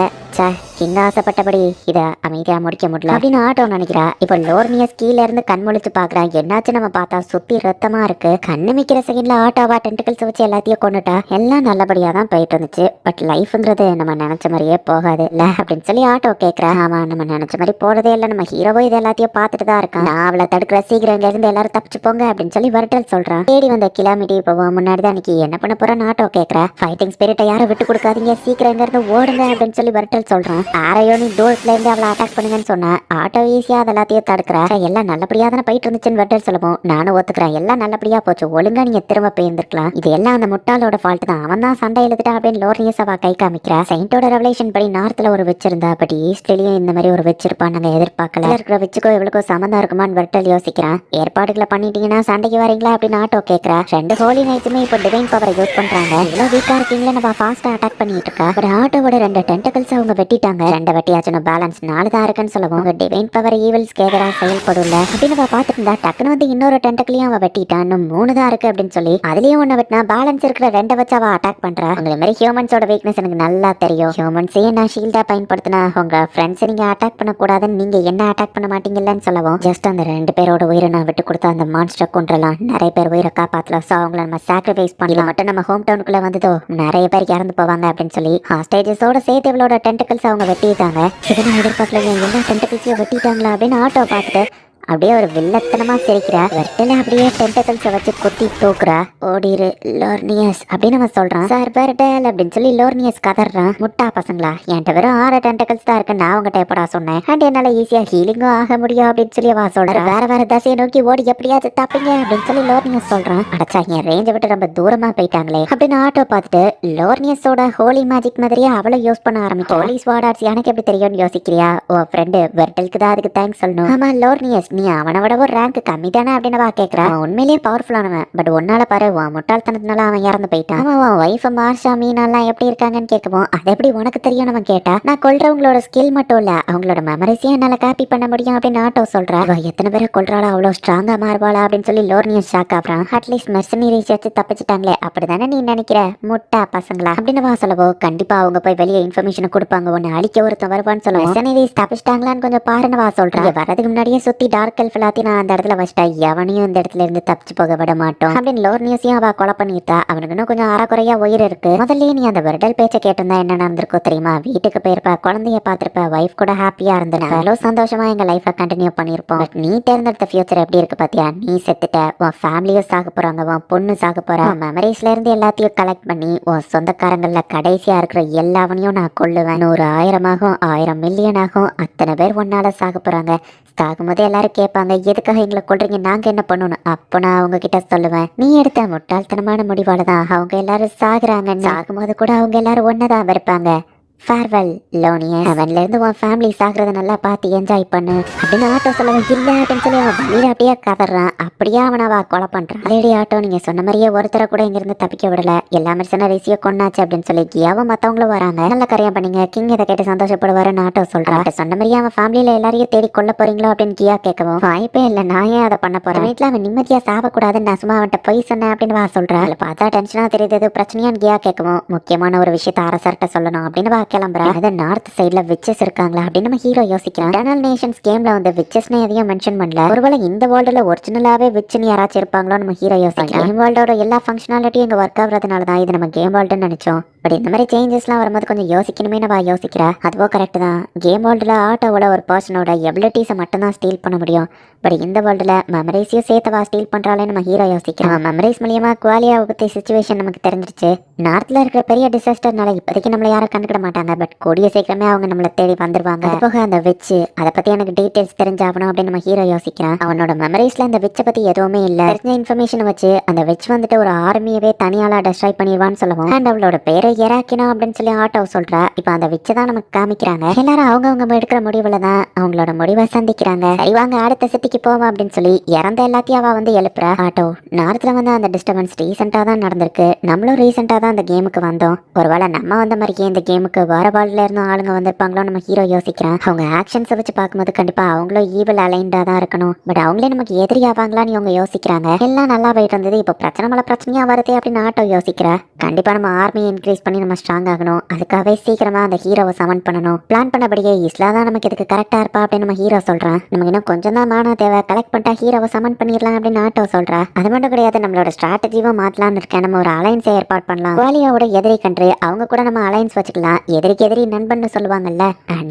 இங்க ஆசைப்பட்டபடி இத அமைதியா முடிக்க முடியல அப்படின்னு ஆட்டோ நினைக்கிறா. இப்போ லோர்னியஸ் கீழ இருந்து கண் முழிச்சு பாக்குறா. என்னாச்சு நம்ம பார்த்தா சுத்தி ரத்தமா இருக்கு. கண்ணு மிக்கிற செகண்ட்ல ஆட்டோவா டென்டிகல்ஸ் வச்சு எல்லாத்தையும் கொண்டுட்டா. எல்லாம் நல்லபடியா தான் போயிட்டு இருந்துச்சு. பட் லைஃப்ங்கிறது நம்ம நினைச்ச மாதிரியே போகாது இல்ல அப்படின்னு சொல்லி ஆட்டோ கேக்குறா. ஆமா நம்ம நினைச்ச மாதிரி போறதே இல்ல, நம்ம ஹீரோவோ இது எல்லாத்தையும் பார்த்துட்டு தான் இருக்கான். நான் அவளை தடுக்கிற, சீக்கிரம் இங்க இருந்து எல்லாரும் தப்பிச்சு போங்க அப்படின்னு சொல்லி வர்டல் சொல்றான். தேடி வந்த கிலோமீட்டர் இப்போ முன்னாடி தான் இன்னைக்கு என்ன பண்ண போறேன்னு ஆட்டோ கேக்குறா. ஃபைட்டிங் ஸ்பிரிட்டை யாரும் விட்டு கொடுக்காதீங்க, சீக்கிரம் இங்க இருந்து ஓடுங்க அப்படின்னு சொல்லி வர்டல் சொல்றான். ஆரையோ நீ டோர்ஸ்ல இருந்து அவளை அட்டாக் பண்ணுங்கன்னு சொன்னா ஆட்டோ ஈஸியா அது எல்லாத்தையும் தடுக்கிறா. எல்லாம் நல்லபடியா தானே போயிட்டு இருந்துச்சுன்னு வர்டல் சொல்லவும், நானும் ஒத்துக்கிறேன் எல்லாம் நல்லபடியா போச்சு, ஒழுங்கா நீங்க திரும்ப போயிருந்துருக்கலாம், இது எல்லாம் அந்த முட்டாளோட ஃபால்ட் தான், அவன் தான் சண்டை எழுதிட்டா அப்படின்னு லோர்னியஸ் அவ கை காமிக்கிறா. செயின்டோட ரெவலேஷன் படி நார்த்ல ஒரு வச்சிருந்தா, பட் ஈஸ்ட்லயும் இந்த மாதிரி ஒரு வச்சிருப்பான், நாங்க எதிர்பார்க்கல, இருக்கிற வச்சுக்கோ இவளுக்கோ சம்மந்தம் இருக்குமான்னு வர்டல் யோசிக்கிறான். ஏற்பாடுகளை பண்ணிட்டீங்கன்னா சண்டைக்கு வரீங்களா அப்படின்னு ஆட்டோ கேட்கிறா. ரெண்டு ஹோலி நைட்ஸுமே இப்போ டிவைன் பவரை யூஸ் பண்றாங்க, இவ்வளவு வீக்கா இருக்கீங்களா, நம்ம ஃபாஸ்டா அட்டாக் பண்ணிட்டு இருக்கா. ஒரு ஆட்டோவோட ரெண்டு டென்டகல்ஸ் அவங்க வெட்டிட்டாங்க, ரெண்டு வெட்டியாச்சுன்னு பேலன்ஸ் 4 தான் இருக்குன்னு சொல்லவும், அவங்க டிவைன் பவர் ஈவல்ஸ் கேதரா செயல்படும்ல அப்படின்னு அவ பாத்துட்டு இருந்தா. டக்குனு வந்து இன்னொரு டென்டக்கலையும் அவ வெட்டிட்டான், இன்னும் 3 தான் இருக்கு அப்படின்னு சொல்லி அதுலயும் ஒண்ணு வெட்டினா பேலன்ஸ் இருக்கிற 2 வச்சு அவ அட்டாக் பண்றா. உங்களை மாதிரி ஹியூமன்ஸோட வீக்னஸ் எனக்கு நல்லா தெரியும், ஹியூமன்ஸையே நான் ஷீல்டா பயன்படுத்தினா உங்க ஃப்ரெண்ட்ஸ் நீங்க அட்டாக் பண்ண கூடாதுன்னு நீங்க என்ன அட்டாக் பண்ண மாட்டீங்கன்னு சொல்லவும், ஜஸ்ட் அந்த 2 பேரோட உயிரை நான் விட்டு கொடுத்த அந்த மான்ஸ்டர் கொன்றலாம், நிறைய பேர் உயிரை காப்பாத்தலாம், சோ அவங்கள நம்ம சாக்ரிஃபைஸ் பண்ணலாம், மட்டும் நம்ம ஹோம் டவுனுக்குள்ள வந்ததோ நிறைய பேர் இறந்து போவாங்க அப்படின்னு சொல்லி ஹாஸ்டேஜஸோட சேர்த்து இவளோட டென்டக்கல்ஸ் அவங்க வெட்டிட்டாங்க. இதெல்லாம் எதிர்பார்க்கல, எல்லா டென்டக்கல்ஸையும் வெட்டிட்டாங்களா அப்படின்னு ஆட்டோ பார்த்துட்டு அப்படியே ஒரு வில்லத்தனமா சிரிக்கிறா. வெர்டல அப்படியே டென்டகல்ஸை வச்சு குத்தி தூக்குறா. ஓடிரு லோர்னியஸ் அப்படின்னு அவன் சொல்றான். சார் வெர்டல் அப்படின்னு சொல்லி லோர்னியஸ் கதறான். முட்டா பசங்களா, என்கிட்ட வெறும் 6 டென்டகல்ஸ் தான் இருக்கு, நான் உங்ககிட்ட எப்படா சொன்னேன், அண்ட் என்னால ஈஸியா ஹீலிங்கும் ஆக முடியும் அப்படின்னு சொல்லி அவ சொல்ற. வேற வேற தசையை நோக்கி ஓடி எப்படியாவது தப்பிங்க அப்படின்னு சொல்லி லோர்னியஸ் சொல்றான். அடச்சா என் ரேஞ்சை விட்டு ரொம்ப தூரமா போயிட்டாங்களே அப்படின்னு ஆட்டோ பார்த்துட்டு லோர்னியஸோட ஹோலி மேஜிக் மாதிரியே அவளை யூஸ் பண்ண ஆரம்பிக்கும். ஹோலி ஸ்வார்ட்ஸ் எனக்கு எப்படி தெரியும்னு யோசிக்கிறியா, ஓ ஃப்ரெண்டு வெர்டலுக்கு தான் அதுக்கு தேங்க்ஸ் சொல்லணும். ஆமா லோர்னியஸ் நீ அவனை விட ஒரு ரேங்க் கம்மி தானே அப்படின்னு அவ கேட்கிறா. அவன் உண்மையிலேயே பவர்ஃபுல்லானவன், பட் ஒன்னால பாரு உன் முட்டாள்தனத்தினால அவன் இறந்து போயிட்டான். அவன் ஒய்ஃப் மார்ஷா மீனாலாம் எப்படி இருக்காங்கன்னு கேட்கவும், அது எப்படி உனக்கு தெரியும் அவன் கேட்டா. நான் கொல்றவங்களோட ஸ்கில் மட்டும் இல்ல அவங்களோட மெமரிஸையும் என்னால காப்பி பண்ண முடியும் அப்படின்னு ஆட்டோ சொல்றா. எத்தனை பேரை கொல்றாளா, அவ்வளவு ஸ்ட்ராங்கா மாறுவாளா அப்படின்னு சொல்லி லோர்னியஸ் ஷாக் ஆகுறான். அட்லீஸ்ட் மெர்சனரிஸ் வச்சு தப்பிச்சிட்டாங்களே அப்படிதானே நீ நினைக்கிற முட்டா பசங்களா அப்படின்னு வா சொல்லவோ, கண்டிப்பா அவங்க போய் வெளியே இன்ஃபர்மேஷன் கொடுப்பாங்க, உன்னை அழிக்க ஒருத்தன் வருவான்னு சொல்லுவோம். மெர்சனரிஸ் தப்பிச்சிட்டாங்களான்னு கொஞ்சம் பாருன்னு வா சொல்றா. வரதுக்கு முன்னாடியே சுத்தி டார்க் எல்ஃப் எல்லாத்தையும் நான் அந்த இடத்துல வச்சிட்டா எவனையும் இந்த இடத்துல இருந்து தப்பிச்சு போக விட மாட்டோம் அப்படின்னு லோர்னியஸையும் அவ கொலை பண்ணிட்டா. அவனுக்கு இன்னும் கொஞ்சம் அறக்குறையா உயிர் இருக்கு. முதல்லயே நீ அந்த விரடல் பேச்சை கேட்டிருந்தா என்ன நடந்திருக்கோ தெரியுமா? வீட்டுக்கு போயிருப்ப, குழந்தைய பாத்திருப்ப, வைஃப் கூட ஹாப்பியா இருந்திருப்ப, அவ்வளோ சந்தோஷமா எங்க லைஃபை கண்டினியூ பண்ணிருப்போம். பட் நீ தேர்ந்தெடுத்த ஃபியூச்சர் எப்படி இருக்கு பாத்தியா? நீ செத்துட்ட, உன் ஃபேமிலியும் சாக போறாங்க, உன் பொண்ணு சாக போறா. மெமரிஸ்ல இருந்து எல்லாத்தையும் கலெக்ட் பண்ணி உன் சொந்தக்காரங்கள்ல கடைசியா இருக்கிற எல்லாவனையும் நான் கொல்லுவேன். 100 1000 ஆகும், 1000 மில்லியன் ஆகும், அத்தனை பேர் ஒன்னால சாக போறாங்க. சாகும்போது எல்லாரும் கேட்பாங்க எதுக்காக எங்களை கொல்றீங்க, நாங்க என்ன பண்ணணும்? அப்போ நான் அவங்க கிட்ட சொல்லுவேன், நீ எடுத்த முட்டாள்தனமான முடிவாலதான் அவங்க எல்லாரும் சாகுறாங்க. சாகும்போது கூட அவங்க எல்லாரும் ஒன்னதான் வெறுப்பாங்க. ஃபேர்வெல் லோனியஸ், அவன்ல இருந்து உன் ஃபேமிலி சாகிறத நல்லா பார்த்து என்ஜாய் பண்ணு அப்படின்னு ஆட்டோ சொல்லவும் இல்லை அப்படின்னு சொல்லி அவன் வழியில அப்படியே கதறான். அப்படியே அவனை கொலை பண்றான். அதேடி ஆட்டோ, நீங்க சொன்ன மாதிரியே ஒருத்தரை கூட இங்க இருந்து தப்பிக்க விடல, எல்லா மனுஷன ரிசியோ கொண்டாச்சு அப்படின்னு சொல்லி கியாவும் மத்தவங்களும் வராங்க. நல்ல கரையா பண்ணீங்க, கிங் இதை கேட்டு சந்தோஷப்படுவாருன்னு ஆட்டோ சொல்றான். சொன்ன மாதிரியே அவன் ஃபேமிலியில எல்லாரையும் தேடி கொல்ல போறீங்களோ அப்படின்னு கியா கேட்கவும், வாய்ப்பே இல்லை, நான் ஏன் அதை பண்ண போறேன்? வீட்டுல அவன் நிம்மதியா சாவக்கூடாதுன்னு நான் சும்மா அவன்கிட்ட போய் சொன்னேன் அப்படின்னு சொல்றான். அதுல பார்த்தா டென்ஷனா தெரியுது, பிரச்சனையான்னு கியா கேட்கவும், முக்கியமான ஒரு விஷயத்த அரசர்கிட்ட சொல்லணும் அப்படின்னு கிளம்புறா. அது நார்த் சைடுல விச்சஸ் இருக்காங்களா அப்படின்னு நம்ம ஹீரோ யோசிக்கிறான். இட்டர்னல் நேஷன்ஸ் கேம்ல வந்து விச்சஸ்னு எதையும் மென்ஷன் பண்ணல. ஒருவேளை இந்த வேர்ல்டுல ஒரிஜினலாவே விச்சுன்னு யாராச்சும் இருப்பாங்களோ நம்ம ஹீரோ யோசிக்கலாம். கேம் வேர்ல்டோட எல்லா ஃபங்க்ஷனாலிட்டியும் இங்க ஒர்க் ஆகுறதுனால தான் இது நம்ம கேம் வேர்ல்டுன்னு நினைச்சோம். பட் இந்த மாதிரி சேஞ்சஸ்லாம் வரும்போது கொஞ்சம் யோசிக்கணுமே நம்ம யோசிக்கிறா. அதுவோ கரெக்ட் தான். கேம் வேர்ல்டுல ஆட்டோவோட ஒரு பர்சனோட எபிலிட்டிஸை மட்டும் தான் ஸ்டீல் பண்ண முடியும். பட் இந்த வேர்ல்டுல மெமரிஸையும் சேர்த்தவா ஸ்டீல் பண்றாளே நம்ம ஹீரோ யோசிக்கிறான். மெமரிஸ் மூலியமா குவாலியாவை பத்தி சிச்சுவேஷன் நமக்கு தெரிஞ்சிருச்சு. நார்த்ல இருக்கிற பெரிய டிசாஸ்டர்னால இப்போதைக்கு நம்மள யாரும் கண்டுக்கிட மாட்டாங்க. பட் கூடிய சீக்கிரமே அவங்க நம்மளை தேடி வந்துருவாங்க. அது போக அந்த விச்சு, அதை பத்தி எனக்கு டீடைல்ஸ் தெரிஞ்சாகணும் அப்படின்னு நம்ம ஹீரோ யோசிக்கிறான். அவனோட மெமரிஸ்ல அந்த விச்சை பத்தி எதுவுமே இல்ல. தெரிஞ்ச இன்ஃபர்மேஷன் வச்சு அந்த விச் வந்துட்டு ஒரு ஆர்மியவே தனியாளா டெஸ்ட்ராய் பண்ணிடுவான்னு சொல்லுவோம். அண்ட் அவளோட பேரை எராக்கினா அப்படின்னு சொல்லி ஆட்டோ சொல்றா. இப்போ அந்த விச்சை தான் நமக்கு காமிக்கிறாங்க. எல்லாரும் அவங்க எடுக்கிற முடிவுல தான் அவங்களோட முடிவை சந்திக்கிறாங்க. சரி வாங்க அடுத்த சிட்டிக்கு போவோம் அப்படின்னு சொல்லி இறந்த எல்லாத்தையும் அவ வந்து எழுப்புறா. ஆட்டோ, நார்த்ல வந்து அந்த டிஸ்டர்பன்ஸ் ரீசெண்டா தான் நடந்திருக்கு. நம்மளும் ரீசெண்டா தான் அந்த கேமுக்கு வந்தோம். ஒருவேளை நம்ம வந்த மாதிரியே இந்த கேமுக்கு வேற வேர்ல்ட்ல இருந்து ஆளுங்க வந்திருப்பாங்களோ நம்ம ஹீரோ யோசிக்கிறான். அவங்க ஆக்ஷன்ஸை வச்சு பார்க்கும்போது கண்டிப்பா அவங்களும் ஈவில் அலைண்டா தான் இருக்கணும். பட் அவங்களே நமக்கு எதிரி ஆவாங்களான்னு இவங்க யோசிக்கிறாங்க. எல்லாம் நல்லா போயிட்டு இருந்தது, இப்போ பிரச்சனை மேல பிரச்சனையா வருது அப்படின்னு ஆட்டோ யோசிக்கிறா. கண்டிப்பா நம்ம ஆர்மியை இன்க்ரீஸ் பண்ணி நம்ம ஸ்ட்ராங் ஆகணும். அதுக்காகவே சீக்கிரமா அந்த ஹீரோவை சமன் பண்ணணும். பிளான் பண்ணபடியே இஸ்லா தான் நமக்கு இதுக்கு கரெக்டா இருப்பா அப்படின்னு நம்ம ஹீரோ சொல்றான். நமக்கு இன்னும் கொஞ்சம் தான் மானா தேவை, கலெக்ட் பண்ணிட்டா ஹீரோவை சமன் பண்ணிடலாம் அப்படின்னு ஆட்டோ சொல்றா. அது மட்டும் கிடையாது, நம்மளோட ஸ்ட்ராட்டஜியும் மாத்தலாம்னு இருக்கேன். நம்ம ஒரு அலைன்ஸை ஏற்பாடு பண்ணலாம். குவாலியாவோட எதிரி கண்ட்ரி, அவங்க கூட நம்ம அலைன்ஸ் வச்சுக்கலாம். எதிரிக்கு எதிரி நண்பன் சொல்லுவாங்கல்ல,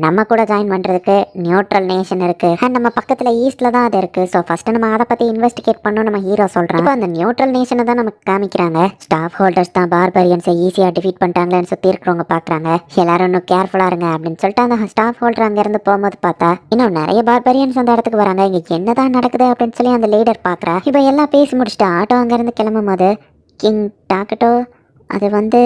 நம்ம கூட ஜாயின் பண்றதுக்கு நியூட்ரல் நேஷன் இருக்கு. அண்ட் நம்ம பக்கத்துல ஈஸ்ட்ல தான் அது இருக்கு. ஸோ ஃபர்ஸ்ட் நம்ம அதை பத்தி இன்வெஸ்டிகேட் பண்ணணும் நம்ம ஹீரோ சொல்றான். இப்போ அந்த நியூட்ரல் நேஷனை தான் நமக்கு காமிக்கிறாங்க. ஸ்டாஃப் ஹோல்டர்ஸ் தான் பார்பரியன்ஸை ஈஸியா டிஃபீட் பண்ணிட்டாங்களேன்னு சுத்தி இருக்கிறவங்க பாக்குறாங்க. எல்லாரும் இன்னும் கேர்ஃபுல்லா இருங்க அப்படின்னு சொல்லிட்டு அந்த ஸ்டாஃப் ஹோல்டர் அங்க இருந்து போகும்போது பார்த்தா இன்னும் நிறைய பார்பரியன்ஸ் அந்த இடத்துக்கு வராங்க. இங்க என்னதான் நடக்குது அப்படின்னு சொல்லி அந்த லீடர் பாக்குறா. இப்போ எல்லாம் பேசி முடிச்சுட்டு ஆட்டோ அங்க இருந்து கிளம்பும் போது, கிங் டாக்கட்டோ, அது வந்து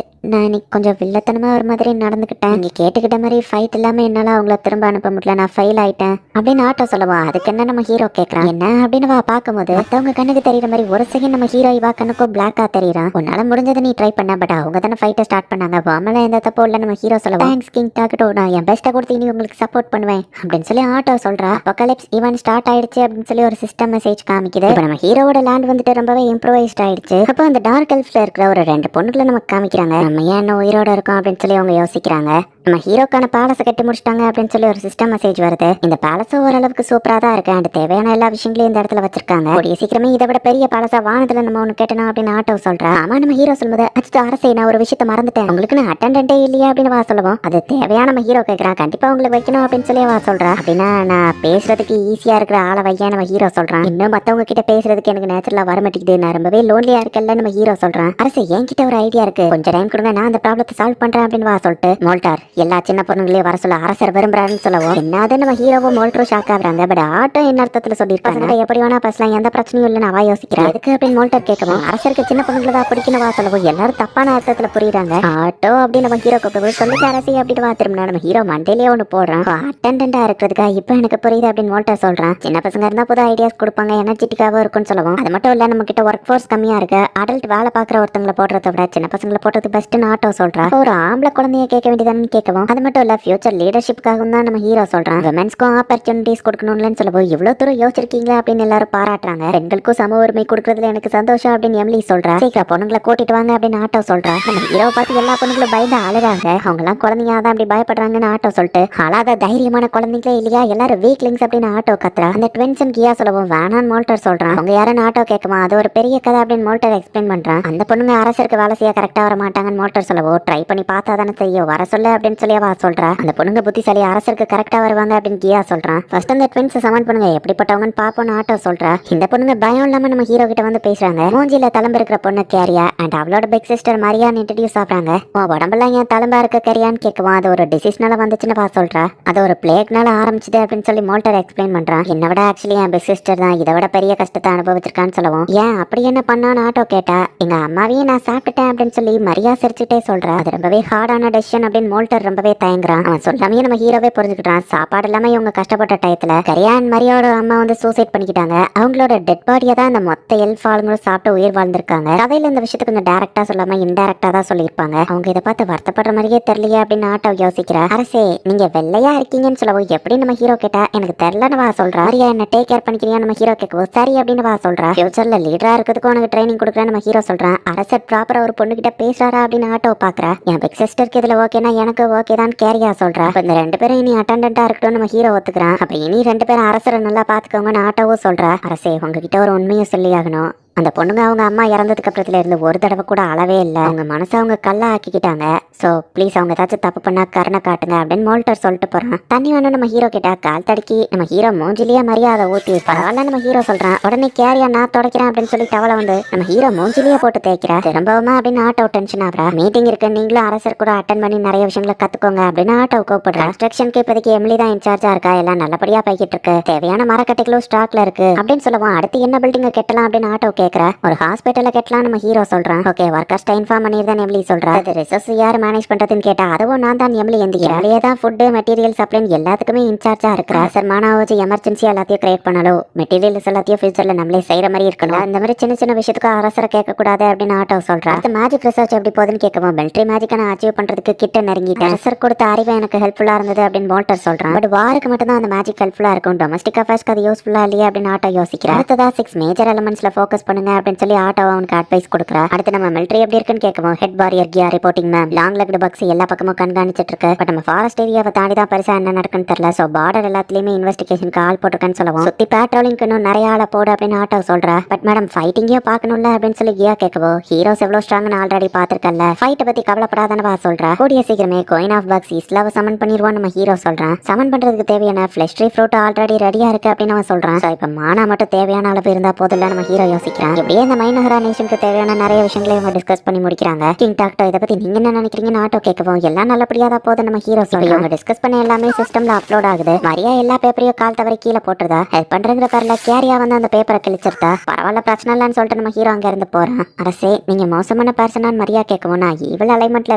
நான் இன்னைக்கு கொஞ்சம் வில்லத்தனமாக ஒரு மாதிரி நடந்துக்கிட்டேன். நீங்கள் கேட்டுக்கிட்ட மாதிரி ஃபைட் இல்லாமல் என்னால் அவங்கள திரும்ப அனுப்ப முடியல, நான் ஃபெயில் ஆயிட்டேன் அப்படின்னு ஆட்டோ சொல்லுவான். அதுக்கு என்ன நம்ம ஹீரோ கேட்குறான். என்ன அப்படின்னு பார்க்கும்போது மற்றவங்க கண்ணுக்கு தெரியுற மாதிரி ஒரு செகண்ட் நம்ம ஹீரோ இவா கண்ணுக்கும் பிளாக்காக தெரியுறான். உன்னால முடிஞ்சதை நீ ட்ரை பண்ண, பட் அவங்க தானே ஃபைட்டை ஸ்டார்ட் பண்ணாங்க. வாமல எந்த தப்போ இல்லை நம்ம ஹீரோ சொல்லுவான். தேங்க்ஸ் கிங் டாக்கட்டோ, நான் என் பெஸ்ட்டை கொடுத்து இனி உங்களுக்கு சப்போர்ட் பண்ணுவேன் அப்படின்னு சொல்லி ஆட்டோ சொல்கிறா. அப்போகலிப்ஸ் ஈவன் ஸ்டார்ட் ஆயிடுச்சு அப்படின்னு சொல்லி ஒரு சிஸ்டம் மெசேஜ் காமிக்குது. இப்போ நம்ம ஹீரோவோட லேண்ட் வந்துட்டு ரொம்பவே இம்ப்ரூவைஸ்ட் ஆயிடுச்சு. அப்போ அந்த டார்க் எல்ஃப்ல இருக்கிற ஒரு 2 பொண்ணுகளை நமக்கு காமிக்கிறாங்க. நம்ம ஏன் இன்னும் உயிரோட இருக்கும் அப்படின்னு சொல்லி அவங்க யோசிக்கிறாங்க. நம்ம ஹீரோக்கான பேலஸை கட்டி முடிச்சிட்டாங்க அப்படின்னு சொல்லி ஒரு சிஸ்டம் மெசேஜ் வருது. இந்த பேலஸ் ஓரளவுக்கு சூப்பரா தான் இருக்கு. அண்ட் தேவையான எல்லா விஷயங்களையும் இந்த இடத்துல வச்சிருக்காங்க. கூடிய சீக்கிரமே இதை விட பெரிய பேலஸா வானத்துல நம்ம ஒன்று கேட்டணும் அப்படின்னு ஆட்டோ சொல்றா. ஆமா நம்ம ஹீரோ சொல்லும்போது, அச்சு அரசே நான் ஒரு விஷயத்த மறந்துட்டேன், உங்களுக்கு நான் அட்டெண்டே இல்லையா அப்படின்னு சொல்லுவோம். அது தேவையான நம்ம ஹீரோ கேட்கறான். கண்டிப்பா உங்களுக்கு வைக்கணும் அப்படின்னு சொல்லி சொல்றா. அப்படின்னா நான் பேசுறதுக்கு ஈஸியா இருக்கிற ஆளை வையா நம்ம ஹீரோ சொல்றான். இன்னும் மத்தவங்க கிட்ட பேசுறதுக்கு எனக்கு நேச்சுரலா வர மாட்டேங்குது, நான் ரொம்பவே லோன்லியா இருக்கல நம்ம ஹீரோ சொல்றான். அரசே என்கிட்ட ஒரு ஐடியா இருக்கு, கொஞ்சம் டைம் கொடுங்க, நான் அந்த ப்ராப்ளத்தை சால்வ் பண்றேன் அப்படின்னு சொல்லிட்டு மோல்டார் எல்லா சின்ன பொண்ணுங்களையும் வர சொல்ல அரசர் விரும்புறாருன்னு சொல்லவும் என்னது நம்ம ஹீரோவும் மோல்டரும் ஷாக் ஆகுறாங்க. பட் ஆட்டோ என்ன அர்த்தத்துல சொல்லியிருக்காங்க, எப்படி வேணா பேசலாம், எந்த பிரச்சனையும் இல்லைன்னு அவ யோசிக்கிறேன். எதுக்கு அப்படின்னு மோல்டர் கேட்கவும், அரசருக்கு சின்ன பொண்ணுங்களை தான் பிடிக்கணும் சொல்லவும் எல்லாரும் தப்பான அர்த்தத்துல புரியுறாங்க. ஆட்டோ அப்படின்னு நம்ம ஹீரோ கூப்பிட்டு சொல்லிட்டு அரசி அப்படின்னு திரும்பினா நம்ம ஹீரோ மண்டையிலேயே ஒன்று போடுறான். அட்டெண்டா இருக்கிறதுக்கா இப்போ எனக்கு புரியுது அப்படின்னு மோல்டர் சொல்றான். சின்ன பசங்க இருந்தா புது ஐடியாஸ் கொடுப்பாங்க, எனர்ஜெட்டிக்காவும் இருக்குன்னு சொல்லவும், அது மட்டும் இல்ல நம்ம கிட்ட ஒர்க் ஃபோர்ஸ் கம்மியா இருக்கு, அடல்ட் வேலை பாக்குற ஒருத்தங்களை போடுறத விட சின்ன பசங்களை போடுறது பெஸ்ட் பெஸ்ட்னு ஆட்டோ சொல்றா. ஒரு ஆம்பளை குழந்தைய கேட்க வேண்டியதானு கேட்கவும், அது மட்டும் இல்ல ஃபியூச்சர் லீடர்ஷிப்காகவும் தான் நம்ம ஹீரோ சொல்றான். விமென்ஸ்க்கும் ஆப்பர்ச்சுனிட்டிஸ் கொடுக்கணும்னு சொல்லவும் இவ்வளவு தூரம் யோசிச்சிருக்கீங்களா அப்படின்னு எல்லாரும் பாராட்டுறாங்க. பெண்களுக்கும் சம உரிமை கொடுக்கறதுல எனக்கு சந்தோஷம் அப்படின்னு எமிலி சொல்றா. சீக்கிரம் பொண்ணுங்களை கூட்டிட்டு வாங்க அப்படின்னு ஆட்டோ சொல்றா. நம்ம ஹீரோவை பார்த்து எல்லா பொண்ணுங்களும் பயந்து அழுறாங்க. அவங்க எல்லாம் குழந்தைங்க தான் அப்படி பயப்படுறாங்கன்னு ஆட்டோ சொல்லிட்டு, அழாத தைரியமான குழந்தைங்களே இல்லையா, எல்லாரும் வீக்லிங்ஸ் அப்படின்னு ஆட்டோ கத்துறா. அந்த ட்வின்ஸ் கியா சொல்லவும் வேணான்னு மோல்டர் சொல்றான். அவங்க யாருன்னு ஆட்டோ கேட்குமா, அது ஒரு பெரிய கதை அப்படின்னு மோல்டர் எக்ஸ்பிளைன் பண்றான். அந்த பொண்ணுங்க அரசருக்கு வேலை செய்ய கரெக்டா வர மாட்டாங்கன்னு மோல்டர் சொல்லவோ, ட்ரை பண்ணி பார்த்தா தானே தெரியும், வர சொல்ல அப்படின்னு சொல்லி அவ சொல்றா. அந்த பொண்ணுங்க புத்திசாலி, அரசருக்கு கரெக்டா வருவாங்க அப்படின்னு கியா சொல்றான். ஃபர்ஸ்ட் அந்த ட்வின்ஸ் சமன் பண்ணுங்க எப்படிப்பட்டவங்கன்னு பாப்போம்னு ஆட்டோ சொல்றா. இந்த பொண்ணுங்க பயம் இல்லாம நம்ம ஹீரோ கிட்ட வந்து பேசுறாங்க. மூஞ்சில தளம்பு இருக்கிற பொண்ணு கேரியா அண்ட் அவளோட பிக் சிஸ்டர் மரியான்னு இன்ட்ரடியூஸ் ஆகுறாங்க. உடம்பெல்லாம் ஏன் தளம்பா இருக்க கேரியான்னு கேட்குவான். அது ஒரு டிசீஸ்னால வந்துச்சுன்னு பா சொல்றா. அது ஒரு பிளேக்னால ஆரம்பிச்சது அப்படின்னு சொல்லி மோல்டர் எக்ஸ்பிளைன் பண்றான். என்னை விட ஆக்சுவலி என் பிக் சிஸ்டர் தான் இதை விட பெரிய கஷ்டத்தை அனுபவிச்சிருக்கான்னு சொல்லவும், ஏன் அப்படி என்ன பண்ணான்னு ஆட்டோ கேட்டா, எங்க அம்மாவையும் நான் சாப்பிட்டுட்டேன் அப்படின்னு சொல்லி மரியா சிரிச்சுட்டே சொல்றா. அது ரொம்பவே ஹார்டான டெசிஷன் அப்படின்னு மோல்டர் ரொம்பவே தயங்குறான். அவன் சொல்லாமே நம்ம ஹீரோவே புரிஞ்சுக்கிட்டான். சாப்பாடு இல்லாம இவங்க கஷ்டப்பட்ட டயத்துல கரியா அண்ட் மரியாவோட அம்மா வந்து சூசைட் பண்ணிக்கிட்டாங்க. அவங்களோட டெட் பாடியை தான் இந்த மொத்த எல்ஃப் ஆளுங்களும் சாப்பிட்டு உயிர் வாழ்ந்திருக்காங்க. கதையில இந்த விஷயத்தை கொஞ்சம் டைரக்டா சொல்லாம இன்டைரக்டா தான் சொல்லியிருப்பாங்க. அவங்க இதை பார்த்து வருத்தப்படுற மாதிரியே தெரியலையே அப்படின்னு ஆட்டோ யோசிக்கிறா. அரசே நீங்க வெள்ளையா இருக்கீங்கன்னு சொல்லவும் எப்படி நம்ம ஹீரோ கேட்டா, எனக்கு தெரியலன்னு வா சொல்றா. மரியா என்ன டேக் கேர் பண்ணிக்கிறியா நம்ம ஹீரோ கேட்கவும், சரி அப்படின்னு வா சொல்றா. ஃபியூச்சர்ல லீடரா இருக்கிறதுக்கு உனக்கு ட்ரைனிங் கொடுக்குறேன் நம்ம ஹீரோ சொல்றான். அரசர் ப்ராப்பரா ஒரு பொண்ணு கிட்ட பேசுறாரா அப்படின்னு ஆட்டோ பாக்குறா. என் பிக் சிஸ்டருக்கு இதுல ஓகேனா எனக்கு ஓகே தான் கேரியா சொல்றா. அப்ப இந்த ரெண்டு பேரும் இனி அட்டெண்டா இருக்கட்டும் நம்ம ஹீரோ ஒத்துக்கிறான். அப்ப இனி ரெண்டு பேரும் அரசரை நல்லா பாத்துக்கோங்கன்னு ஆட்டோவும் சொல்றா. அரசே உங்ககிட்ட ஒரு உண்மையை சொல்லி ஆகணும். அந்த பொண்ணுங்க அவங்க அம்மா இறந்ததுக்கு அப்புறத்துல இருந்து ஒரு தடவை கூட அளவே இல்லை. அவங்க மனசை அவங்க கல்லா ஆக்கிக்கிட்டாங்க. ஸோ ப்ளீஸ் அவங்க ஏதாச்சும் தப்பு பண்ணா கருணை காட்டுங்க அப்படின்னு மோல்டர் சொல்லிட்டு போறான். தண்ணி வேணும் நம்ம ஹீரோ கிட்ட கால் தடுக்கி நம்ம ஹீரோ மூஞ்சிலேயே மரியாதை ஊத்தி பரவாயில்ல நம்ம ஹீரோ சொல்றான். உடனே கேரியா நான் தொடக்கிறேன் அப்படின்னு சொல்லி டவலை வந்து நம்ம ஹீரோ மூஞ்சிலேயே போட்டு தேய்க்கிறா. திரும்பவுமா அப்படின்னு ஆட்டோ டென்ஷன் ஆகிறா. மீட்டிங் இருக்கு, நீங்களும் அரசர் கூட அட்டன் பண்ணி நிறைய விஷயங்களை கத்துக்கோங்க அப்படின்னு ஆட்டோ கூப்பிடுறா. கன்ஸ்ட்ரக்ஷனுக்கு இப்போதைக்கு எமிலி தான் இன்சார்ஜா இருக்கா. எல்லாம் நல்லபடியா போய்கிட்டு இருக்கு. தேவையான மரக்கட்டைகளும் ஸ்டாக்ல இருக்கு அப்படின்னு சொல்லுவோம். அடுத்து என்ன பில்டிங் கட்டலாம் அப்படின்னு ஆட்டோ கேட்கற. ஒரு ஹாஸ்பிட்டல கட்டலாம் நம்ம ஹீரோ சொல்றான். ஓகே ஒர்க்கர்ஸ் இன்ஃபார்ம் பண்ணிருதான் எமிலி சொல்றா. அது ரிசோர்ஸ் யார் மேனேஜ் பண்றதுன்னு கேட்டா, அதுவும் நான் தான் எமிலி எந்திக்கிறேன். எமிலியே தான் ஃபுட் மெட்டீரியல் சப்ளைன்னு எல்லாத்துக்குமே இன்சார்ஜா இருக்கிறா. சார் மானாவச்சு எமர்ஜென்சி எல்லாத்தையும் கிரியேட் பண்ணணும். மெட்டீரியல்ஸ் எல்லாத்தையும் ஃபியூச்சர்ல நம்மளே செய்யற மாதிரி இருக்கணும். இந்த மாதிரி சின்ன சின்ன விஷயத்துக்கு அரசரை கேட்க கூடாது அப்படின்னு ஆட்டோ சொல்றா. அது மேஜிக் ரிசர்ச் எப்படி போகுதுன்னு கேட்கவும், மிலிட்டரி மேஜிக் நான் அச்சீவ் பண்றதுக்கு கிட்ட நெருங்கிட்டேன். அரசர் கொடுத்த அறிவை எனக்கு ஹெல்ப்ஃபுல்லா இருந்தது அப்படின்னு மோல்டர் சொல்றான். பட் வாருக்கு மட்டும் தான் அந்த மேஜிக் ஹெல்ப்ஃபுல்லா இருக்கும். டொமஸ்டிக் அஃபேர்ஸ்க்கு அது யூஸ்ஃபுல்லா இல்லையா அப்படின்னு ஆட்டோ யோசிக்கிறா. அடுத்ததா 6 மேஜர் எலிமெண்ட்ஸ்ல ஃபோக்கஸ் பண்ணுங்க அப்படின்னு சொல்லி ஆட்டோ அவனுக்கு அட்வைஸ் கொடுக்குறா. அடுத்து நம்ம மிலிட்டரி எப்படி இருக்குன்னு கேட்கவும், ஹெட் வாரியர் கியா reporting ma'am. Long legged bugs எல்லா பக்கமும் கண்காணிச்சிட்டு இருக்கு. பட் நம்ம ஃபாரஸ்ட் ஏரியாவை தாண்டி தான் பெருசா என்ன நடக்குன்னு தெரியல. சோ பார்டர் எல்லாத்துலயுமே இன்வெஸ்டிகேஷனுக்கு ஆள் போட்டிருக்கேன்னு சொல்லுவோம். சுத்தி பேட்ரோலிங்க்கு இன்னும் நிறைய ஆளை போடு அப்படின்னு ஆட்டோ சொல்றா. பட் மேடம் ஃபைட்டிங்கையும் பார்க்கணும்ல அப்படின்னு சொல்லி கியா கேட்கவும், ஹீரோஸ் எவ்வளவு ஸ்ட்ராங்னு ஆல்ரெடி பாத்துருக்கல, ஃபைட்டை பத்தி கவலைப்படாதான்னு வா சொல்றா. கூடிய சீக்கிரமே கோயின் ஆஃப் பக்ஸ் இஸ்லாவை சமன் பண்ணிடுவோம் நம்ம ஹீரோ சொல்றான். சமன் பண்றதுக்கு தேவையான ஃபிளஷ்ட்ரி ஃப்ரூட் ஆல்ரெடி ரெடியா இருக்கு அப்படின்னு அவன் சொல்றான். சோ இப்ப மானா மட்டும் தேவையான அளவு இருந்தா போதும் நம்ம ஹீரோ யோசிக்கிறான். இப்படியே இந்த மைனஹரா நேஷனுக்கு தேவையான நிறைய விஷயங்களை இவங்க டிஸ்கஸ் பண்ணி முடிக்கிறாங்க. கிங் டாக்டர் இதை பத்தி நீங்க என்ன நினைக்கிறீங்கன்னு ஆட்டோ கேட்கவும், எல்லாம் நல்லபடியா தான் போது நம்ம ஹீரோ சொல்லி இவங்க டிஸ்கஸ் பண்ண எல்லாமே சிஸ்டம்ல அப்லோட் ஆகுது. மரியா எல்லா பேப்பரையும் கால் தவறி கீழே போட்டுறதா. ஹெல்ப் பண்றங்கிற பேர்ல கேரியா வந்து அந்த பேப்பரை கிழிச்சிருந்தா. பரவாயில்ல பிரச்சனை இல்லைன்னு சொல்லிட்டு நம்ம ஹீரோ அங்க இருந்து போறான். அரசே நீங்க மோசமான பர்சனான்னு மரியா கேட்கவும், நான் ஈவில் அலைன்மெண்ட்ல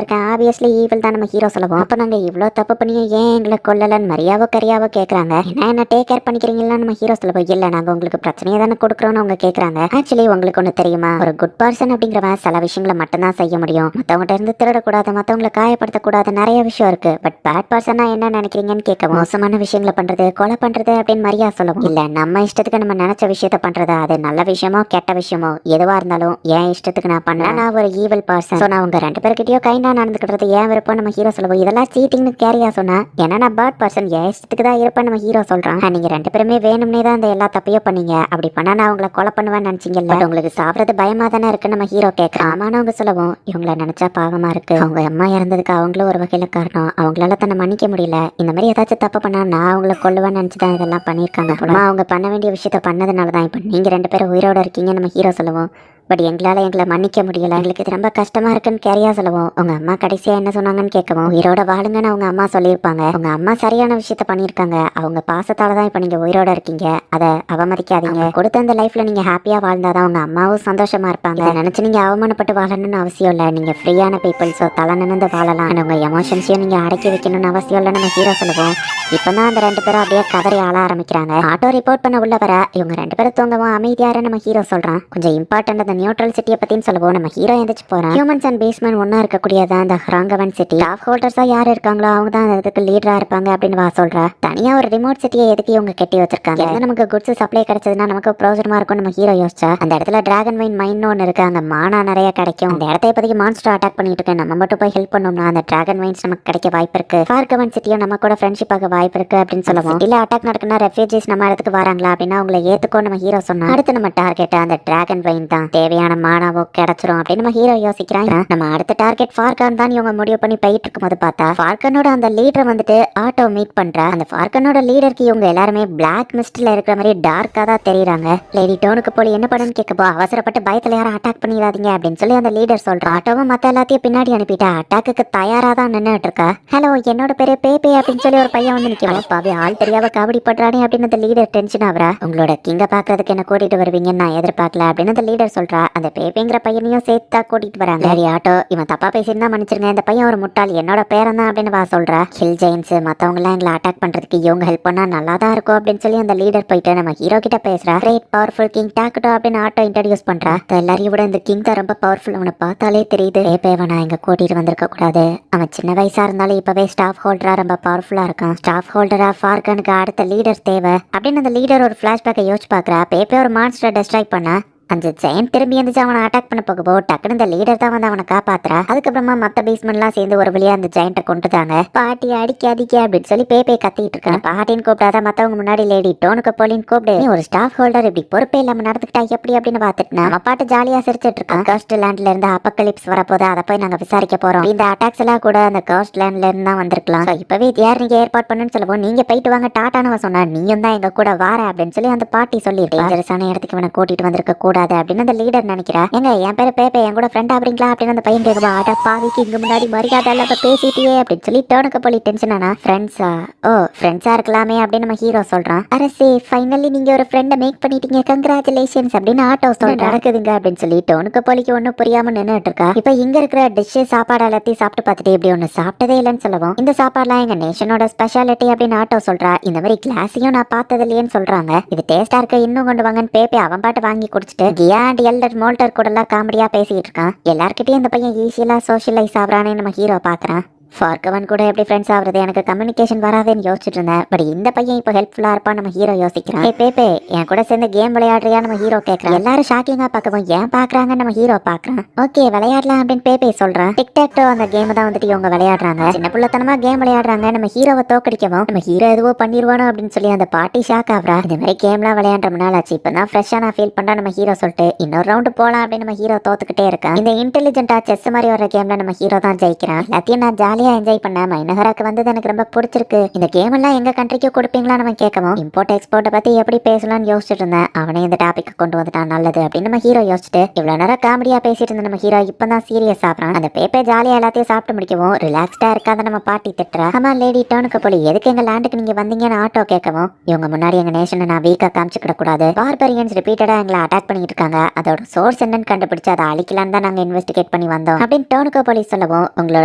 இருக்கேன். ஆப்வியஸ்லி ஈவில் தான் நம்ம ஹீரோ சொல்லுவோம். அப்ப நாங்க இவ்வளவு தப்பு பண்ணியும் ஏன் எங்களை கொல்லலன்னு மரியாவோ கரியாவோ கேட்கறாங்க. என்ன டேக் கேர் பண்ணிக்கிறீங்களா நம்ம ஹீரோ சொல்லுவோம். இல்ல நாங்க உங்களுக்கு பிரச்சனையை தானே கொடுக்குறோம்னு அவங்க கேட்கறாங்க. ஆக்சுவலி உங்களுக்கு ஒண்ணு தெரியுமா, ஒரு குட் பர்சன் அப்படிங்கிறவன் சில விஷயங்களை மட்டும்தான் செய்ய முடியும். மத்தவங்கிட்ட இருந்து திருடக்கூடாது, மத்தவங்களை காயப்படுத்தக்கூடாது, நிறைய விஷயம் இருக்கு. பட் பேட் பர்சனா என்ன நினைக்கிறீங்கன்னு கேட்க, மோசமான விஷயங்களை பண்றது, கொலை பண்றது அப்படின்னு மரியா சொல்லுவோம். இல்ல நம்ம இஷ்டத்துக்கு நம்ம நினைச்ச விஷயத்த பண்றது, அது நல்ல விஷயமோ கெட்ட விஷயமோ எதுவா இருந்தாலும் என் இஷ்டத்துக்கு நான் பண்ணேன். நான் ஒரு ஈவில் பர்சன். நான் உங்க ரெண்டு பேருக்கிட்டயோ கைண்டா நடந்துக்கிறது ஏன் விருப்பம் நம்ம ஹீரோ சொல்லுவோம். இதெல்லாம் சீட்டிங்னு கேரியா சொன்னா, ஏன்னா நான் பேட் பர்சன் என் இஷ்டத்துக்கு தான் இருப்பேன் நம்ம ஹீரோ சொல்றான். நீங்க ரெண்டு பேருமே வேணும்னே தான் அந்த எல்லா தப்பையும் பண்ணீங்க. அப்படி பண்ணா நான் உங்களை கொலை பண்ணுவேன்னு நினைச்சீங்கல்ல, உங்களுக்கு சாப்பிடுறது பயமா தானே இருக்கு நம்ம ஹீரோ கேட்கறான். ஆமான்னு அவங்க சொல்லுவோம். இவங்களை நினைச்சா பாவமா இருக்கு. அவங்க அம்மா இறந்ததுக்கு அவங்களும் ஒரு வகையில காரணம். அவங்களால தன்னை மன்னிக்க முடியல. இந்த மாதிரி ஏதாச்சும் தப்பு பண்ணா நான் அவங்களை கொல்லுவேன்னு நினைச்சுதான் இதெல்லாம் பண்ணியிருக்காங்க. அவங்க பண்ண வேண்டிய விஷயத்த பண்ணதுனாலதான் இப்ப நீங்க ரெண்டு பேரும் உயிரோட இருக்கீங்க நம்ம ஹீரோ சொல்லுவோம். பட் எங்களை மன்னிக்க முடியல, எங்களுக்கு இது ரொம்ப கஷ்டமா இருக்குன்னு கேரியா சொல்லுவோம். உங்க அம்மா கடைசியா என்ன சொன்னாங்கன்னு கேட்கவும், உயிரோட வாழுங்கன்னு அவங்க அம்மா சொல்லியிருப்பாங்க. உங்க அம்மா சரியான விஷயத்த பண்ணியிருக்காங்க. அவங்க பாசத்தாலதான் இப்ப நீங்க உயிரோட இருக்கீங்க. அதை அவமதிக்காதீங்க. கொடுத்த அந்த லைஃப்ல நீங்க ஹாப்பியா வாழ்ந்தாதான் உங்க அம்மாவும் சந்தோஷமா இருப்பாங்க. இதை நினைச்சு நீங்க அவமானப்பட்டு வாழணும்னு அவசியம் இல்லை. நீங்க ஃப்ரீயான பீப்புள்ஸோ தலை நிமிர்ந்து வாழலாம். உங்க எமோஷன்ஸையும் நீங்க அடக்கி வைக்கணும்னு அவசியம் இல்லைன்னு நம்ம ஹீரோ சொல்லுவோம். இப்பதான் அந்த ரெண்டு பேரும் அப்படியே கதறி ஆள ஆரம்பிக்கிறாங்க. ஆட்டோ ரிப்போர்ட் பண்ண உள்ள வர இவங்க ரெண்டு பேரும் தூங்கவும் அமைதியாரு நம்ம ஹீரோ சொல்றான். கொஞ்சம் இம்பார்ட்டன்ட் நியூட்ரல் சிட்டியை பத்தின்னு சொல்லுவோம். நம்ம ஹீரோ எந்திரிச்சு போறான். ஹியூமன்ஸ் அண்ட் பீஸ்மேன் ஒன்னா இருக்கக்கூடியதான் அந்த ஹராங்கவன் சிட்டி. ஸ்டாஃப் ஹோல்டர்ஸா யார் இருக்காங்களோ அவங்க தான் அதுக்கு லீடரா இருப்பாங்க அப்படின்னு வா சொல்றா. தனியா ஒரு ரிமோட் சிட்டியை எதுக்கு இவங்க கட்டி வச்சிருக்காங்க? நமக்கு குட்ஸ் சப்ளை கிடைச்சதுன்னா நமக்கு பிரோஜனமா இருக்கும். நம்ம ஹீரோ யோசிச்சா அந்த இடத்துல டிராகன் வைன் மைன் ஒன்னு இருக்கு. அங்க மானா நிறைய கிடைக்கும். அந்த இடத்த இப்போதைக்கு மான்ஸ்டர் அட்டாக் பண்ணிட்டு இருக்கேன். நம்ம மட்டும் போய் ஹெல்ப் பண்ணோம்னா அந்த டிராகன் வைன்ஸ் நமக்கு கிடைக்க வாய்ப்பு இருக்கு. ஹார்கவன் சிட்டியும் நம்ம கூட ஃப்ரெண்ட்ஷிப் ஆக வாய்ப்பு இருக்கு அப்படின்னு சொல்லுவோம். இல்ல அட்டாக் நடக்குன்னா ரெஃப்யூஜிஸ் நம்ம இடத்துக்கு வராங்களா அப்படின்னா அவங்களை ஏத்துக்கோ நம்ம ஹீரோ சொன்னா. அடுத்து நம்ம டார்கெட் அந்த டிராகன் வைன் தான். தேவையான மானாவோ கிடைச்சிரும் அப்படின்னு நம்ம ஹீரோ யோசிக்கிறாங்க. நம்ம அடுத்த டார்கெட் ஃபார்கான் தான் இவங்க முடிவு பண்ணி போயிட்டு இருக்கும்போது பார்த்தா ஃபார்கனோட அந்த லீடர் வந்துட்டு ஆட்டோ மீட் பண்ற. அந்த ஃபார்கனோட லீடருக்கு இவங்க எல்லாருமே பிளாக் மிஸ்ட்ல இருக்கிற மாதிரி டார்க்கா தான் தெரியுறாங்க. லேடி டோனுக்கு போல என்ன பண்ணுன்னு கேட்கப்போ அவசரப்பட்டு பயத்துல யாரும் அட்டாக் பண்ணிடாதீங்க அப்படின்னு சொல்லி அந்த லீடர் சொல்றா. ஆட்டோவும் மத்த எல்லாத்தையும் பின்னாடி அனுப்பிட்டா அட்டாக்கு தயாரா தான் நின்னுட்டு இருக்கா. ஹலோ என்னோட பேரு பேபே அப்படின்னு சொல்லி ஒரு பையன் வந்து நிற்கிறான். பாவி ஆள் தெரியாம கபடி பண்றானே அப்படின்னு அந்த லீடர் டென்ஷன் ஆகுறா. உங்களோட கிங்க பாக்குறதுக்கு என்ன கூட்டிட்டு வருவீங்கன்னு நான் எதிர்பார்க்கல அப்படின்னு அந்த லீடர் சொல்றா. அந்த பேபேங்கிற பையனையும் சேர்த்தா கூட்டிட்டு வராங்க. சரி ஆட்டோ இவன் தப்பா பேசியிருந்தா மன்னிச்சிருங்க. இந்த பையன் ஒரு முட்டாள் என்னோட பேரன் தான் அப்படின்னு வா சொல்றா. ஹில் ஜெயின்ஸ் மத்தவங்க எல்லாம் எங்களை அட்டாக் பண்றதுக்கு இவங்க ஹெல்ப் பண்ணா நல்லா தான் இருக்கும் அப்படின்னு சொல்லி அந்த லீடர் போயிட்டு நம்ம ஹீரோ கிட்ட பேசுறா. கிரேட் பவர்ஃபுல் கிங் டாக்டோ அப்படின்னு ஆட்டோ இன்ட்ரோடியூஸ் பண்றா. எல்லாரையும் விட இந்த கிங் தான் ரொம்ப பவர்ஃபுல். அவனை பார்த்தாலே தெரியுது. பேபேவை நான் இங்க கூட்டிட்டு வந்திருக்க கூடாது. அவன் சின்ன வயசா இருந்தாலும் இப்பவே ஸ்டாஃப் ஹோல்டரா ரொம்ப பவர்ஃபுல்லா இருக்கான். ஸ்டாஃப் ஹோல்டரா ஃபார்கனுக்கு அடுத்த லீடர் தேவை அப்படின்னு அந்த லீடர் ஒரு பிளாஷ்பேக்கை யோசிச்சு பாக்குறா. பேபே ஒரு மான்ஸ்டர் டெஸ்ட்ராய் பண்ணா. அந்த ஜெயன் திரும்பி எந்திரிச்சு அவனை அட்டாக் பண்ண போகப்போ டக்குனு இந்த லீடர் தான் வந்து அவனை காப்பாத்துறா. அதுக்கப்புறமா மத்த பேஸ்மெண்ட்லாம் சேர்ந்து ஒரு வழியா அந்த ஜெயண்ட்டை கொண்டுட்டாங்க. பாட்டி அடிக்காதீங்க அப்படின்னு சொல்லி பேபே கத்திட்டு இருக்கான். பாட்டின்னு கூப்பிடாத மத்தவங்க முன்னாடி லேடி டோனுக்கு போலின்னு கூப்பிடு. நீ ஒரு ஸ்டாஃப் ஹோல்டர் இப்படி பொறுப்பே இல்லாம நடந்துக்கிட்டா எப்படி அப்படின்னு பாத்துட்டு நம்ம பாட்டு ஜாலியா சிரிச்சிட்டு இருக்கான். கர்ஸ்ட் லேண்ட்ல இருந்து அப்பக்கலிப்ஸ் வரப்போது அதை போய் நாங்க விசாரிக்க போறோம். இந்த அட்டாக்ஸ் எல்லாம் கூட அந்த கர்ஸ்ட் லேண்ட்ல இருந்து தான் வந்திருக்கலாம். இப்பவே யார் நீங்க ஏற்பாடு பண்ணுன்னு சொல்லுவோம். நீங்க போயிட்டு வாங்க டாட்டானவ சொன்னா. நீயும் தான் எங்க கூட வார அப்படின்னு சொல்லி அந்த பாட்டி சொல்லி டேஞ்சரஸான இடத்துக்கு இவனை கூட்டிட்டு வந்திருக்க கூடாது அப்படின்னு அந்த லீடர் நினைக்கிறா. எங்க என் பேரு பேப்பே என் கூட ஃப்ரெண்ட் ஆகுறீங்களா அப்படின்னு அந்த பையன் கேட்குவா. ஆட்டா பாவிக்கு இங்க முன்னாடி மரியாதை இல்லாம பேசிட்டியே அப்படின்னு சொல்லி டோனுக்கு போலி டென்ஷன் ஆனா. ஃப்ரெண்ட்ஸா ஓ ஃப்ரெண்ட்ஸா இருக்கலாமே அப்படின்னு நம்ம ஹீரோ சொல்றான். அரசே ஃபைனலி நீங்க ஒரு ஃப்ரெண்டை மேக் பண்ணிட்டீங்க கங்க்ராச்சுலேஷன்ஸ் அப்படின்னு ஆட்டோ சொல்ற. நடக்குதுங்க அப்படின்னு சொல்லி டோனுக்கு போலிக்கு ஒன்னும் புரியாம நின்னுட்டு இருக்கா. இப்ப இங்க இருக்கிற டிஷ் சாப்பாடு எல்லாத்தையும் சாப்பிட்டு பார்த்துட்டு இப்படி ஒண்ணு சாப்பிட்டதே இல்லைன்னு சொல்லுவோம். இந்த சாப்பாடுலாம் எங்க நேஷனோட ஸ்பெஷாலிட்டி அப்படின்னு ஆட்டோ சொல்றா. இந்த மாதிரி கிளாஸையும் நான் பார்த்தது இல்லையேன்னு சொல்றாங்க. இது டேஸ்டா இருக்க இன்னும் கொண்டு வாங்கன்னு பேப்பே அவன் பாட்டு வாங்கி குடிச்சிட்டு கியா அண்ட் எல்டர் மோல்டர் கூட எல்லாம் காமெடியா பேசிட்டு இருக்கான். எல்லார்கிட்டயும் இந்த பையன் ஈஸியா சோஷியலைஸ் ஆகுறானே நம்ம ஹீரோ பாக்குறான். ஃபார்கவன் கூட எப்படி ஃப்ரெண்ட்ஸ் ஆகுறது எனக்கு கம்யூனிகேஷன் வராதுன்னு யோசிச்சுட்டு இருந்தேன். பட் இந்த பையன் இப்போ ஹெல்ப்ஃபுல்லா இருப்பான் நம்ம ஹீரோ யோசிக்கிறான். ஏ பேப்பே என் கூட சேர்ந்து கேம் விளையாடுறியா நம்ம ஹீரோ கேட்கறான். எல்லாரும் ஷாக்கிங்கா பார்க்கவும் ஏன் பாக்குறாங்க நம்ம ஹீரோ பாக்குறான். ஓகே விளையாடலாம் அப்படின்னு பேப்பே சொல்றான். டிக்டாக்டோ அந்த கேம் தான் வந்துட்டு இவங்க விளையாடுறாங்க. சின்ன பிள்ளைத்தனமா கேம் விளையாடுறாங்க. நம்ம ஹீரோவை தோக்கடிக்கவும் நம்ம ஹீரோ எதுவோ பண்ணிடுவானோ அப்படின்னு சொல்லி அந்த பாட்டி ஷாக் ஆகுறா. இந்த மாதிரி கேம்லாம் விளையாடுற நாள் ஆச்சு இப்பதான் ஃப்ரெஷ்ஷா நான் ஃபீல் பண்றேன் நம்ம ஹீரோ சொல்லிட்டு இன்னொரு ரவுண்டு போலாம் அப்படின்னு நம்ம ஹீரோ தோத்துக்கிட்டே இருக்கான். இந்த இன்டெலிஜென்டா செஸ் மாதிரி வர கேம்ல நம்ம ஹீரோ தான் ஜெயிக்கிறான். எல்லாத்தையும் நான் ஜாலியா என்ஜாய் பண்ண மைனஹராக்கு வந்தது எனக்கு ரொம்ப பிடிச்சிருக்கு. இந்த கேம் எல்லாம் எங்க கண்ட்ரிக்கு கொடுப்பீங்களா நம்ம கேட்கவும் இம்போர்ட் எக்ஸ்போர்ட் பத்தி எப்படி பேசலாம்னு யோசிச்சுட்டு இருந்தேன். அவனே இந்த டாபிக் கொண்டு வந்துட்டான் நல்லது அப்படின்னு நம்ம ஹீரோ யோசிச்சுட்டு இவ்வளவு நேரம் காமெடியா பேசிட்டு இருந்த நம்ம ஹீரோ இப்பதான் சீரியஸ் ஆகிறான். அந்த பேப்பே ஜாலியா எல்லாத்தையும் சாப்பிட்டு முடிக்கவும் ரிலாக்ஸ்டா இருக்காத நம்ம பாட்டி திட்டுறா. ஆமா லேடி டோனுக்கு போலி எதுக்கு எங்க லேண்டுக்கு நீங்க வந்தீங்கன்னு ஆட்டோ கேட்கவும் இவங்க முன்னாடி எங்க நேஷனை நான் வீக்கா காமிச்சுக்கிட கூடாது. பார்பரியன்ஸ் ரிப்பீட்டடா எங்களை அட்டாக் பண்ணிட்டு இருக்காங்க. அதோட சோர்ஸ் என்னன்னு கண்டுபிடிச்சு அதை அழிக்கலான்னு தான் நாங்க இன்வெஸ்டிகேட் பண்ணி வந்தோம் அப்படின்னு டோனுக்கு போலி சொல்லவும் உங்களோட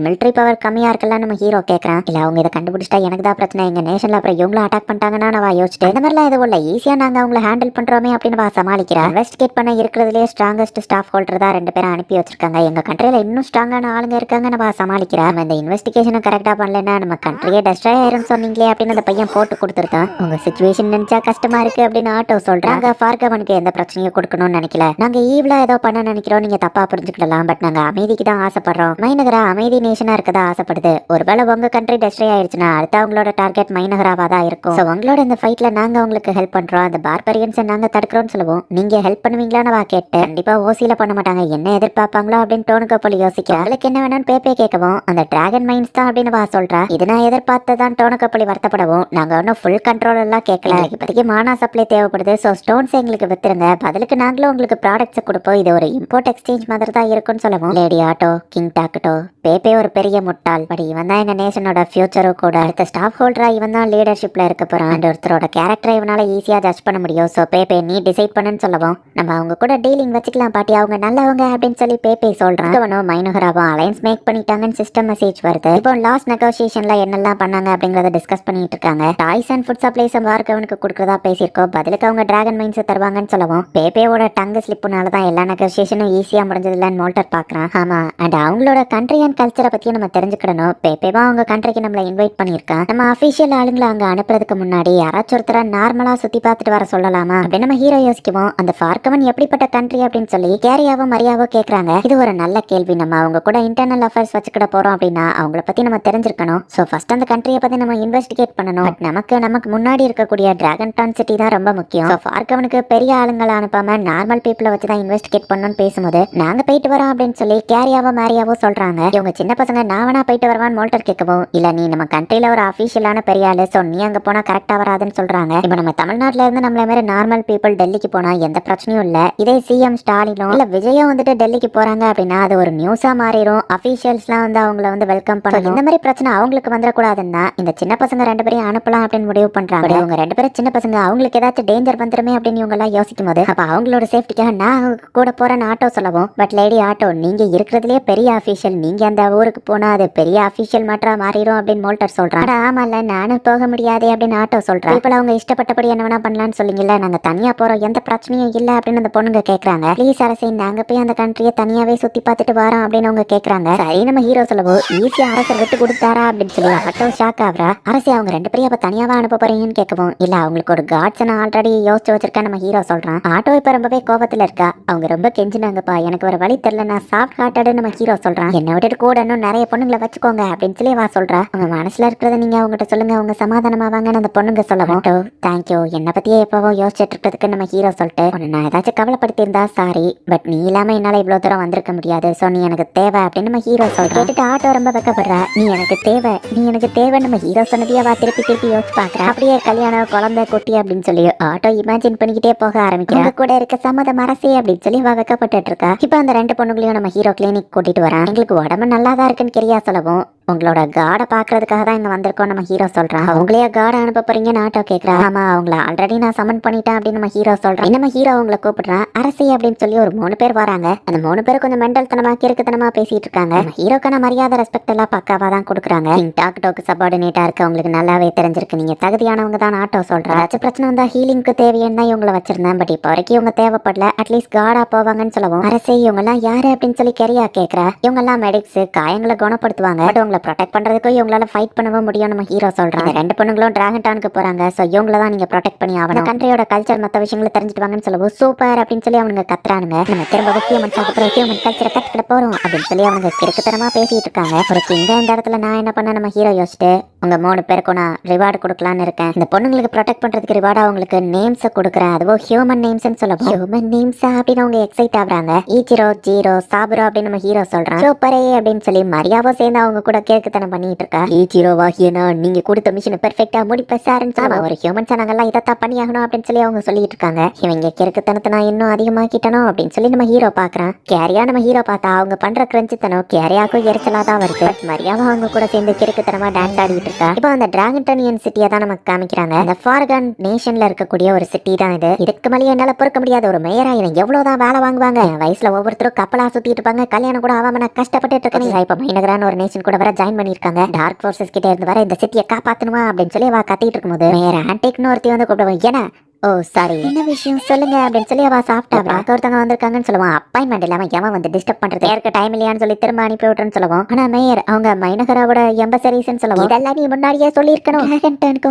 மிலிட்டரி பவர் கம்மியா இருக்கல நம்ம ஹீரோ கேட்கறான். இல்ல அவங்க இதை கண்டுபிடிச்சிட்டா எனக்கு தான் பிரச்சனை. எங்க நேஷன்ல அப்புறம் இவங்கள அட்டாக் பண்ணிட்டாங்கன்னா நான் யோசிச்சுட்டு இந்த மாதிரிலாம் எதுவும் இல்ல ஈஸியா நாங்க அவங்களை ஹேண்டில் பண்றோமே அப்படின்னு சமாளிக்கிறேன். இன்வெஸ்டிகேட் பண்ண இருக்கிறதுலே ஸ்ட்ராங்கஸ்ட் ஸ்டாஃப் ஹோல்டர் தான் 2 பேரும் அனுப்பி வச்சிருக்காங்க. எங்க கண்ட்ரியில இன்னும் ஸ்ட்ராங்கான ஆளுங்க இருக்காங்க நம்ம சமாளிக்கிறேன். இந்த இன்வெஸ்டிகேஷனை கரெக்டா பண்ணலன்னா நம்ம கண்ட்ரியே டெஸ்ட்ராய் ஆயிரும் சொன்னீங்களே அப்படின்னு அந்த பையன் போட்டு கொடுத்துருக்கான். உங்க சிச்சுவேஷன் நினைச்சா கஷ்டமா இருக்கு அப்படின்னு ஆட்டோ சொல்றாங்க. ஃபார்கவனுக்கு எந்த பிரச்சனையும் கொடுக்கணும்னு நினைக்கல. நாங்க ஈவ்லா ஏதோ பண்ண நினைக்கிறோம் நீங்க தப்பா புரிஞ்சுக்கிடலாம். பட் நாங்க அமைதிக்கு தான் ஆசைப்படுறோம். மைனகரா அமைதி நேஷனா இருக்கதா ஆசைப்படுது. ஒருவேளை உங்க கண்ட்ரி டெஸ்ட்ராய் ஆயிடுச்சுன்னா அடுத்த அவங்களோட டார்கெட் மைனகராவா தான் இருக்கும். உங்களோட இந்த ஃபைட்ல நாங்க உங்களுக்கு ஹெல்ப் பண்றோம். அந்த பார்பரியன்ஸை நாங்க தடுக்கிறோம்னு சொல்லுவோம். நீங்க ஹெல்ப் பண்ணுவீங்களான்னு கேட்டு கண்டிப்பா ஓசியில பண்ண மாட்டாங்க. என்ன எதிர்பார்ப்பாங்களோ அப்படின்னு டோனுக்கு போல யோசிக்க அவளுக்கு என்ன வேணும்னு பேப்பே கேட்கவும் அந்த டிராகன் மைன்ஸ் தான் அப்படின்னு சொல்றா. இது நான் எதிர்பார்த்ததான் டோனுக்கு போலி வருத்தப்படவும் நாங்க ஒன்னும் ஃபுல் கண்ட்ரோல் எல்லாம் கேட்கல. இப்போதைக்கு மானா சப்ளை தேவைப்படுது. ஸோ ஸ்டோன்ஸ் எங்களுக்கு வித்துருங்க. பதிலுக்கு நாங்களும் உங்களுக்கு ப்ராடக்ட்ஸ் கொடுப்போம். இது ஒரு இம்போர்ட் எக்ஸ்சேஞ்ச் மாதிரி தான் இருக்கும்னு சொல்லுவோம். Lady auto king tac toe baby ஒரு பெரிய முட்டாள், பட் இவன் தான் எங்க நேஷனோட ஃபியூச்சரும் கூட. அடுத்த ஸ்டாஃப் ஹோல்டரா இவன் தான் லீடர்ஷிப்ல இருக்க போறான். அண்ட் ஒருத்தரோட கேரக்டரை இவனால ஈஸியா ஜட்ஜ் பண்ண முடியும். சோ பேபே நீ டிசைட் பண்ணுன்னு சொல்லவும், நம்ம அவங்க கூட டீலிங் வச்சுக்கலாம் பாட்டி, அவங்க நல்லவங்க அப்படின்னு சொல்லி பேபே சொல்றான். மைனோகராவும் அலைன்ஸ் மேக் பண்ணிட்டாங்கன்னு சிஸ்டம் மெசேஜ் வருது. இப்போ லாஸ்ட் நெகோசியேஷன்ல என்னெல்லாம் பண்ணாங்க அப்படிங்கறத டிஸ்கஸ் பண்ணிட்டு இருக்காங்க. டாய்ஸ் அண்ட் ஃபுட் சப்ளைஸ் வார்கவனுக்கு கொடுக்கறதா பேசியிருக்கோம். பதிலுக்கு அவங்க டிராகன் மைன்ஸ் தருவாங்கன்னு சொல்லவும், பேபேவோட டங்கு ஸ்லிப்புனால தான் எல்லா நெகோசியேஷனும் ஈஸியா முடிஞ்சதுலன்னு மோல்டர் பாக்குறான். ஆமா, அண்ட் அவங்களோட கண்ட்ரி அண்ட் கல்ச்சரை பத்தியும் நம்ம தெரிஞ்சுக்கணும். பேபேவா அவங்க கண்ட்ரிக்கு நம்மள இன்வைட் பண்ணிருக்கான். நம்ம அபிஷியல் ஆளுங்களை அங்க அனுப்புறதுக்கு முன்னாடி யாராச்சும் ஒருத்தர நார்மலா சுத்தி பார்த்துட்டு வர சொல்லலாமா அப்படின்னு நம்ம ஹீரோ யோசிக்குவோம். அந்த ஃபார்கவன் எப்படிப்பட்ட கண்ட்ரி அப்படின்னு சொல்லி கேரியாவோ மரியாவோ கேக்குறாங்க. இது ஒரு நல்ல கேள்வி. நம்ம அவங்க கூட இன்டர்னல் அஃபேர்ஸ் வச்சுக்கிட போறோம் அப்படின்னா அவங்கள பத்தி நம்ம தெரிஞ்சிருக்கணும். சோ ஃபர்ஸ்ட் அந்த கண்ட்ரியை பத்தி நம்ம இன்வெஸ்டிகேட் பண்ணணும். நமக்கு முன்னாடி இருக்கக்கூடிய டிராகன் டான் சிட்டி தான் ரொம்ப முக்கியம். ஃபார்கவனுக்கு பெரிய ஆளுங்களை அனுப்பாம நார்மல் பீப்புளை வச்சு தான் இன்வெஸ்டிகேட் பண்ணணும்னு பேசும்போது, நாங்க போயிட்டு வரோம் அப்படின்னு சொல்லி கேரியாவோ மரியாவோ சொல்றாங்க. இவங்க சின்ன பசங்க நான் வேணா போயிட்டு வருவான்னு மோல்டர் கேட்கவும், இல்ல நீ நம்ம கண்ட்ரில ஒரு அபிஷியலான பெரிய ஆளு, சோ நீ அங்க போனா கரெக்டா வராதுன்னு சொல்றாங்க. இப்ப நம்ம தமிழ்நாட்டுல இருந்து நம்மள மாதிரி நார்மல் பீப்புள் டெல்லிக்கு போனா எந்த பிரச்சனையும் இல்ல. இதே சிஎம் ஸ்டாலினோ இல்ல விஜயும் வந்துட்டு டெல்லிக்கு போறாங்க அப்படின்னா அது ஒரு நியூஸா மாறிடும். அபிஷியல்ஸ்லாம் வந்து அவங்கள வந்து வெல்கம் பண்ணணும். இந்த மாதிரி பிரச்சனை அவங்களுக்கு வந்துடக்கூடாதுன்னா இந்த சின்ன பசங்க ரெண்டு பேரையும் அனுப்பலாம் அப்படின்னு முடிவு பண்றாங்க. அவங்க ரெண்டு பேரும் சின்ன பசங்க, அவங்களுக்கு ஏதாச்சும் டேஞ்சர் வந்துருமே அப்படின்னு இவங்க எல்லாம் யோசிக்கும் போது, அப்ப அவங்களோட சேஃப்டிக்காக நான் அவங்க கூட போறேன்னு ஆட்டோ சொல்லவும், பட் லேடி ஆட்டோ நீங்க இருக்கிறதுலே பெரிய அபிஷியல், நீங்க அந்த ஊருக்கு போனா அது பெரிய அபிஷியல் மாற்றா மாறிடும் அப்படின்னு மோல்டர் சொல்றான். ஆமால நானும் போக முடியாதே அப்படின்னு ஆட்டோ சொல்றான். இப்ப அவங்க இஷ்டப்பட்டபடி என்ன வேணா பண்ணலாம்னு சொல்லிங்கல்ல, நாங்க தனியா போறோம், எந்த பிரச்சனையும் இல்ல அப்படின்னு அந்த பொண்ணுங்க கேக்குறாங்க. ப்ளீஸ் அரசே நாங்க போய் அந்த கண்ட்ரியை தனியாவே சுத்தி பார்த்துட்டு வரோம் அப்படின்னு அவங்க கேக்குறாங்க. சரி நம்ம ஹீரோ சொல்லவோ, ஈஸியா அரசர் விட்டு கொடுத்தாரா அப்படின்னு சொல்லி ஆட்டோ ஷாக் ஆகுறா. அரசே அவங்க ரெண்டு பேரும் அப்ப தனியாவா அனுப்ப போறீங்கன்னு கேட்கவும், இல்ல அவங்களுக்கு ஒரு காட்ஸ் நான் ஆல்ரெடி யோசிச்சு வச்சிருக்கேன் நம்ம ஹீரோ சொல்றான். ஆட்டோ இப்ப ரொம்பவே கோபத்துல இருக்கா. அவங்க ரொம்ப கெஞ்சினாங்கப்பா, எனக்கு ஒரு வழி தெரியல, நான் சாஃப்ட் ஹார்ட்டடு நம்ம ஹீரோ சொல்றான். என்ன விட்டுட்டு கூட இன்னும் நிறைய பொண்ணுங்களை வச்சுக்கோங்க அப்படின்னு சொல்லி வா சொல்றா. அவங்க மனசுல இருக்கிறத நீங்க அவங்ககிட்ட சொல்லுங்க, அவங்க சமாதானமாவாங்கன்னு அந்த பொண்ணுங்க சொல்லவும், தேங்க்யூ என்ன பத்தியே எப்பவோ யோசிச்சுட்டு இருக்கிறதுக்கு நம்ம ஹீரோ சொல்லிட்டு, நான் ஏதாச்சும் கவலைப்படுத்தியிருந்தா சாரி, பட் நீ இல்லாம என்னால இவ்வளவு தூரம் வந்திருக்க முடியாது, சோ நீ எனக்கு தேவை அப்படின்னு நம்ம ஹீரோ சொல்ற. கேட்டுட்டு ஆட்டோ ரொம்ப வெக்கப்படுறா. நீ எனக்கு தேவை நம்ம ஹீரோ சொன்னதையே வா திருப்பி யோசிச்சு பாக்குறா. அப்படியே கல்யாணம் குழந்தை குட்டி அப்படின்னு சொல்லி ஆட்டோ இமேஜின் பண்ணிக்கிட்டே போக ஆரம்பிக்கிறா. கூட இருக்க சம்மதம் அரசே அப்படின்னு சொல்லி வெக்கப்பட்டு இருக்கா. இப்ப அந்த ரெண்டு பொண்ணுங்களையும் நம்ம ஹீரோ கிளினிக் கூட்டிட்டு வரான். எங்களுக்கு உடம்பு நல்லாதான் இருக்குன்னு கெரியா சொல்லவும், உங்களோட காட பாக்குறதுக்காக தான் இங்க வந்திருக்கோம் நம்ம ஹீரோ சொல்றான். அவங்களையே காட அனுப்ப போறீங்கன்னு ஆட்டோ கேக்குறா. ஆமா அவங்கள ஆல்ரெடி நான் சமன் பண்ணிட்டேன் அப்படின்னு நம்ம ஹீரோ சொல்றான். நம்ம ஹீரோ அவங்களை கூப்பிடுறான். அரசி அப்படின்னு சொல்லி ஒரு 3 பேர் வராங்க. அந்த 3 பேர் கொஞ்சம் மெண்டல் தனமா கிறுக்குத்தனமா பேசிட்டு இருக்காங்க. நம்ம ஹீரோக்கான மரியாதை ரெஸ்பெக்ட் எல்லாம் பக்காவா தான் கொடுக்குறாங்க. டாக் டோக்கு சபார்டினேட்டா இருக்கு, உங்களுக்கு நல்லாவே தெரிஞ்சிருக்கு, நீங்க தகுதியானவங்க தான் ஆட்டோ சொல்றா. பிரச்சனை வந்தா ஹீலிங்க்கு தேவையான தான் இவங்களை வச்சிருந்தேன், பட் இப்போ வரைக்கும் இவங்க தேவைப்படல, அட்லீஸ்ட் காடா போவாங்கன்னு சொல்லவும், அரசே இவங்க எல்லாம் யாரு அப்படின்னு சொல்லி கெரியா கேக்குறா. இவங்க எல்லாம் மெடிக்ஸ், காயங்களை குணப்படுத்துவாங்க, பட் உங்களை ப்ரொடெக்ட் பண்றதுக்கும் இவங்களால ஃபைட் பண்ணவும் முடியும் நம்ம ஹீரோ சொல்றாங்க. ரெண்டு பொண்ணுங்களும் டிராகன் டானுக்கு போறாங்க, சோ இவங்கள தான் நீங்க ப்ரொடெக்ட் பண்ணி ஆகணும், கண்ட்ரியோட கல்ச்சர் மத்த விஷயங்களை தெரிஞ்சுட்டு வாங்கன்னு சொல்லவும் சூப்பர் அப்படின்னு சொல்லி அவனுங்க கத்துறானுங்க. நம்ம திரும்ப ஹியூமன் கல்ச்சரை கத்துக்கிட போறோம் அப்படின்னு சொல்லி அவங்க கிறுக்குத்தனமா பேசிட்டு இருக்காங்க. ஒரு கிங்க இந்த இடத்துல நான் என்ன பண்ண நம்ம ஹீரோ யோசிச்சுட்டு, உங்க 3 பேருக்கும் நான் ரிவார்டு கொடுக்கலான்னு இருக்கேன். இந்த பொண்ணுங்களுக்கு ப்ரொடெக்ட் பண்றதுக்கு ரிவார்டா அவங்களுக்கு நேம்ஸ் கொடுக்குறேன், அதுவும் ஹியூமன் நேம்ஸ்னு சொல்லவும், ஹியூமன் நேம்ஸா அப்படின்னு அவங்க எக்ஸைட் ஆகுறாங்க. ஈச்சிரோ, ஜீரோ, சாபுரோ அப்படின்னு நம்ம ஹீரோ சொல்றான். சூப்பரே அப்படின்னு சொல்லி மரியாவோ சேர்ந்து அவங்க கூட கேக்குத்தனம் பண்ணிட்டு இருக்கா. ஈச்சிரோ வாகியனா நீங்க கொடுத்த மிஷனை பெர்ஃபெக்ட்டா முடிப்ப சார்ன்னு சொல்ல, ஒரு ஹியூமன்ஸா நாங்கெல்லாம் இதைத்தான் பண்ணி ஆகணும் அப்படின்னு சொல்லி அவங்க சொல்லிட்டு இருக்காங்க. இவங்க கிறுக்குத்தனத்தை நான் இன்னும் அதிகமாக்கிட்டனும் அப்படின்னு சொல்லி நம்ம ஹீரோ பாக்குறான். கேரியா நம்ம ஹீரோ பார்த்தா அவங்க பண்ற கிரஞ்சித்தனம் கேரியாக்கும் எரிச்சலா தான் வருது. மரியாவோ அவங்க கூட சேர்ந்து கிறுக்குத்தனமா டான்ஸ் ஆடிட்டு இருக்கா. இப்போ அந்த டிராகன்டனியன் சிட்டியை தான் நமக்கு காமிக்கிறாங்க. இந்த ஃபார்கன் நேஷன்ல இருக்கக்கூடிய ஒரு சிட்டி தான் இது. இதுக்கு மேலே என்னால பொறுக்க முடியாத ஒரு மேயரா இவன் எவ்வளவுதான் வேலை வாங்குவாங்க. வயசுல ஒவ்வொருத்தரும் கப்பலா சுத்திட்டு இருப்பாங்க, கல்யாணம் கூட ஆகாம நான் கஷ்டப்பட்டு இருக்கேன். இப்ப மைனகரான ஒரு நேஷன் கூட வர ஜாயின் பண்ணிருக்காங்க. டார்க் ஃபோர்சஸ் கிட்ட இருந்து வர இந்த சிட்டியை காப்பாத்தணுமா அப்படின்னு சொல்லி அவ கத்திட்டு இருக்கும்போது மேயர் ஆன்டிக்னு ஒருத்தி வந்து கூப்பிடுவோம். ஏன்னா ஓ சாரி என்ன விஷயம் சொல்லுங்க அப்படின்னு சொல்லி அவ சாப்பிட்டா ஒருத்தவங்க வந்திருக்காங்கன்னு சொல்லுவான். அப்பாயின்மெண்ட் இல்லாம எவன் வந்து டிஸ்டர்ப் பண்றது, ஏற்க டைம் இல்லையான்னு சொல்லி திரும்ப அனுப்பி விட்டுறேன்னு சொல்லுவோம். ஆனா மேயர் அவங்க மைனகராவோட எம்பசரிஸ்ன்னு சொல்லுவோம். இதெல்லாம் நீ முன்னாடியே சொல்லியிருக்கணும்,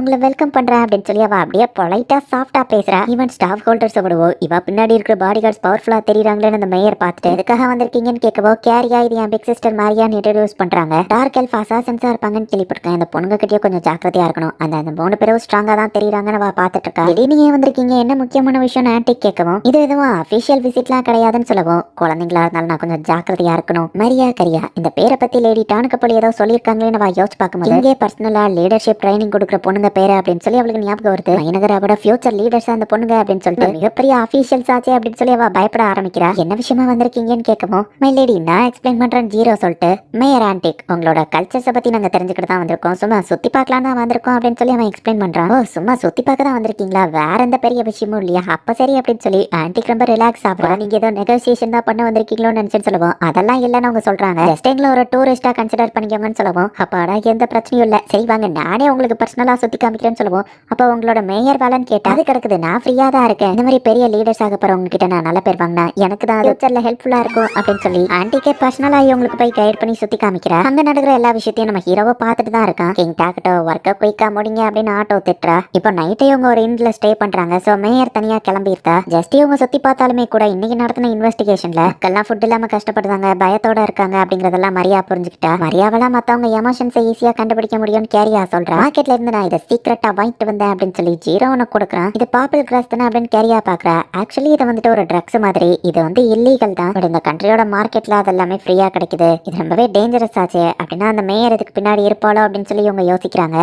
உங்களை வெல்கம் பண்றேன் அப்படின்னு சொல்லி அவ அப்படியே பொலைட்டா சாஃப்டா பேசுறா. ஈவன் ஸ்டாஃப் ஹோல்டர்ஸ் விடுவோம், இவ பின்னாடி இருக்கிற பாடி கார்ட்ஸ் பவர்ஃபுல்லா தெரியுறாங்களேன்னு அந்த மேயர் பார்த்துட்டு எதுக்காக வந்திருக்கீங்கன்னு கேட்கவோ, கேரியா இது என் பிக் சிஸ்டர் மாரியான்னு இன்ட்ரோடியூஸ் பண்றாங்க. டார்க் எல்ஃப் அசாசன்ஸா இருப்பாங்கன்னு கேள்விப்பட்டிருக்கேன். இந்த பொண்ணுங்க கிட்டயே கொஞ்சம் ஜாக்கிரதையா இருக்கணும். அந்த 3 பேரும் ஸ்ட்ராங்கா தான் தெரியுறாங்கன்னு அவ பாத்துட்டு இருக்கா. திடீர்னு வந்திருக்கீங்க, என்ன முக்கியமான விஷயம் ஆன்ட்டி கேட்கவும், இது எதுவும் அபிஷியல் விசிட்லாம் கிடையாதுன்னு சொல்லவும், குழந்தைங்களா இருந்தாலும் நான் கொஞ்சம் ஜாக்கிரதையா இருக்கணும். மரியா கரியா இந்த பேரை பத்தி லேடி டானுக்கப்படி ஏதோ சொல்லியிருக்காங்களேன்னு அவ யோசிச்சு பார்க்கும்போது, இங்கே பர்சனலா லீடர்ஷிப் ட்ரைனிங் கொடுக்குற பொண்ணுங்க பேரு அப்படின்னு சொல்லி அவளுக்கு ஞாபகம் வருது. மைனகராவோட ஃபியூச்சர் லீடர்ஸ் அந்த பொண்ணுங்க அப்படின்னு சொல்லிட்டு மிகப்பெரிய அபிஷியல்ஸ் ஆச்சு அப்படின்னு சொல்லி அவ பயப்பட ஆரம்பிக்கிறா. என்ன விஷயமா வந்திருக்கீங்கன்னு கேட்கவும், மை லேடி நான் எக்ஸ்பிளைன் பண்றேன் ஜீரோ சொல்லிட்டு, மேயர் ஆன்டிக் உங்களோட கல்ச்சர்ஸை பத்தி நாங்க தெரிஞ்சுக்கிட்டு தான் வந்திருக்கோம், சும்மா சுத்தி பார்க்கலாம் தான் வந்திருக்கோம் அப்படின்னு சொல்லி அவன் எக்ஸ்பிளைன் பண்றான். ஓ சும்மா சுத்தி பார்க்க தான் வந்திருக்கீங்களா, வேற எந்த பெரிய விஷயமும் இல்லையா, அப்ப சரி அப்படின்னு சொல்லி ஆன்டிக் ரொம்ப ரிலாக்ஸ் ஆகுறா. நீங்க ஏதோ நெகோசியேஷன் தான் பண்ண வந்திருக்கீங்களோன்னு நினைச்சுன்னு சொல்லுவோம், அதெல்லாம் இல்லைன்னு அவங்க சொல்றாங்க. ஜஸ்ட் எங்களை ஒரு டூரிஸ்டா கன்சிடர் பண்ணிக்கோங்கன்னு சொல்லுவோம். அப்பாடா எந்த பிரச்சனையும் இல்ல, சரி வாங்க நானே உங்களுக்கு பர்சனலா சுத்தி காமிக்கிறேன்னு சொல்லுவோம். அப்ப உங்களோட மேயர் வேலைன்னு கேட்டா, அது கிடக்குது நான் ஃப்ரீயா தான் இருக்கேன், இந்த மாதிரி பெரிய லீடர்ஸ் ஆக போற உங்ககிட்ட நான் நல்ல பேர் வாங்கினா எனக்கு தான் ஃபியூச்சர்ல ஹெல்ப்ஃபுல்லா இருக்கும் அப்படின்னு சொல்லி ஆன்டிக்கே பர்சனலா உங்களுக்கு போய் கைட் பண்ணி சுத்தி காமிக்கிறா. அங்க நடக்கிற எல்லா விஷயத்தையும் நம்ம ஹீரோவை பார்த்துட்டு தான் இருக்கான். கிங் டாக்கட்டோ ஒர்க்க குயிக்கா முடிங்க அப்படின்னு ஆட்டோ திட்டுறா. இப்போ நைட்டே இவங்க ஒரு இன்ல ஸ்டே பண்றாங்க. சோ மேயர் தனியா கிளம்பியிருந்தா. ஜஸ்ட் இவங்க சுத்தி பார்த்தாலுமே கூட இன்னைக்கு நடத்தின இன்வெஸ்டிகேஷன்ல மக்கள்லாம் ஃபுட் இல்லாம கஷ்டப்படுறாங்க, பயத்தோட இருக்காங்க அப்படிங்கறதெல்லாம் மரியா புரிஞ்சுக்கிட்டா. மரியாவெல்லாம் மத்தவங்க எமோஷன்ஸை ஈஸியா கண்டுபிடிக்க முடியும்னு கேரியா சொல்றா. மார்க்கெட்ல இருந்து நான் இதை சீக்கிரட்டா வாங்கிட்டு வந்தேன் அப்படின்னு சொல்லி ஜீரோ ஒன்னு கொடுக்குறான். இது பாப்பிள் கிராஸ் தானே அப்படின்னு கேரியா பாக்குறா. ஆக்சுவலி இது வந்துட்டு ஒரு ட்ரக்ஸ் மாதிரி, இது வந்து இல்லீகல் தான், பட் இந்த கண்ட்ரியோட மார்க்கெட்ல அதெல்லாமே ஃப்ரீயா கிடைக்குது, இது ரொம்பவே டேஞ்சரஸ் ஆச்சு அப்படின்னா அந்த மேயர் இதுக்கு பின்னாடி இருப்பாளோ அப்படின்னு சொல்லி இவங்க யோசிக்கிறாங்க.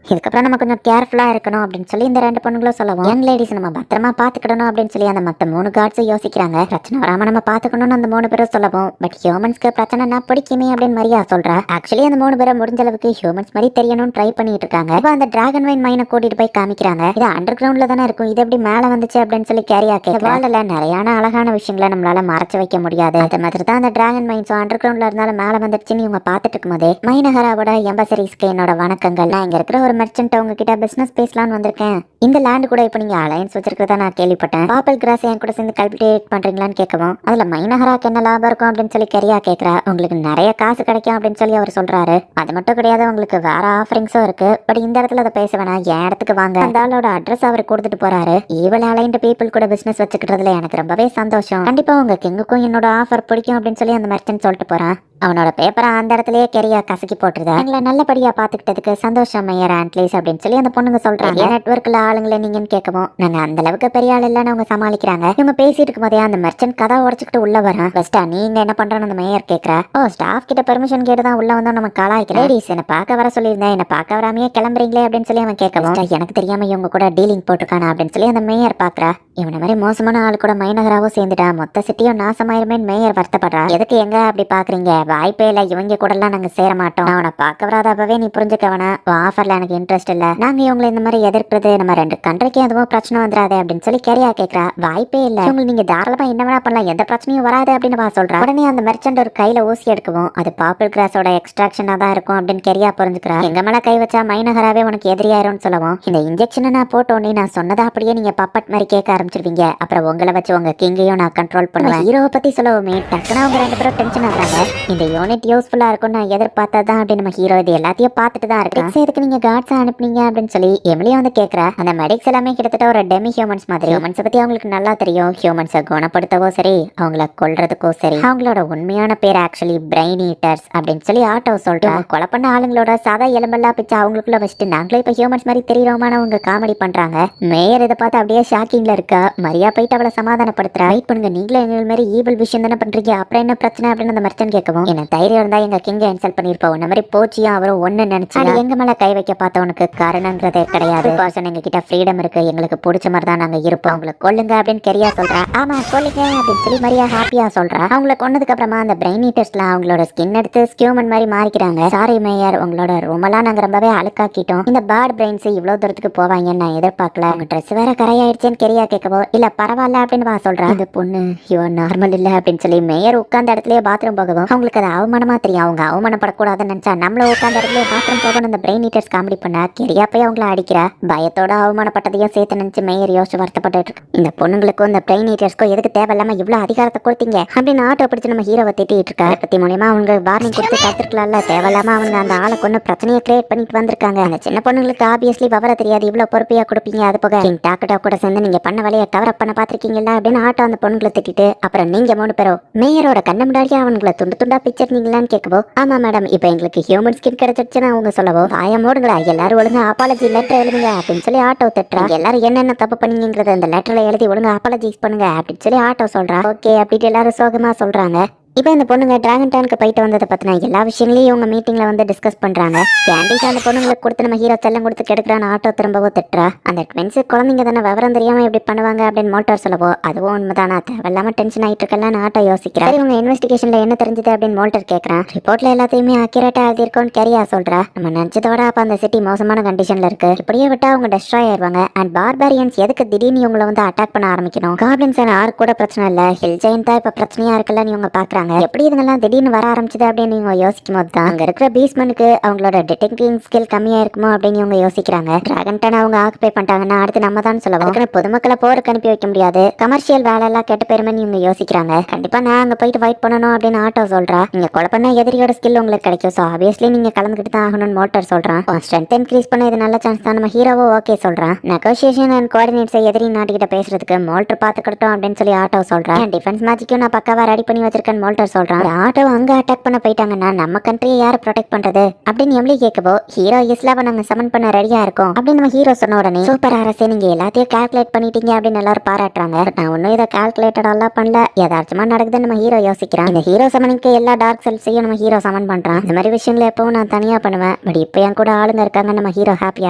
இதுக்கப்புறம் நம்ம கொஞ்சம் கேர்ஃபுல்லா இருக்கணும் அப்படின்னு சொல்லி இந்த ரெண்டு பொண்ணுங்களும் சொல்லவும், யங் லேடிஸ் நம்ம பத்திரமா பாத்துக்கணும் அப்படின்னு சொல்லி அந்த மத்த 3 கார்ட்ஸும் யோசிக்கிறாங்க. பிரச்சனை வராம நம்ம பாத்துக்கணும்னு அந்த 3 பேரும் சொல்லவும், பட் ஹியூமன்ஸ்க்கு பிரச்சனைனா பிடிக்குமே அப்படின்னு மரியா சொல்றா. ஆக்சுவலி அந்த 3 பேரும் முடிஞ்ச அளவுக்கு ஹியூமன்ஸ் மாதிரி தெரியணும்னு ட்ரை பண்ணிட்டு இருக்காங்க. இப்போ அந்த டிராகன் வைன் மைனை கூட்டிட்டு போய் காமிக்கிறாங்க. இது அண்டர் கிரவுண்ட்ல தானே இருக்கும், இது எப்படி மேல வந்துச்சு அப்படின்னு சொல்லி கேரியா கேட்கறா. நிறையான அழகான விஷயங்களை நம்மளால மறைச்சு வைக்க முடியாது, அது மாதிரி தான் அந்த டிராகன் மைன்ஸும் அண்டர் கிரவுண்ட்ல இருந்தாலும் மேல வந்துருச்சுன்னு இவங்க பாத்துட்டு இருக்கும்போதே, மைனகராவோட எம்பசரிஸ்க்கு என்னோட வணக்கங்கள், நான் இங்க இருக்கிற ஒரு மெர்ச்சன்ட் உங்ககிட்ட பிசினஸ் பேசலாம்னு வந்திருக்கேன். இந்த லேண்ட் கூட இப்போ நீங்க அலையன்ஸ் வச்சிருக்கிறதா நான் கேள்விப்பட்டேன், பாப்பிள் கிராஸ் என் கூட சேர்ந்து கல்டிவேட் பண்றீங்களான்னு கேட்கவும், அதுல மைனகராக்கு என்ன லாபம் இருக்கும் அப்படின்னு சொல்லி கரியா கேட்கறா. உங்களுக்கு நிறைய காசு கிடைக்கும் அப்படின்னு சொல்லி அவர் சொல்றாரு. அது மட்டும் கிடையாது, உங்களுக்கு வேற ஆஃபரிங்ஸும் இருக்கு, பட் இந்த இடத்துல அதை பேச வேணாம், என் இடத்துக்கு வாங்க. அந்த ஆளோட அட்ரஸ் அவர் கொடுத்துட்டு போறாரு. ஈவல் அலைன்ட் பீப்புள் கூட பிசினஸ் வச்சுக்கிறதுல எனக்கு ரொம்பவே சந்தோஷம், கண்டிப்பா உங்க கிங்குக்கும் என்னோட ஆஃபர் பிடிக்கும் அப்படின்னு சொல்லி அந்த மெர்ச்சன்ட் சொல்லிட்டு போறான். அவனோட பேப்பரை அந்த இடத்துலயே கெரியா கசக்கி போட்டுருதா. எங்களை நல்லபடியா பாத்துக்கிட்டதுக்கு சந்தோஷம் மேயர் ஆண்ட்லீஸ் அப்படின்னு சொல்லி அந்த பொண்ணுங்க சொல்றாங்க. நெட்வொர்க்ல ஆளுங்களே நீங்கன்னு கேட்கவும், நாங்க அந்த அளவுக்கு பெரிய ஆள் இல்லன்னு அவங்க சமாளிக்கிறாங்க. இவங்க பேசிட்டு இருக்கும் போதே அந்த மெர்ச்சன்ட் கதை உடச்சுக்கிட்டு உள்ள வரான். ஃபர்ஸ்டா நீங்க என்ன பண்றன்னு அந்த மேயர் கேட்கறா. ஓ ஸ்டாஃப் கிட்ட பெர்மிஷன் கேட்டு தான் உள்ள வந்தோம், நம்ம கலாய்க்கிறேன். லேடிஸ் என்ன பார்க்க வர சொல்லியிருந்தேன், என்ன பார்க்க வராமையே கிளம்புறீங்களே அப்படின்னு சொல்லி அவன் கேட்கவும், எனக்கு தெரியாம இவங்க கூட டீலிங் போட்டுருக்கானா அப்படின்னு சொல்லி அந்த மேயர் பாக்குறா. இவன மாதிரி மோசமான ஆள் கூட மைனகராவும் சேர்ந்துட்டா, மொத்த சிட்டியும் நாசமாயிருமே மேயர் வருத்தப்படுறா. எதுக்கு எங்க அப்படி பாக்குறீங்க, வாய்ப்பே இல்ல, இவங்க கூட எல்லாம் நாங்க சேர மாட்டோம், அவனை பார்க்க வராதப்பவே நீ புரிஞ்சுக்கவனா, ஆஃபர்ல எனக்கு இன்ட்ரெஸ்ட் இல்ல, நாங்க இவங்களை இந்த மாதிரி எதிர்க்கிறது நம்ம 2 கண்ட்ரிக்கு எதுவும் பிரச்சனை வந்துடாது அப்படின்னு சொல்லி கரியா கேட்கறா. வாய்ப்பே இல்ல, உங்களுக்கு நீங்க தாராளமா என்ன வேணா பண்ணலாம், எந்த பிரச்சனையும் வராது அப்படின்னு சொல்றா. உடனே அந்த மெர்ச்சன்ட் ஒரு கையில ஊசி எடுக்கவும், அது பாப்பிள் கிராஸோட எக்ஸ்ட்ராக்ஷனா தான் இருக்கும் அப்படின்னு கரியா புரிஞ்சுக்கிறா. எங்க மேல கை வச்சா மைனகராவே உனக்கு எதிரியாயிரும்னு சொல்லவும், இந்த இன்ஜெக்ஷனை நான் போட்டோன்னே நான் சொன்னதா அப்படியே நீங்க பப்பட் மாதிரி கேட்க ஆரம்பிச்சிருவீங்க, அப்புறம் உங்களை வச்சு உங்க கிங்கையும் நான் கண்ட்ரோல் பண்ணுவேன். ஹீரோவை பத்தி சொல்லவுமே டக்குனா அவங்க 2 பேரும் டென்ஷன் ஆகுறாங்க. இந்த யூனிட் யூஸ்ஃபுல்லா இருக்கும் நான் எதிர்பார்த்ததான் அப்படின்னு நம்ம ஹீரோ இது எல்லாத்தையும் பார்த்துட்டு தான் இருக்கேன். எதுக்கு நீங்க கார்ட்ஸ் அனுப்புனீங்க அப்படின்னு சொல்லி எமிலியா வந்து கேட்கறா. அந்த மெடிக்ஸ் எல்லாமே கிட்டத்தட்ட ஒரு டெமி ஹியூமன்ஸ் மாதிரி. ஹியூமன்ஸை பத்தி அவங்களுக்கு நல்லா தெரியும். ஹியூமன்ஸை குணப்படுத்தவோ சரி, அவங்கள கொல்றதுக்கோ சரி. அவங்களோட உண்மையான பேர் ஆக்சுவலி பிரெயின் ஈட்டர்ஸ் அப்படின்னு சொல்லி ஆட்டோ சொல்றாங்க. கொலை பண்ண ஆளுங்களோட சாதா எலும்பெல்லாம் பிச்சு அவங்களுக்குள்ள வச்சுட்டு நாங்களே இப்ப ஹியூமன்ஸ் மாதிரி தெரியுறோமான அவங்க காமெடி பண்றாங்க. மேயர் இதை பார்த்து அப்படியே ஷாக்கிங்ல இருக்கா. மரியா போயிட்டு அவளை சமாதானப்படுத்துறா. வெயிட் பண்ணுங்க, நீங்களே எங்கள் மாதிரி ஈவில் விஷயம் தானே பண்றீங்க, அப்புறம் என்ன பிரச்சனை அப்படின்னு அந்த மர்ச்சன் கேட்கவும், என்ன தைரியம் இருந்தா எங்க கிங்க இன்சல்ட் பண்ணிருப்போம், இந்த மாதிரி போச்சியா அவரும் ஒண்ணு நினைச்சு எங்க மேல கை வைக்க பார்த்தவனுக்கு காரணங்கிறதே கிடையாது. பர்சன் எங்க கிட்ட ஃப்ரீடம் இருக்கு, எங்களுக்கு பிடிச்ச மாதிரி தான் நாங்க இருப்போம், அவங்களை கொல்லுங்க அப்படின்னு கரியா சொல்றா. ஆமா கொல்லுங்க அப்படின்னு சொல்லி மரியா ஹாப்பியா சொல்றா. அவங்களை கொன்னதுக்கு அப்புறமா அந்த பிரெயின் ஈட்டர்ஸ்லாம் அவங்களோட ஸ்கின் எடுத்து ஸ்கியூமன் மாதிரி மாறிக்கிறாங்க. சாரி மேயர், உங்களோட ரூமெல்லாம் நாங்க ரொம்பவே அழுக்காக்கிட்டோம், இந்த பேட் பிரெயின்ஸ் இவ்வளவு தூரத்துக்கு போவாங்கன்னு நான் எதிர்பார்க்கல, உங்க ட்ரெஸ் வேற கரையாயிடுச்சேன்னு கரியா கேட்கவோ, இல்ல பரவாயில்ல அப்படின்னு சொல்றா. இந்த பொண்ணு இவன் நார்மல் இல்ல அப்படின்னு சொல்லி மேயர் உட்கார்ந்த இடத்துலயே பாத்ரூம் போகவும், அவங்களுக்கு அது அவமானமா தெரியும், அவங்க அவமானப்படக்கூடாதுன்னு நினைச்சா நம்மள உட்கார்ந்த இடத்துல பாத்ரூம் போகணும். அந்த பிரெயின் ஈட்டர்ஸ் காமெடி பண்ண கெரியா போய் அவங்கள அடிக்கிறா. பயத்தோட அவமானப்பட்டதையும் சேர்த்து நினைச்சு மேயர் யோசிச்சு வருத்தப்பட்டு இருக்கு. இந்த பொண்ணுங்களுக்கும் இந்த பிரெயின் ஈட்டர்ஸ்க்கும் எதுக்கு தேவையில்லாம இவ்வளவு அதிகாரத்தை கொடுத்தீங்க அப்படின்னு ஆட்டோ பிடிச்சு நம்ம ஹீரோவை திட்டிட்டு இருக்கா. பத்தி மூலியமா அவங்க வார்னிங் கொடுத்து கத்துருக்கலாம்ல, தேவையில்லாம அவங்க அந்த ஆளை கொண்டு பிரச்சனையை கிரியேட் பண்ணிட்டு வந்திருக்காங்க. அந்த சின்ன பொண்ணுங்களுக்கு ஆப்வியஸ்லி விவரம் தெரியாது, இவ்வளவு பொறுப்பையா கொடுப்பீங்க, அது போக கிங் டாக்கட்டா கூட சேர்ந்து நீங்க பண்ண வழியை கவர் அப் பண்ண பாத்திருக்கீங்களா அப்படின்னு ஆட்டோ அந்த பொண்ணுங்களை திட்டிட்டு அப்புறம் நீங்க 3 பேரும் மேயரோட கண்ண முன்னாடியே அவங்களை துண்டு துண்டா பிச்சிருந்தீங்களான்னு கேட்கவோ ஆமா மேடம் இப்ப எங்களுக்கு ஹியூமன் ஸ்கின் கிடைச்சிருச்சுன்னு அவங்க சொல்லவோ ஆயமோடுங்களா எல்லாரும் ஒழுங்கா அப்பாலஜி லெட்டர் எழுதுங்க அப்படின்னு சொல்லி ஆட்டோ திட்டுறாங்க. எல்லாரும் என்னென்ன தப்பு பண்ணீங்கிறத இந்த லெட்டர்ல எழுதி ஒழுங்கா அப்பாலஜிஸ் பண்ணுங்க அப்படின்னு சொல்லி ஆட்டோ சொல்றா. ஓகே அப்படின்ட்டு எல்லாரும் சோகமா சொல்றாங்க. இப்போ இந்த பொண்ணுங்க டிராகன் டானுக்கு போயிட்டு வந்ததை பத்தின எல்லா விஷயங்களையும் இவங்க மீட்டிங்ல வந்து டிஸ்கஸ் பண்றாங்க. கேண்டிஸ் அந்த பொண்ணுங்களுக்கு கொடுத்து நம்ம ஹீரோ செல்லம் கொடுத்து கெடுக்கிறான்னு ஆட்டோ திரும்பவும் திட்டுறா. அந்த ட்வின்ஸ் குழந்தைங்க தானே விவரம் தெரியாம எப்படி பண்ணுவாங்க அப்படின்னு மோட்டார் சொல்லவோ அதுவும் உண்மைதானா தேவையில்லாம டென்ஷன் ஆயிட்டு இருக்கலான்னு ஆட்டோ யோசிக்கிறா. இவங்க இன்வெஸ்டிகேஷன்ல என்ன தெரிஞ்சது அப்படின்னு மோல்டர் கேட்கறான். ரிப்போர்ட்ல எல்லாத்தையுமே அக்யூரேட்டா எழுதிருக்கோன்னு கேரியா சொல்றா. நம்ம நினைச்சதோட அப்ப அந்த சிட்டி மோசமான கண்டிஷன்ல இருக்கு. இப்படியே விட்டா அவங்க டெஸ்ட்ராய் ஆயிருவாங்க. அண்ட் பார்பாரியன்ஸ் எதுக்கு திடீர்னு இவங்களை வந்து அட்டாக் பண்ண ஆரம்பிக்கணும். காப்ளின்ஸ் ஆறு கூட பிரச்சனை இல்ல, ஹில் ஜெயின் தான் இப்ப பிரச்சனையா இருக்குல்லன்னு இவங்க பாக்குறாங்க. எப்படி இதுங்கெல்லாம் திடீர்னு வர ஆரம்பிச்சது அப்படின்னு இவங்க யோசிக்கும் போது தான் அங்க இருக்கிற பீஸ்மனுக்கு அவங்களோட டிடெக்டிங் ஸ்கில் கம்மியா இருக்குமோ அப்படின்னு இவங்க யோசிக்கிறாங்க. டிராகன் டன் அவங்க ஆக்குபை பண்ணிட்டாங்கன்னா அடுத்து நம்ம தான் சொல்லுவோம். பொதுமக்களை போருக்கு அனுப்பி வைக்க முடியாது, கமர்ஷியல் வேலை எல்லாம் கெட்ட பெருமைன்னு இவங்க யோசிக்கிறாங்க. கண்டிப்பா நான் அங்க போயிட்டு ஃபைட் பண்ணணும் அப்படின்னு ஆட்டோ சொல்றா. நீங்க கொலை பண்ண எதிரியோட ஸ்கில் உங்களுக்கு கிடைக்கும், சோ ஆப்வியஸ்லி நீங்க கலந்துக்கிட்டு தான் ஆகணும்னு மோட்டார் சொல்றான். ஸ்ட்ரென்த் இன்க்ரீஸ் பண்ண இது நல்ல சான்ஸ் தான். நம்ம ஹீரோவோ ஓகே சொல்றான். நெகோசியேஷன் அண்ட் கோஆர்டினேட்ஸை எதிரி நாட்டுக்கிட்ட பேசுறதுக்கு மோல்டர் பாத்துக்கிட்டோம் அப்படின்னு சொல்லி ஆட்டோ சொல்றான். டிஃபென்ஸ் மேஜிக்கும் நான் பக்காவா ரெடி பண்ணி வச்சிருக்கேன்னு மோல்டர் சொல்றான். ஆட்டோ அங்க அட்டாக் பண்ண போயிட்டாங்கன்னா நம்ம கண்ட்ரியை யாரு ப்ரொடெக்ட் பண்றது அப்படின்னு எம்லி கேட்கவோ ஹீரோ இஸ்லாவை நாங்க சமன் பண்ண ரெடியா இருக்கோம் அப்படின்னு நம்ம ஹீரோ சொன்ன உடனே சூப்பர் அரசே நீங்க எல்லாத்தையும் கால்குலேட் பண்ணிட்டீங்க அப்படின்னு எல்லாரும் பாராட்டுறாங்க. நான் ஒன்னும் இதை கால்குலேட்டடெல்லாம் பண்ணல, யதார்த்தமா நடக்குதுன்னு நம்ம ஹீரோ யோசிக்கிறான். இந்த ஹீரோ சமனுக்கு எல்லா டார்க் செல்ஸையும் நம்ம ஹீரோ சமன் பண்றான். இந்த மாதிரி விஷயங்களை எப்பவும் நான் தனியா பண்ணுவேன், பட் இப்ப என் கூட ஆளுங்க இருக்காங்க. நம்ம ஹீரோ ஹாப்பி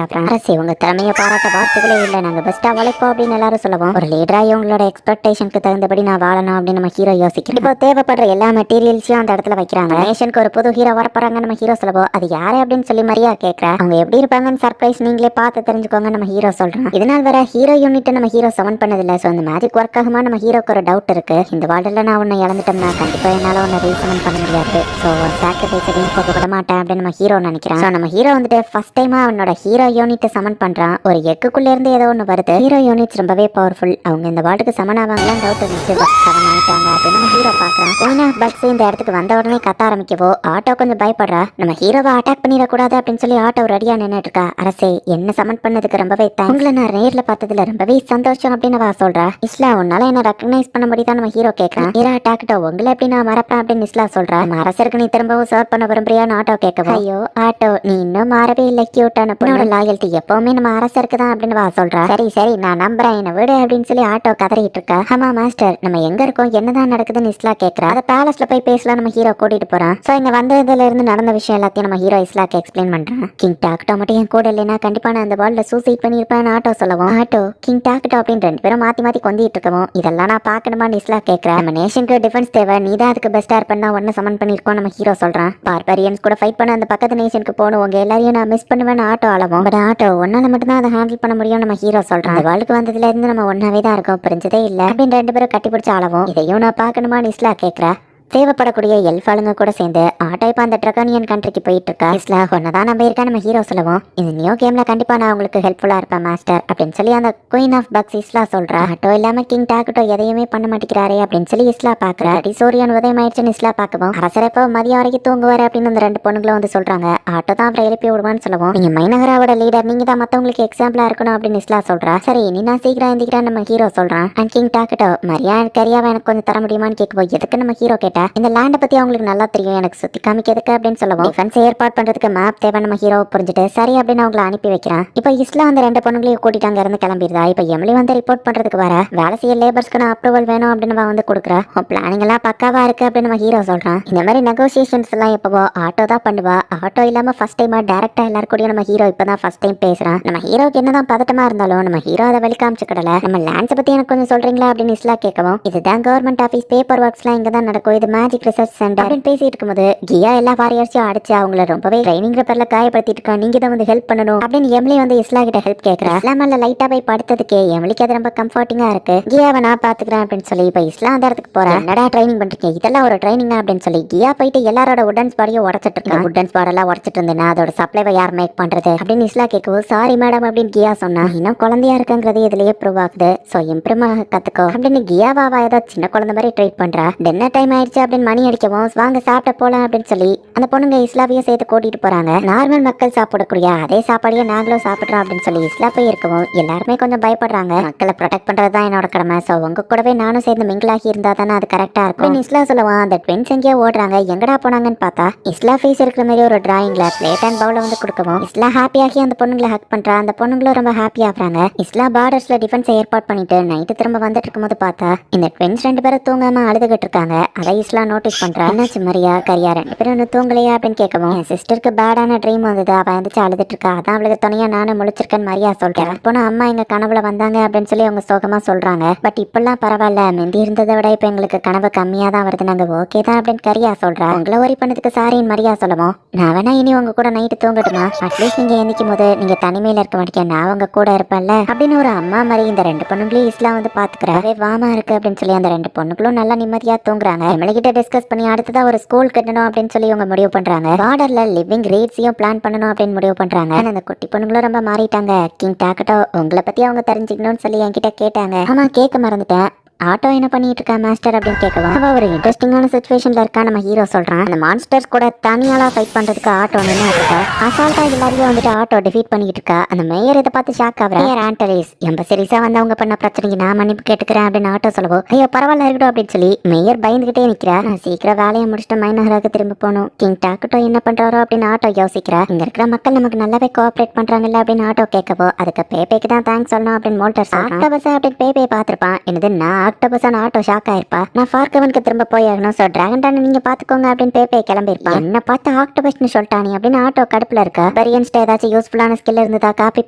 ஆகிறான். அரசே உங்க திறமையை பாராட்ட வார்த்தைகளே இல்லை, நாங்க பெஸ்டா உழைப்போம் அப்படின்னு எல்லாரும் சொல்லுவோம். ஒரு லீடரா இவங்களோட எக்ஸ்பெக்டேஷனுக்கு தகுந்தபடி நான் வாழணும் அப்படின்னு நம்ம ஹீரோ யோசிக்கிறேன். இப்போ தேவைப்படுற எல்லா மெட்டீரியல்ஸையும் அந்த இடத்துல வைக்கிறாங்க. நேஷனுக்கு ஒரு புது ஹீரோ வரப்போறாங்க. நம்ம ஹீரோ சொல்லுவோம் அது யாரு அப்படின்னு சொல்லி மரியா கேட்கறா. அவங்க எப்படி இருப்பாங்கன்னு சர்ப்ரைஸ் நீங்களே பார்த்து தெரிஞ்சுக்கோங்க நம்ம ஹீரோ சொல்றான். இதனால் வர ஹீரோ யூனிட் நம்ம ஹீரோ சமன் பண்ணதில்லை. ஸோ அந்த மேஜிக் ஒர்க் ஆகுமா நம்ம ஹீரோக்கு ஒரு டவுட் இருக்கு. இந்த வார்டில் நான் உன்னை இழந்துட்டோம்னா கண்டிப்பா என்னால உன்னை ரீசமன் பண்ண முடியாது. ஸோ சாக்ரிஃபைஸ் எதையும் போக விட மாட்டேன் அப்படின்னு நம்ம ஹீரோ நினைக்கிறான். ஸோ நம்ம ஹீரோ வந்துட்டு ஃபர்ஸ்ட் டைமா அவனோட ஹீரோ யூனிட் சமன் பண்றான். ஒரு எக்குக்குள்ள இருந்து ஏதோ ஒன்று வருது. ஹீரோ யூனிட்ஸ் ரொம்பவே பவர்ஃபுல். அவங்க இந்த வார்டுக்கு சமன் ஆவாங்களான்னு டவுட் இருந்துச்சு. சமன் ஆயிட்டாங்க அப்படின்னு நம்ம ஹீரோ பாக்குறான். குயின் ஆஃப் பக்ஸ் இந்த இடத்துக்கு வந்த உடனே கத்த ஆரம்பிக்கவோ ஆட்டோ கொஞ்சம் பயப்படுறா. நம்ம ஹீரோவை அட்டாக் பண்ணிடக்கூடாது அப்படின்னு சொல்லி ஆட்டோ ரெடியா நின்னுட்டு இருக்கா. அரசே என்ன சமன் பண்ணதுக்கு ரொம்பவே தேங்க்ஸ், உங்களை நான் நேர்ல பார்த்ததுல ரொம்பவே சந்தோஷம் அப்படின்னு அவ சொல்றா. இஸ்லா உன்னால என்ன ரெக்கக்னைஸ் பண்ண முடியுதா நம்ம ஹீரோ கேட்கறான். ஹீரோ அட்டாக்டோ உங்களை எப்படி நான் மறப்பேன் அப்படின்னு இஸ்லா சொல்றா. நம்ம அரசருக்கு நீ திரும்பவும் சர்வ் பண்ண விரும்புறியான்னு ஆட்டோ கேட்கவும் ஐயோ ஆட்டோ நீ இன்னும் மாறவே இல்லை, கியூட்டான பொண்ணோட லாயல்ட்டி எப்பவுமே நம்ம அரசருக்கு தான் அப்படின்னு அவ சொல்றா. சரி சரி நான் நம்புறேன் என்ன விடு அப்படின்னு சொல்லி ஆட்டோ கதறிட்டு இருக்கா. ஆமா மாஸ்டர் நம்ம எங்க இருக்கோம் என்னதான் நடக்குதுன்னு இஸ்லா கேட்கறா. அதை பேலஸ்ல போய் பேசலாம் நம்ம ஹீரோ கூட்டிட்டு போறான். சோ இங்க வந்ததுல இருந்து நடந்த விஷயம் எல்லாத்தையும் நம்ம ஹீரோ இஸ்லாக்கு எக்ஸ்பிளைன் பண்றான். கிங் டாக்டோ மட்டும் என் கூட இல்லைன்னா கண்டிப்பா நான் அந்த பால்ல சூசைட் பண்ணிருப்பேன் ஆட்டோ சொல்லவும் ஆட்டோ கிங் டாக்டோ அப்படின்னு 2 பேரும் மாத்தி மாத்தி கொந்திட்டு இருக்கவும் இதெல்லாம் நான் பாக்கணுமான்னு இஸ்லா கேட்கறேன். நம்ம நேஷனுக்கு டிஃபென்ஸ் தேவை, நீ தான் அதுக்கு பெஸ்டா இருப்பேன்னா ஒன்னு சமன் பண்ணிருக்கோம் நம்ம ஹீரோ சொல்றான். பார்பரியன்ஸ் கூட ஃபைட் பண்ண அந்த பக்கத்து நேஷனுக்கு போகணும், உங்க எல்லாரையும் நான் மிஸ் பண்ணுவேன்னு ஆட்டோ அளவும். பட் ஆட்டோ ஒன்னால மட்டும் தான் அதை ஹேண்டில் பண்ண முடியும் நம்ம ஹீரோ சொல்றான். அந்த வேர்ல்டுக்கு வந்ததுல இருந்து நம்ம ஒன்னாவே தான் இருக்கோம், புரிஞ்சதே இல்லை அப்படின்னு 2 பேரும் கட்டி பிடிச்ச அளவும். இதையும் நான் பாக்கணுமான்னு இஸ்லா கேட்கறா. தேவைப்படக்கூடிய எல்ஃபாளுங்க கூட சேர்ந்து ஆட்டோ இப்போ அந்த ட்ரகானியன் கண்ட்ரிக்கு போயிட்டு இருக்கா. இஸ்லா ஒன்னதான் நம்ம இருக்கா நம்ம ஹீரோ சொல்லுவோம். இந்த நியூ கேம்ல கண்டிப்பா நான் உங்களுக்கு ஹெல்ப்ஃபுல்லா இருப்பேன் மாஸ்டர் அப்படின்னு சொல்லி அந்த குயின் ஆஃப் பக்ஸ் இஸ்லா சொல்றா. ஆட்டோ இல்லாம கிங் டாக்டோ எதையுமே பண்ண மாட்டேங்கிறாரே அப்படின்னு சொல்லி இஸ்லா பாக்குறா. சூரியன் உதயம் ஆயிடுச்சுன்னு இஸ்லா பாக்கவும் அரசர் எப்போ மதியம் வரைக்கும் தூங்குவாரு அப்படின்னு அந்த 2 பொண்ணுங்களும் வந்து சொல்றாங்க. ஆட்டோ தான் அப்புறம் எழுப்பி விடுவான்னு சொல்லுவோம். நீங்க மைனகராவோட லீடர், நீங்க தான் மத்தவங்களுக்கு எக்ஸாம்பிளா இருக்கணும் அப்படின்னு இஸ்லா சொல்றா. சரி நீ நான் சீக்கிரம் எந்திக்கிறேன் நம்ம ஹீரோ சொல்றான். அண்ட் கிங் டாக்டோ மரியா கரியாவை எனக்கு கொஞ்சம் தர முடியுமான்னு கேட்குவோம். எதுக்கு நம்ம ஹீரோ கேட்டா இந்த லேண்டை பத்தி அவங்களுக்கு நல்லா தெரியும், எனக்கு சுத்தி காமிக்கிறதுக்கு அப்படின்னு சொல்லுவோம். டிஃபென்ஸ் ஏற்பாடு பண்றதுக்கு மேப் தேவை நம்ம ஹீரோ புரிஞ்சுட்டு சரி அப்படின்னு அவங்களை அனுப்பி வைக்கிறான். இப்போ இஸ்லா அந்த 2 பொண்ணுங்களையும் கூட்டிட்டு அங்க இருந்து கிளம்பிடுதா. இப்போ எம்லி வந்து ரிப்போர்ட் பண்றதுக்கு வர வேலை செய்ய லேபர்ஸ்க்கு அப்ரூவல் வேணும் அப்படின்னு வந்து கொடுக்குறா. பிளானிங் எல்லாம் பக்காவா இருக்கு அப்படின்னு நம்ம ஹீரோ சொல்றான். இந்த மாதிரி நெகோசியேஷன்ஸ் எல்லாம் எப்பவோ ஆட்டோ தான் பண்ணுவா. ஆட்டோ இல்லாம ஃபர்ஸ்ட் டைமா டைரக்டா எல்லாரும் கூட நம்ம ஹீரோ இப்பதான் ஃபர்ஸ்ட் டைம் பேசுறான். நம்ம ஹீரோக்கு என்னதான் பதட்டமா இருந்தாலும் நம்ம ஹீரோ அதை வெளிக்காமிச்சுக்கிடல. நம்ம லேண்ட்ஸ் பத்தி எனக்கு கொஞ்சம் சொல்றீங்களா அப்படின்னு இஸ்லா கேட்கவும் இதுதான் கவர்மெண்ட் ஆஃபீஸ், பேப்பர் ஒர்க்ஸ் எல்லாம் இங்க தான் நடக்கும், இது மேஜிக் ரிசர்ச் சென்டர் அப்படின்னு பேசிட்டு இருக்கும்போது கியா எல்லா வாரியர்ஸையும் அடிச்சு அவங்கள ரொம்பவே ட்ரைனிங் பேப்பர்ல காயப்படுத்திட்டு இருக்கா. நீங்க தான் வந்து ஹெல்ப் பண்ணணும் அப்படின்னு எம்லி வந்து இஸ்லா கிட்ட ஹெல்ப் கேட்கறா. இஸ்லா மேல லைட்டா போய் படுத்ததுக்கு எம்லிக்கு அது ரொம்ப கம்ஃபர்டிங்கா இருக்கு. கியாவை நான் பாத்துக்கிறேன் அப்படின்னு சொல்லி இப்ப இஸ்லா அந்த இடத்துக்கு போறேன். என்னடா ட்ரைனிங் பண்றீங்க, இதெல்லாம் ஒரு ட்ரைனிங் அப்படின்னு சொல்லி கியா போயிட்டு எல்லாரோட உடன்ஸ் பாடியும் உடச்சிட்டு இருக்கேன். உடன்ஸ் பாடெல்லாம் உடச்சிட்டு இருந்தேன்னா அதோட சப்ளைவை யார் மேக் பண்றது அப்படின்னு இஸ்லா கேட்கவும் சாரி மேடம் அப்படின்னு கியா சொன்னா. இன்னும் குழந்தையா இருக்குங்கிறது இதுலயே ப்ரூவ் ஆகுது. சோ இம்ப்ரூவ் ஆக கத்துக்கோ அப்படின்னு கியாவாவா ஏதோ சின்ன குழந்தை மாதிரி ட்ரீட் பண்றா. டின்னர் டைம் ஆயிடுச்சு ஆயிடுச்சு அப்படின்னு மணி அடிக்கவும் வாங்க சாப்பிட போலாம் அப்படின்னு சொல்லி அந்த பொண்ணுங்க இஸ்லாவையும் சேர்த்து கூட்டிட்டு போறாங்க. நார்மல் மக்கள் சாப்பிடக்கூடிய அதே சாப்பாடையே நாங்களும் சாப்பிடுறோம் அப்படின்னு சொல்லி இஸ்லா போய் இருக்கவும் எல்லாருமே கொஞ்சம் பயப்படுறாங்க. மக்களை ப்ரொடெக்ட் பண்றதுதான் என்னோட கடமை. சோ உங்க கூடவே நானும் சேர்ந்து மிங்கிளாகி இருந்தா தானே அது கரெக்டா இருக்கும். இஸ்லா சொல்லுவான். அந்த ட்வின்ஸ் எங்கேயோ ஓடுறாங்க, எங்கடா போனாங்கன்னு பார்த்தா இஸ்லா ஃபேஸ் இருக்கிற மாதிரி ஒரு டிராயிங்ல பிளேட் அண்ட் பவுல வந்து கொடுக்கவும் இஸ்லா ஹாப்பியாகி அந்த பொண்ணுங்களை ஹக் பண்றா. அந்த பொண்ணுங்களும் ரொம்ப ஹாப்பி ஆகுறாங்க. இஸ்லா பார்டர்ஸ்ல டிஃபென்ஸ் ஏற்பாடு பண்ணிட்டு நைட்டு திரும்ப வந்துட்டு இருக்கும்போது பார்த்தா இந்த ட்வின்ஸ் 2 பேரும் தூங்காம அழுதுகிட்டு இருக்காங்க. அதை இஸ்லா நோட்டீஸ் பண்றா. என்னாச்சு மரியா, கரியா 2 பேரும் இன்னும் தூங்கலையா அப்படின்னு கேட்கவும் என் சிஸ்டருக்கு பேடான ட்ரீம் வந்தது, அவ வந்துச்சு அழுதுட்டு இருக்கா, அதான் அவளுக்கு துணையா நானும் முழிச்சிருக்கேன்னு மரியா சொல்றேன். போனா அம்மா எங்க கனவுல வந்தாங்க அப்படின்னு சொல்லி அவங்க சோகமா சொல்றாங்க. பட் இப்பெல்லாம் பரவாயில்ல, முந்தி இருந்ததை விட இப்ப எங்களுக்கு கனவு கம்மியா தான் வருது, நாங்க ஓகே தான் அப்படின்னு கரியா சொல்றா. உங்களை ஒரி பண்ணதுக்கு சாரின்னு மரியா சொல்லவும் நான் வேணா இனி உங்க கூட நைட்டு தூங்கட்டுமா, அட்லீஸ்ட் நீங்க எந்திக்கும் போது நீங்க தனிமையில இருக்க மாட்டேங்க, நான் உங்க கூட இருப்பேன்ல அப்படின்னு ஒரு அம்மா மாதிரி இந்த 2 பொண்ணுங்களையும் இஸ்லா வந்து பாத்துக்கிறாவே வாமா இருக்கு அப்படின்னு சொல்லி அந்த 2 பொண்ணுங்களும் நல்லா நிம்மதியா தூங்குறாங்க. எம்எல்கிட்ட டிஸ்கஸ் பண்ணி அடுத்ததா ஒரு ஸ்கூல் கட்டணும் அப்படின்னு சொல்லி இவங்க முடிவு பண்றாங்க. பார்டர்ல லிவிங் ரேட்ஸையும் பிளான் பண்ணணும் அப்படின்னு முடிவு பண்றாங்க. அந்த குட்டி பொண்ணுங்களும் ரொம்ப மாறிட்டாங்க. கிங் டாக்கட்டோ உங்களை பத்தி அவங்க தெரிஞ்சுக்கணும்னு சொல்லி என்கிட்ட கேட்டாங்க. ஆமா கேட்க மறந்துட்டேன், ஆட்டோ என்ன பண்ணிட்டு இருக்கா மாஸ்டர் அப்படின்னு கேட்கவும் அவ ஒரு இன்ட்ரெஸ்டிங்கான சிச்சுவேஷன்ல இருக்கா நம்ம ஹீரோ சொல்றான். அந்த மான்ஸ்டர்ஸ் கூட தனியாளா ஃபைட் பண்றதுக்கு ஆட்டோ நின்று இருக்கா. அசால்ட்டா எல்லாரையும் வந்துட்டு ஆட்டோ டிஃபீட் பண்ணிட்டு இருக்கா. அந்த மேயர் இதை பார்த்து ஷாக் ஆகுறா. மேயர் ஆண்டலிஸ் எம்பசரிஸா வந்து அவங்க பண்ண பிரச்சனைக்கு நான் மன்னிப்பு கேட்டுக்கிறேன் அப்படின்னு ஆட்டோ சொல்லவும் ஐயோ பரவாயில்ல இருக்கட்டும் அப்படின்னு சொல்லி மேயர் பயந்துகிட்டே நிக்கிறா. நான் சீக்கிரம் வேலையை முடிச்சுட்டு மைனகராக திரும்ப போகணும். கிங் டாக்கட்டோ என்ன பண்றாரோ அப்படின்னு ஆட்டோ யோசிக்கிறா. இங்க இருக்கிற மக்கள் நமக்கு நல்லாவே கோஆபரேட் பண்றாங்கல்ல அப்படின்னு ஆட்டோ கேட்கவோ அதுக்கு பேபேக்கு தான் தேங்க்ஸ் சொல்லணும் அப்படின்னு மோல்டர் சொல்றான். அப்படின்னு பேபே பார்த்திருப்பான். என்னது நான் ஆக்டோபஸான ஆட்டோ ஷாக் ஆயிருப்பா. நான் ஃபார்கவனுக்கு திரும்ப போய் ஆகணும், சோ டிராகன் டான் நீங்க பாத்துக்கோங்க அப்படின்னு பேபே கிளம்பிருப்பான். என்ன பார்த்து ஆக்டோபஸ்னு சொல்லிட்டானே அப்படின்னு ஆட்டோ கடுப்புல இருக்கா. பெரியன்ஸ்ட ஏதாச்சும் யூஸ்ஃபுல்லான ஸ்கில் இருந்ததா காப்பி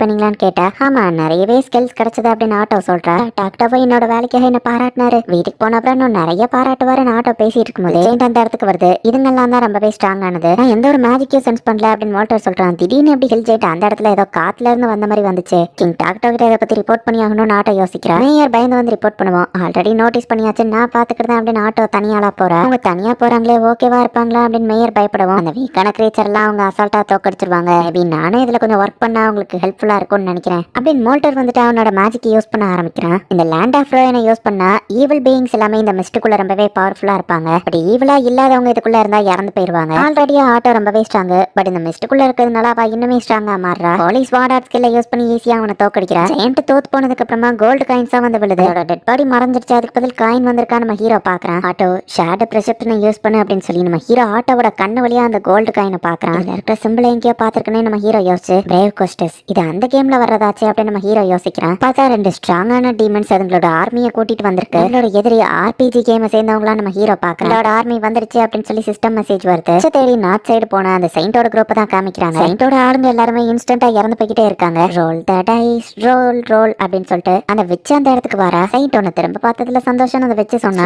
பண்ணீங்களான்னு கேட்டா ஆமா நிறையவே ஸ்கில்ஸ் கிடைச்சது அப்படின்னு ஆட்டோ சொல்றா. டாக்டர் என்னோட வேலைக்காக என்ன பாராட்டினாரு, வீட்டுக்கு போன அப்புறம் இன்னும் நிறைய பாராட்டுவாருன்னு ஆட்டோ பேசிட்டு இருக்கும்போது அந்த இடத்துக்கு வருது. இதுங்கெல்லாம் தான் ரொம்பவே ஸ்ட்ராங் ஆனது. நான் எந்த ஒரு மேஜிக்கையும் சென்ஸ் பண்ணல அப்படின்னு வால்டர் சொல்றான். திடீர்னு எப்படி ஹில் ஜெயிட் அந்த இடத்துல ஏதோ காத்துல இருந்து வந்த மாதிரி வந்துச்சு. கிங் டாக்டர் கிட்ட இதை பத்தி ரிப்போர்ட் பண்ணி ஆகணும்னு ஆட்டோ யோசிக்கிறா. மேயர் பயந்து வந்து ரிப்போர்ட் பண்ணுவோம். ஆல்ரெடி நோட்டீஸ் பண்ணியாச்சு, நான் பாத்துக்கிறேன் அப்படின்னு ஆட்டோ தனியாளா போறா. அவங்க தனியா போறாங்களே ஓகேவா இருப்பாங்களா அப்படின்னு மேயர் பயப்படவும் அந்த வீக்கான கிரேச்சர் எல்லாம் அவங்க அசால்ட்டா தோக்கடிச்சிருவாங்க. நானே இதுல கொஞ்சம் ஒர்க் பண்ணா அவங்களுக்கு ஹெல்ப்ஃபுல்லா இருக்கும்னு நினைக்கிறேன் அப்படின்னு மோல்டர் வந்துட்டு அவனோட மேஜிக் யூஸ் பண்ண ஆரம்பிக்கிறான். இந்த லேண்ட் ஆஃப் ரோயனை யூஸ் பண்ணா ஈவில் பீயிங்ஸ் எல்லாமே இந்த மிஸ்டுக்குள்ள ரொம்பவே பவர்ஃபுல்லா இருப்பாங்க. பட் ஈவிலா இல்லாதவங்க இதுக்குள்ள இருந்தா இறந்து போயிருவாங்க. ஆல்ரெடி ஆட்டோ ரொம்பவே ஸ்ட்ராங், பட் இந்த மிஸ்டுக்குள்ள இருக்கிறதுனால அவ இன்னுமே ஸ்ட்ராங்கா மாறுறா. போலீஸ் வார்ட் ஸ்கில்ல யூஸ் பண்ணி ஈஸியா அவனை தோக்கடிக்கிறா. ஜெயண்ட் தோத்து போனதுக்கு அப்புறமா கோல்டு காயின்ஸா வந்து விழுது. டெட் பாடி மறைஞ்சிருச்சு, அதுக்கு பதில் காயின் வந்திருக்கா. நம்ம ஹீரோ பாக்குறான். ஆட்டோ ஷேடோ ப்ரெசெப்ஷனை யூஸ் பண்ணு அப்படின்னு சொல்லி நம்ம ஹீரோ ஆட்டோவோட கண்ணு வழியா அந்த கோல்டு காயினை பாக்குறான். இதுல இருக்கிற சிம்பிள் எங்கேயோ பாத்துருக்கனே நம்ம ஹீரோ யோசிச்சு பிரேவ் கோஸ்டஸ் இது அந்த கேம்ல வர்றதாச்சு அப்படின்னு நம்ம ஹீரோ யோசிக்கிறான். பார்த்தா 2 ஸ்ட்ராங்கான டீமன்ஸ் அதுங்களோட ஆர்மியை கூட்டிட்டு வந்திருக்கு. அதோட எதிரி ஆர்பிஜி கேமை சேர்ந்தவங்களா நம்ம ஹீரோ பாக்குறோம். அதோட ஆர்மி வந்துருச்சு அப்படின்னு சொல்லி சிஸ்டம் மெசேஜ் வருது. தேடி நார்த் சைடு போன அந்த செயின்டோட குரூப் தான் காமிக்கிறாங்க. செயின்டோட ஆளுங்க எல்லாருமே இன்ஸ்டன்டா இறந்து போய்கிட்டே இருக்காங்க. ரோல் த டைஸ் ரோல் ரோல் அப்படின்னு சொல்லிட்டு அந்த விச்சு அந்த இடத்துக்கு வர செயின்ட் ஒன்னு திரும்ப பார்த்ததுல சந்தோஷம் அந்த விச்சு சொன்னா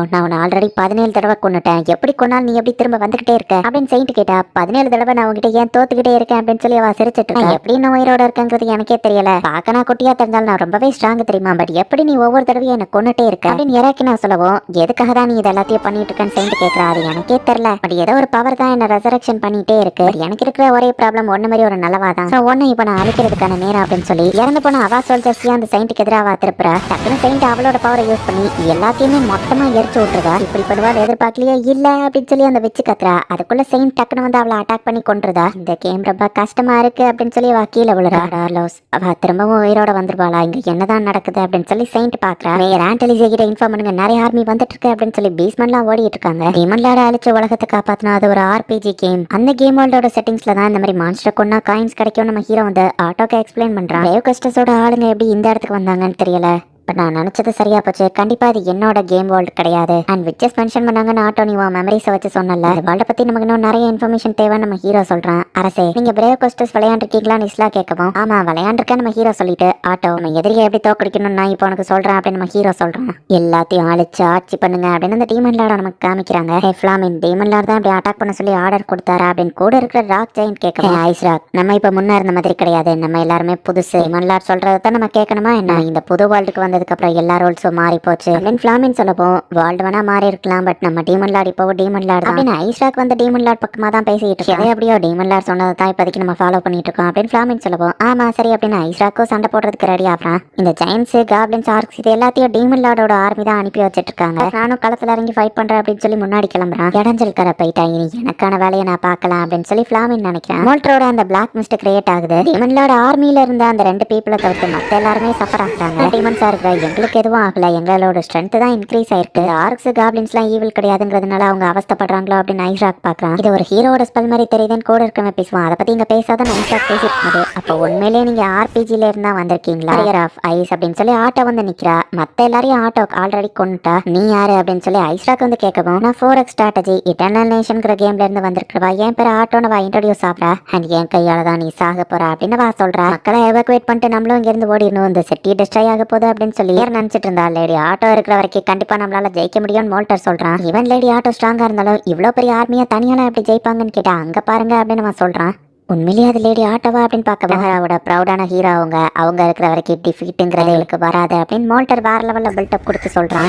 நான் உன்னை ஆல்ரெடி 17 தடவை கொண்டுட்டேன், எப்படி கொண்டாலும் நீ எப்படி திரும்ப வந்துகிட்டே இருக்க அப்படின்னு செயின்ட் கேட்டா 17 தடவை நான் உங்ககிட்ட ஏன் தோத்துக்கிட்டே இருக்கேன் அப்படின்னு சொல்லி அவ சிரிச்சிட்டு இருக்கா. எப்படி நான் உயிரோட இருக்கேங்கிறது எனக்கே தெரியல, பார்க்க நான் குட்டியா தெரிஞ்சாலும் நான் ரொம்பவே ஸ்ட்ராங் தெரியுமா, பட் எப்படி நீ ஒவ்வொரு தடவையும் என்ன கொண்டுட்டே இருக்க அப்படின்னு இறக்கி நான் சொல்லவும் எதுக்காக தான் நீ இது எல்லாத்தையும் பண்ணிட்டு இருக்கேன்னு செயின்ட் கேட்கறா. அது எனக்கே தெரியல, பட் ஏதோ ஒரு பவர் தான் என்ன ரெசரக்ஷன் பண்ணிட்டே இருக்கு. எனக்கு இருக்கிற ஒரே ப்ராப்ளம் ஒண்ணு மாதிரி ஒரு நல்லவா தான், ஒன்னு இப்ப நான் அழிக்கிறதுக்கான நேரம் அப்படின்னு சொல்லி இறந்து போன அவா சோல்ஜர்ஸ் அந்த செயின்ட்டுக்கு எதிராக திருப்புறா. டக்குனு செயின்ட் அவளோட பவரை யூஸ் பண்ணி எல்லாத்தையுமே மொத்தமா எரிச்சு விட்டுருக்கா. இப்படி பண்ணுவாள் எதிர்பார்க்கலையே இல்ல அப்படின்னு சொல்லி அந்த வச்சு கத்துறா. அதுக்குள்ள செயின்ட் டக்குனு வந்து அவளை அட்டாக் பண்ணி கொண்டுருதா. இந்த கேம் ரொம்ப கஷ்டமா இருக்கு அப்படின்னு சொல்லி அவ கீழே விழுறா. டார்லோஸ் அவ திரும்பவும் உயிரோட வந்துருவாளா, இங்க என்னதான் நடக்குது அப்படின்னு சொல்லி செயின்ட் பாக்குறா. மேயர் ஆண்டலிஸே கிட்ட இன்ஃபார்ம் பண்ணுங்க, நிறைய ஆர்மி வந்துட்டு இருக்கு அப்படின்னு சொல்லி பீஸ்மென்ட்லாம் ஓடிட்டு இருக்காங்க. டீமன்லாட அழிச்ச உலகத்தை காப்பாத்தினா அது ஒரு ஆர்பிஜி கேம். அந்த கேம் வேர்ல்டோட செட்டிங்ஸ்ல தான் இந்த மாதிரி மான்ஸ்டர் கொன்னா காயின்ஸ் கிடைக்கும். நம்ம ஹீரோ வந்து ஆட்டோக்கு எக்ஸ்பிளைன் பண்றான். வேவ் கஸ்டஸோட ஆளுங்க எப்படி இந்த இடத்துக்கு வந்தாங்கன்னு தெரியல, பட் நான் நினைச்சது சரியா போச்சு. கண்டிப்பா இது என்னோட கேம் வேர்ல்ட் கிடையாது. அண்ட் விச்சஸ் மென்ஷன் பண்ணாங்கன்னு ஆட்டோ நீ மெமரிஸை வச்சு சொன்னல, இந்த வேர்ல்ட பத்தி நமக்கு இன்னும் நிறைய இன்ஃபர்மேஷன் தேவை. நம்ம ஹீரோ சொல்றான். அரசே நீங்க பிரேவ் கோஸ்டர்ஸ் விளையாண்டுருக்கீங்களான்னு இஸ்லா கேட்கவும் ஆமா விளையாண்டுருக்கேன் நம்ம ஹீரோ சொல்லிட்டு ஆட்டோ நம்ம எதிரியை எப்படி தோக்கடிக்கணும்னு நான் இப்போ உனக்கு சொல்றேன் அப்படின்னு நம்ம ஹீரோ சொல்றான். எல்லாத்தையும் அழிச்சு ஆட்சி பண்ணுங்க அப்படின்னு அந்த டீமன் லார்ட நமக்கு காமிக்கிறாங்க. ஹே ஃபிளாமின் டீமன் லார்ட் தான் அப்படி அட்டாக் பண்ண சொல்லி ஆர்டர் கொடுத்தாரா அப்படின்னு கூட இருக்கிற ராக் ஜெயின்ட் கேட்கணும். ஐஸ் ராக் நம்ம இப்ப முன்ன இருந்த மாதிரி கிடையாது, நம்ம எல்லாருமே புதுசு. டீமன் லார்ட் சொல்றதை தான் நம்ம கேட்கணுமா என்ன, இந்த புது வேர்ல்டுக்கு வந்து வந்ததுக்கு அப்புறம் எல்லா ரோல்ஸும் மாறி போச்சு அப்படின்னு ஃபிளாமின் சொல்லப்போம். வேர்ல்டு வேணா மாறி இருக்கலாம், பட் நம்ம டீமன் லார்ட் இப்போ டீமன் லார்ட் அப்படின்னு ஐஸ்ராக் வந்து டீமன் லார்ட் பக்கமா தான் பேசிட்டு இருக்கோம். அதே அப்படியோ டீமன் லார்ட் சொன்னதை தான் இப்போதைக்கு நம்ம ஃபாலோ பண்ணிட்டு இருக்கோம் அப்படின்னு ஃபிளாமின் சொல்லப்போம். ஆமா சரி அப்படின்னு ஐஸ்ராக்கும் சண்டை போடுறதுக்கு ரெடி ஆகிறான். இந்த ஜெயின்ஸ் காப்ளின்ஸ் ஆர்க்ஸ் இது எல்லாத்தையும் டீமன் லார்டோட ஆர்மி தான் அனுப்பி வச்சிட்டு இருக்காங்க. நானும் களத்துல இறங்கி ஃபைட் பண்றேன் அப்படின்னு சொல்லி முன்னாடி கிளம்புறான். இடைஞ்சல் கரை போயிட்டா, இனி எனக்கான வேலையை நான் பார்க்கலாம் அப்படின்னு சொல்லி ஃபிளாமின் நினைக்கிறேன். மோல்டரோட அந்த பிளாக் மிஸ்ட் கிரியேட் ஆகுது. டீமன் லார்ட் ஆர்மியில இருந்த அந்த 2 பீப்புளை தவிர்த்து மத்த எல்லாருமே சஃபர் ஆகுறாங்க. டீமன்ஸா இருக்கிற எங்களுக்கு எதுவும் ஆகல, எங்களோட ஸ்ட்ரென்த் தான் இன்க்ரீஸ் ஆயிருக்கு. ஆர்க்ஸ் காப்ளின்ஸ்லாம் ஈவில் கிடையாதுங்கிறதுனால அவங்க அவஸ்தப்படுறாங்களோ அப்படின்னு ஐஸ்ராக் பாக்குறான். இது ஒரு ஹீரோட ஸ்பெல் மாதிரி தெரியுதுன்னு கூட இருக்கவே பேசுவான். அதை பத்தி இங்க பேசாத ஐஸ்ராக் பேசிட்டு அப்போ உண்மையிலேயே நீங்க ஆர்பிஜில இருந்தா வந்திருக்கீங்களா ஆஃப் ஐஸ் அப்படின்னு சொல்லி ஆட்டோ வந்து நிக்கிறா. மத்த எல்லாரையும் ஆட்டோ ஆல்ரெடி கொண்டுட்டா, நீ யாரு அப்படின்னு சொல்லி ஐஸ்ராக் வந்து கேட்கவும், நான் 4X ஸ்ட்ராட்டஜி இட்டர்னல் நேஷன்ங்கிற கேம்ல இருந்து வந்திருக்கிறவா, என் பேர் ஆட்டோன்னு வா இன்ட்ரோடியூஸ் ஆகுறா அண்ட் என் கையால தான் நீ சாக போற அப்படின்னு வா சொல்றா. மக்களை எவாக்குவேட் பண்ணிட்டு நம்மளும் இங்க இருந்து ஓடிடணும், இந்த சிட்டி டிஸ்ட்ராய் ஆக போகுது அப்படின்னு சொல்லி நினைச்சிட்டு இருந்தா. லேடி ஆட்டோ இருக்கிற வரைக்கும் கண்டிப்பா நம்மளால ஜெயிக்க முடியும்னு மோல்டர் சொல்றான். ஈவன் லேடி ஆட்டோ ஸ்ட்ராங்கா இருந்தாலும் இவ்வளவு பெரிய ஆர்மியா தனியால எப்படி ஜெயிப்பாங்கன்னு கேட்டா, அங்க பாருங்க அப்படின்னு அவன் சொல்றான். உண்மையிலேயே அது லேடி ஆட்டோவா அப்படின்னு பார்க்க மஹராவோட ப்ரௌடான ஹீரோ அவங்க இருக்கிற வரைக்கும் டிஃபீட்டுங்கிறது எனக்கு வராது அப்படின்னு மோல்டர் வேற லெவலில் பில்டப் கொடுத்து சொல்றான்.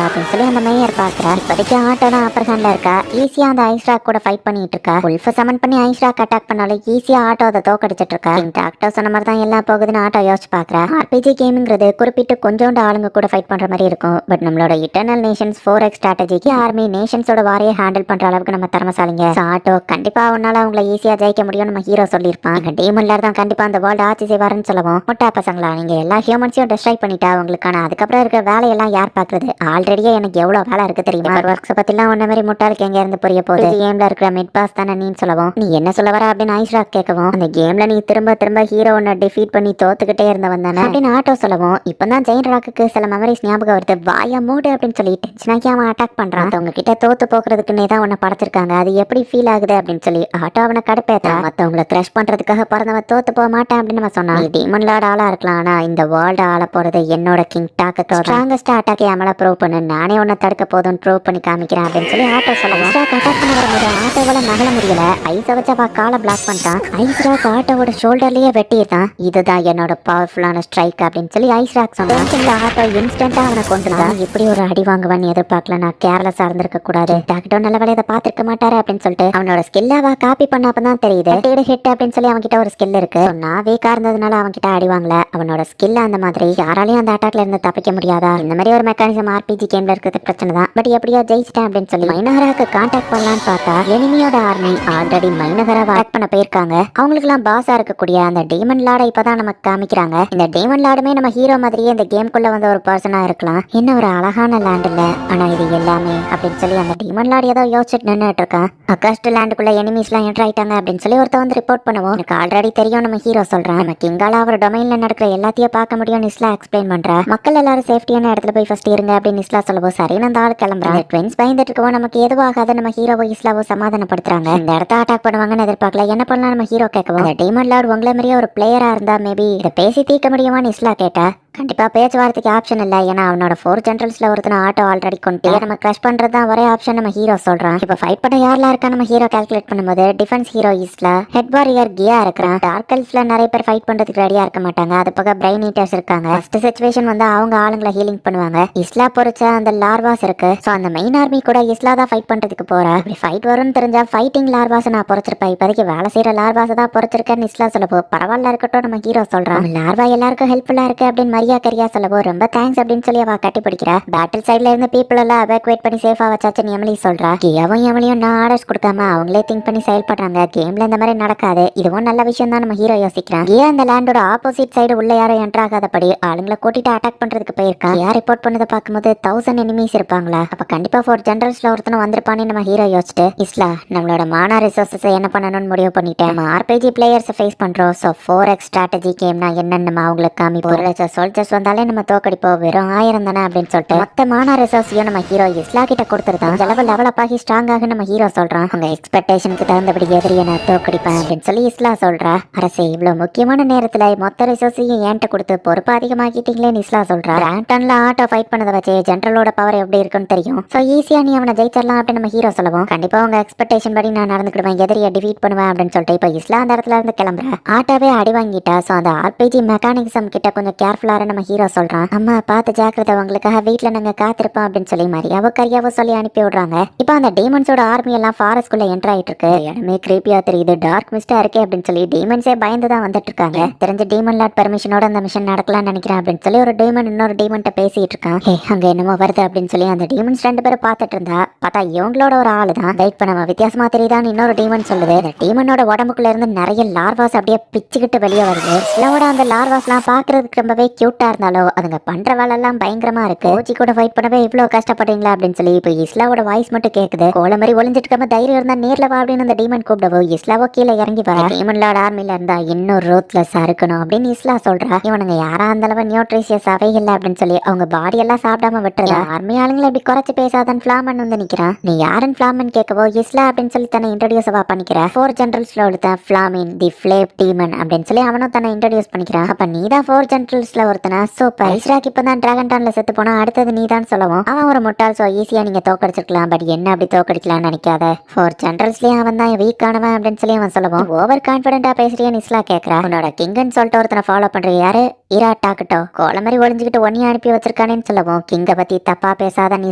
அப்படின்னு சொல்லி அந்த மேயர் பார்க்குறான். இப்போதைக்கு ஆட்டோ தான் அப்பர் ஹேண்ட்ல இருக்கா. ஈஸியா அந்த ஐஸ்ராக் கூட ஃபைட் பண்ணிட்டு இருக்கா. உல்ஃபை சமன் பண்ணி ஐஸ்ராக் அட்டாக் பண்ணாலும் ஈஸியா ஆட்டோ அதை தோக்கடிச்சிட்டு இருக்கா. இந்த ஆட்டோ சொன்ன மாதிரி தான் எல்லாம் போகுதுன்னு ஆட்டோ யோசிச்சு பார்க்குறா. ஆர்பிஜி கேம்ங்கிறது குறிப்பிட்டு கொஞ்சோண்டு ஆளுங்க கூட ஃபைட் பண்ற மாதிரி இருக்கும். பட் நம்மளோட இட்டர்னல் நேஷன்ஸ் 4X ஸ்ட்ராட்டஜிக்கு ஆர்மி நேஷன்ஸோட வாரையை ஹேண்டில் பண்ற அளவுக்கு நம்ம திறமசாலிங்க. ஆட்டோ கண்டிப்பா உன்னால அவங்களை ஈஸியா ஜெயிக்க முடியும் நம்ம ஹீரோ சொல்லியிருப்பான். எங்க டீமன் லார்ட் தான் கண்டிப்பா அந்த வேர்ல்டு ஆட்சி செய்வாருன்னு சொல்லவும், முட்டா பசங்களா நீங்க எல்லா ஹியூமன்ஸையும் டிஸ்ட்ராய் பண்ணிட்டா உங்களுக்கான அதுக்கப்புறம் இருக்கிற வேலையெல்லாம் யார் பாக்குறது? ஆல்ரெடியே எனக்கு எவ்வளவு வேலை இருக்கு தெரியுமா? ஒர்க்ஸ் பத்திலாம் ஒன்ன மாதிரி முட்டாளுக்கு எங்க இருந்து புரிய போகுது? கேம்ல இருக்கிற மிட் பாஸ் தானே நீ சொல்லவும், நீ என்ன சொல்ல வர அப்படின்னு ஐஸ்ராக் கேட்கவும், அந்த கேம்ல நீ திரும்ப திரும்ப ஹீரோ ஒன்ன டிஃபீட் பண்ணி தோத்துக்கிட்டே இருந்தவன் தானே அப்படின்னு ஆட்டோ சொல்லவும், இப்பதான் ஜெயின் ராக்கு சில மெமரிஸ் ஞாபகம் வருது, வாயா மூடு அப்படின்னு சொல்லி டென்ஷனாக்கி அவன் அட்டாக் பண்றான். அவங்க கிட்ட தோத்து போக்குறதுக்குன்னே தான் உன்னை படைச்சிருக்காங்க, அது எப்படி ஃபீல் ஆகுது அப்படின்னு சொல்லி ஆட்டோ அவனை கடுப்பேத்தா. மத்தவங்களை கிரஷ் பண்றதுக்காக பிறந்தவன் தோத்து போக மாட்டேன் அப்படின்னு நம்ம சொன்னா. டீமன் லார்ட் ஆளா இருக்கலாம், ஆனா இந்த வேர்ல்டு ஆள போறது என்னோட கிங் டாக்கத்தோட ஸ்ட்ராங்கஸ்ட் அட்டாக்கே அமல ப்ரூவ் பண்ணு, நானே உன்னை தடுக்க போதும் ப்ரூவ் பண்ணி காமிக்கிறேன் அப்படின்னு சொல்லி ஆட்டோ சொல்லுவான். அட்டாக் பண்ண வரும்போது ஆட்டோவால நகல முடியல. ஐஸ வச்சவா காலை பிளாக் பண்ணிட்டான். ஐஸ்ராக் ஆட்டோவோட ஷோல்டர்லயே வெட்டிட்டான். இதுதான் என்னோட பவர்ஃபுல்லான ஸ்ட்ரைக் அப்படின்னு சொல்லி ஐஸ்ராக் சொன்னான். ஆட்டோ இன்ஸ்டன்டா அவனை கொண்டுதான். இப்படி ஒரு அடி வாங்குவான்னு எதிர்பார்க்கல, நான் கேர்லெஸ்ஸா இருந்திருக்க கூடாது. டாக்டோ நல்ல வேலை இதை பாத்துருக்க மாட்டாரு அப்படின்னு சொல்லிட்டு அவனோட ஸ்கில்லாவா காப்பி பண்ணாப்பதான் தெரியுது ஹிட் அப்படின்னு சொல்லி அவன்கிட்ட ஒரு ஸ்கில் இருக்கு. நான் வீக்கா இருந்ததுனால அவன்கிட்ட அடி வாங்கல. அவனோட ஸ்கில் அந்த மாதிரி யாராலையும் அந்த அட்டாக்ல இருந்து தப்பிக்க முடியாதா? இந்த மாதிரி ஒரு மெக்கானிசம் ஆர்பிஜி கேம்ல இருக்கிறது பிரச்சனை தான். பட் எப்படியோ ஜெயிச்சிட்டேன் அப்படின்னு சொல்லி மைனகராக்கு கான்டாக்ட் பண்ணலான்னு பார்த்தா எனிமியோட ஆர்மி ஆல்ரெடி மைனகராவை அட்டாக் பண்ண போயிருக்காங்க. அவங்களுக்கு எல்லாம் பாஸா இருக்கக்கூடிய அந்த டீமன் லார்டை இப்பதான் நமக்கு காமிக்கிறாங்க. இந்த டீமன் லார்டுமே நம்ம ஹீரோ மாதிரியே இந்த கேம்குள்ள வந்த ஒரு பர்சனா இருக்கலாம். என்ன ஒரு அழகான லேண்ட் இல்ல, ஆனா இது எல்லாமே அப்படின்னு சொல்லி அந்த டீமன் லார்டு ஏதோ யோசிச்சுட்டு நின்னுட்டு இருக்கான். அகஸ்ட் லேண்டுக்குள்ள எனிமீஸ் எல்லாம் என்டர் ஆயிட்டாங்க அப்படின்னு சொல்லி ஒருத்த வந்து ரிப்போர்ட் பண்ணுவோம். எனக்கு ஆல்ரெடி தெரியும் நம்ம ஹீரோ சொல்றான். நம்ம கிங்கால அவர் டொமைன்ல நடக்கிற எல்லாத்தையும் பார்க்க முடியும் இஸ்லா எக்ஸ்பிளைன் பண்றா. மக்கள் எல்லாரும் சேஃப்டியான இடத்துல போய் ஃபர்ஸ்ட் இருங்க அப்படின்னு இஸ்லா சொல்லவும் சரின்னு அந்த ஆள் கிளம்புறாங்க. ட்வின்ஸ் பயந்துட்டு இருக்கவும் நமக்கு எதுவாகாத நம்ம ஹீரோவோ இஸ்லாவோ சமாதானப்படுத்துறாங்க. இந்த இடத்த அட்டாக் பண்ணுவாங்கன்னு எதிர்பார்க்கல. என்ன பண்ணலாம் நம்ம ஹீரோ கேட்கவும், டீமன் லார்ட் உங்களை மாதிரியே ஒரு பிளேயரா இருந்தா மேபி இதை பேசி தீர்க்க முடியுமான்னு இஸ்லா கேட்டா. கண்டிப்பா பேச்சுவார்த்தைக்கு ஆப்ஷன் இல்ல, ஏன்னா அவனோட 4 ஜெனரல்ஸ்ல ஒருத்தன ஆட்டோ ஆல்ரெடி கொண்டு நம்ம கிரஷ் பண்றதுதான் ஒரே ஆப்ஷன் நம்ம ஹீரோ சொல்றான். இப்ப ஃபைட் பண்ண யாரெல்லாம் இருக்கா நம்ம ஹீரோ கால்குலேட் பண்ணும்போது டிஃபென்ஸ் ஹீரோ இஸ்லா, ஹெட் வாரியர் கியா இருக்கிறான். டார்க் எல்ஃப்ல நிறைய பேர் ஃபைட் பண்றதுக்கு ரெடியா இருக்க மாட்டாங்க. அது போக பிரைன் ஈட்டர்ஸ் இருக்காங்க. ஃபர்ஸ்ட் சிச்சுவேஷன் வந்து அவங்க ஆளுங்களை ஹீலிங் பண்ணுவாங்க. இஸ்லா பொறிச்ச அந்த லார்வாஸ் இருக்கு. சோ அந்த மெயின் ஆர்மி கூட இஸ்லா தான் ஃபைட் பண்றதுக்கு போறா. இப்படி ஃபைட் வரும்னு தெரிஞ்சா ஃபைட்டிங் லார்வாஸ் நான் பொறிச்சிருப்பேன். இப்போதைக்கு வேலை செய்யற லார்வாஸ் தான் பொறிச்சிருக்கேன்னு இஸ்லா சொல்லப்போ பரவாயில்ல இருக்கட்டும் நம்ம ஹீரோ சொல்றான். லார்வா எல்லாருக்கும் ஹெல்ப்ஃபுல்லா இருக்கு அப்படின்னு மரியா கரியா சொல்லவோ ரொம்ப தேங்க்ஸ் அப்படின்னு சொல்லி அவ கட்டி பிடிக்கிறா. பேட்டில் சைட்ல இருந்து பீப்புள் எல்லாம் எவாக்குவேட் பண்ணி சேஃபா வச்சாச்சுன்னு எமிலி சொல்றா. கியாவும் எமிலியும் நான் ஆர்டர்ஸ் கொடுக்காம அவங்களே திங்க் பண்ணி செயல்படுறாங்க. கேம்ல இந்த மாதிரி நடக்காது, இதுவும் நல்ல விஷயம் தான் நம்ம ஹீரோ யோசிக்கிறான். கியா அந்த லேண்டோட ஆப்போசிட் சைடு உள்ள யாரும் என்டர் ஆகாதபடி ஆளுங்களை கூட்டிட்டு அட்டாக் பண்றதுக்கு போயிருக்கான். கியா ரிப்போர்ட் பண்ணதை பார்க்கும்போது 1000 எனிமீஸ் இருப்பாங்களா? அப்ப கண்டிப்பா 4 ஜெனரல்ஸ்ல ஒருத்தன வந்திருப்பான்னு நம்ம ஹீரோ யோசிச்சுட்டு இஸ்லா நம்மளோட மானா ரிசோர்சஸ் என்ன பண்ணணும்னு முடிவு பண்ணிட்டேன். நம்ம ஆர்பிஜி பிளேயர்ஸ் ஃபேஸ் பண்றோம். சோ 4X ஸ்ட்ராட்டஜி கேம்னா என்னன்னு நம்ம அவங்களுக்கு காமிப்போம். 1,00,000 சோல்ஜர்ஸ் வந்தாலே நம்ம தோக்கடிப்போம், வெறும் 1000 தானே அப்படின்னு சொல்லிட்டு மொத்தமான ரிசோர்ஸையும் நம்ம ஹீரோ இஸ்லா கிட்ட கொடுத்துருதான். லெவல் அப் ஆகி ஸ்ட்ராங் ஆக நம்ம ஹீரோ சொல்றான். உங்க எக்ஸ்பெக்டேஷனுக்கு தகுந்தபடி எதிரியை நான் தோக்கடிப்பேன் அப்படின்னு சொல்லி இஸ்லா சொல்றா. அரசே இவ்வளவு முக்கியமான நேரத்துல மொத்த ரிசோர்ஸையும் ஏன்ட்ட கொடுத்து பொறுப்பு அதிகமாக்கிட்டீங்களேன்னு இஸ்லா சொல்றா. ரேண்டன்ல ஆட்டோ ஃபைட் பண்ணதை வச்சு ஜெனரலோட பவர் எப்படி இருக்குன்னு தெரியும். சோ ஈஸியா நீ அவனை ஜெயிச்சிடலாம் அப்படின்னு நம்ம ஹீரோ சொல்லுவோம். கண்டிப்பா உங்க எக்ஸ்பெக்டேஷன் படி நான் நடந்துக்கிடுவேன், எதிரியை டிஃபீட் பண்ணுவேன் அப்படின்னு சொல்லிட்டு இப்ப இஸ்லா அந்த இடத்துல இருந்து கிளம்புற. ஆட்டோவே அடி வாங்கிட்டா. சோ அந்த ஆர்பிஜி மெக்கானிசம் கிட்ட கொஞ்சம் கேர்ஃபுல்லா வர நம்ம ஹீரோ சொல்றான், அம்மா பார்த்து ஜாக்கிரதை, உங்களுக்காக வீட்டுல நாங்க காத்திருப்போம் அப்படின்னு சொல்லி மரியாவோ கரியாவோ சொல்லி அனுப்பி விடுறாங்க. இப்போ அந்த டீமன்ஸோட ஆர்மி எல்லாம் ஃபாரஸ்ட்குள்ள என்டர் ஆயிட்டு இருக்கு. இடமே கிரீப்பியா தெரியுது, டார்க் மிஸ்டா இருக்கே அப்படின்னு சொல்லி டீமன்ஸே பயந்து தான் வந்துட்டு இருக்காங்க. தெரிஞ்ச டீமன் லார்ட் பெர்மிஷனோட அந்த மிஷன் நடக்கலாம்னு நினைக்கிறேன் அப்படின்னு சொல்லி ஒரு டீமன் இன்னொரு டீமன்ட்ட பேசிட்டு இருக்கான். ஹே, அங்க என்னமோ வருது அப்படின்னு சொல்லி அந்த டீமன்ஸ் 2 பேரும் பார்த்துட்டு இருந்தா பார்த்தா இவங்களோட ஒரு ஆளு தான். வெயிட் பண்ண வித்தியாசமா தெரியுதான்னு இன்னொரு டீமன் சொல்லுது. இந்த டீமனோட உடம்புக்குள்ள இருந்து நிறைய லார்வாஸ் அப்படியே பிச்சுக்கிட்டு வெளியே வருது. இஸ்லாவோட அந்த லார்வாஸ்லாம் பாக்குறதுக்கு ரொம்பவே கியூட்டா இருந்தாலும் அதுங்க பண்ற வேலை எல்லாம் பயங்கரமா இருக்கு. ஓஜி கூட ஃபைட் பண்ணவே இவ்வளவு கஷ்டப்படுறீங்களா அப்படின்னு சொல்லி இப்போ இஸ்லாவோட வாய்ஸ் மட்டும் கேக்குது. கோல மாதிரி ஒளிஞ்சிட்டு இருக்காம தைரியம் இருந்தா நேர்ல வா அப்படின்னு அந்த டீமன் கூப்பிடவோ இஸ்லாவோ கீழே இறங்கி வர. டீமன்லோட ஆர்மில இருந்தா இன்னொரு ரூத்லெஸ்ஸா இருக்கணும் அப்படின்னு இஸ்லா சொல்றா. இவனுங்க யாரா அந்த அளவு நியூட்ரிஷியஸாவே இல்ல அப்படின்னு சொல்லி அவங்க பாடி எல்லாம் சாப்பிடாம விட்டுறா. ஆர்மி ஆளுங்களை இப்படி குறைச்சு பேசாதான் ஃபிளாமன் வந்து நிக்கிறான். நீ யாருன்னு ஃபிளாமன் கேட்கவோ இஸ்லா அப்படின்னு சொல்லி தன்னை இன்ட்ரோடியூஸ் பண்ணிக்கிற. 4 ஜெனரல்ஸ்ல ஒருத்தன் ஃபிளாமின் தி ஃபிளேப் டீமன் அப்படின்னு சொல்லி அவனும் தன்னை இன்ட்ரோடியூஸ் பண்ணிக்கிறான். அப்ப நீ தான் 4 ஜெனரல்ஸ்ல ஒருத்தனா? சூப்பர். ஐஸ்ராக் இப்பதான் டிராகன் டான்ல செத்து போனா அடுத்தது நீ தான் சொல்லவும். அவன் ஒரு முட்டாள், சோ ஈஸியா நீங்க தோக்கடிச்சிருக்கலாம், பட் என்ன அப்படி தோக்கடிக்கலாம்னு நினைக்காத. 4 ஜெனரல்ஸ்லயே அவன் தான் வீக் ஆனவன் அப்படின்னு சொல்லி அவன் சொல்லவும், ஓவர் கான்பிடென்டா பேசுறியான்னு இஸ்லா கேக்குறா. உன்னோட கிங்கன்னு சொல்லிட்டு ஒருத்தனை ஃபாலோ பண்ற யாரு? இரா டாக்கட்டோ. கோல மாதிரி ஒளிஞ்சுக்கிட்டு ஒன்னியா அனுப்பி வச்சிருக்கானேன்னு சொல்லவும் கிங்க பத்தி தப்பா பேசாதன்னு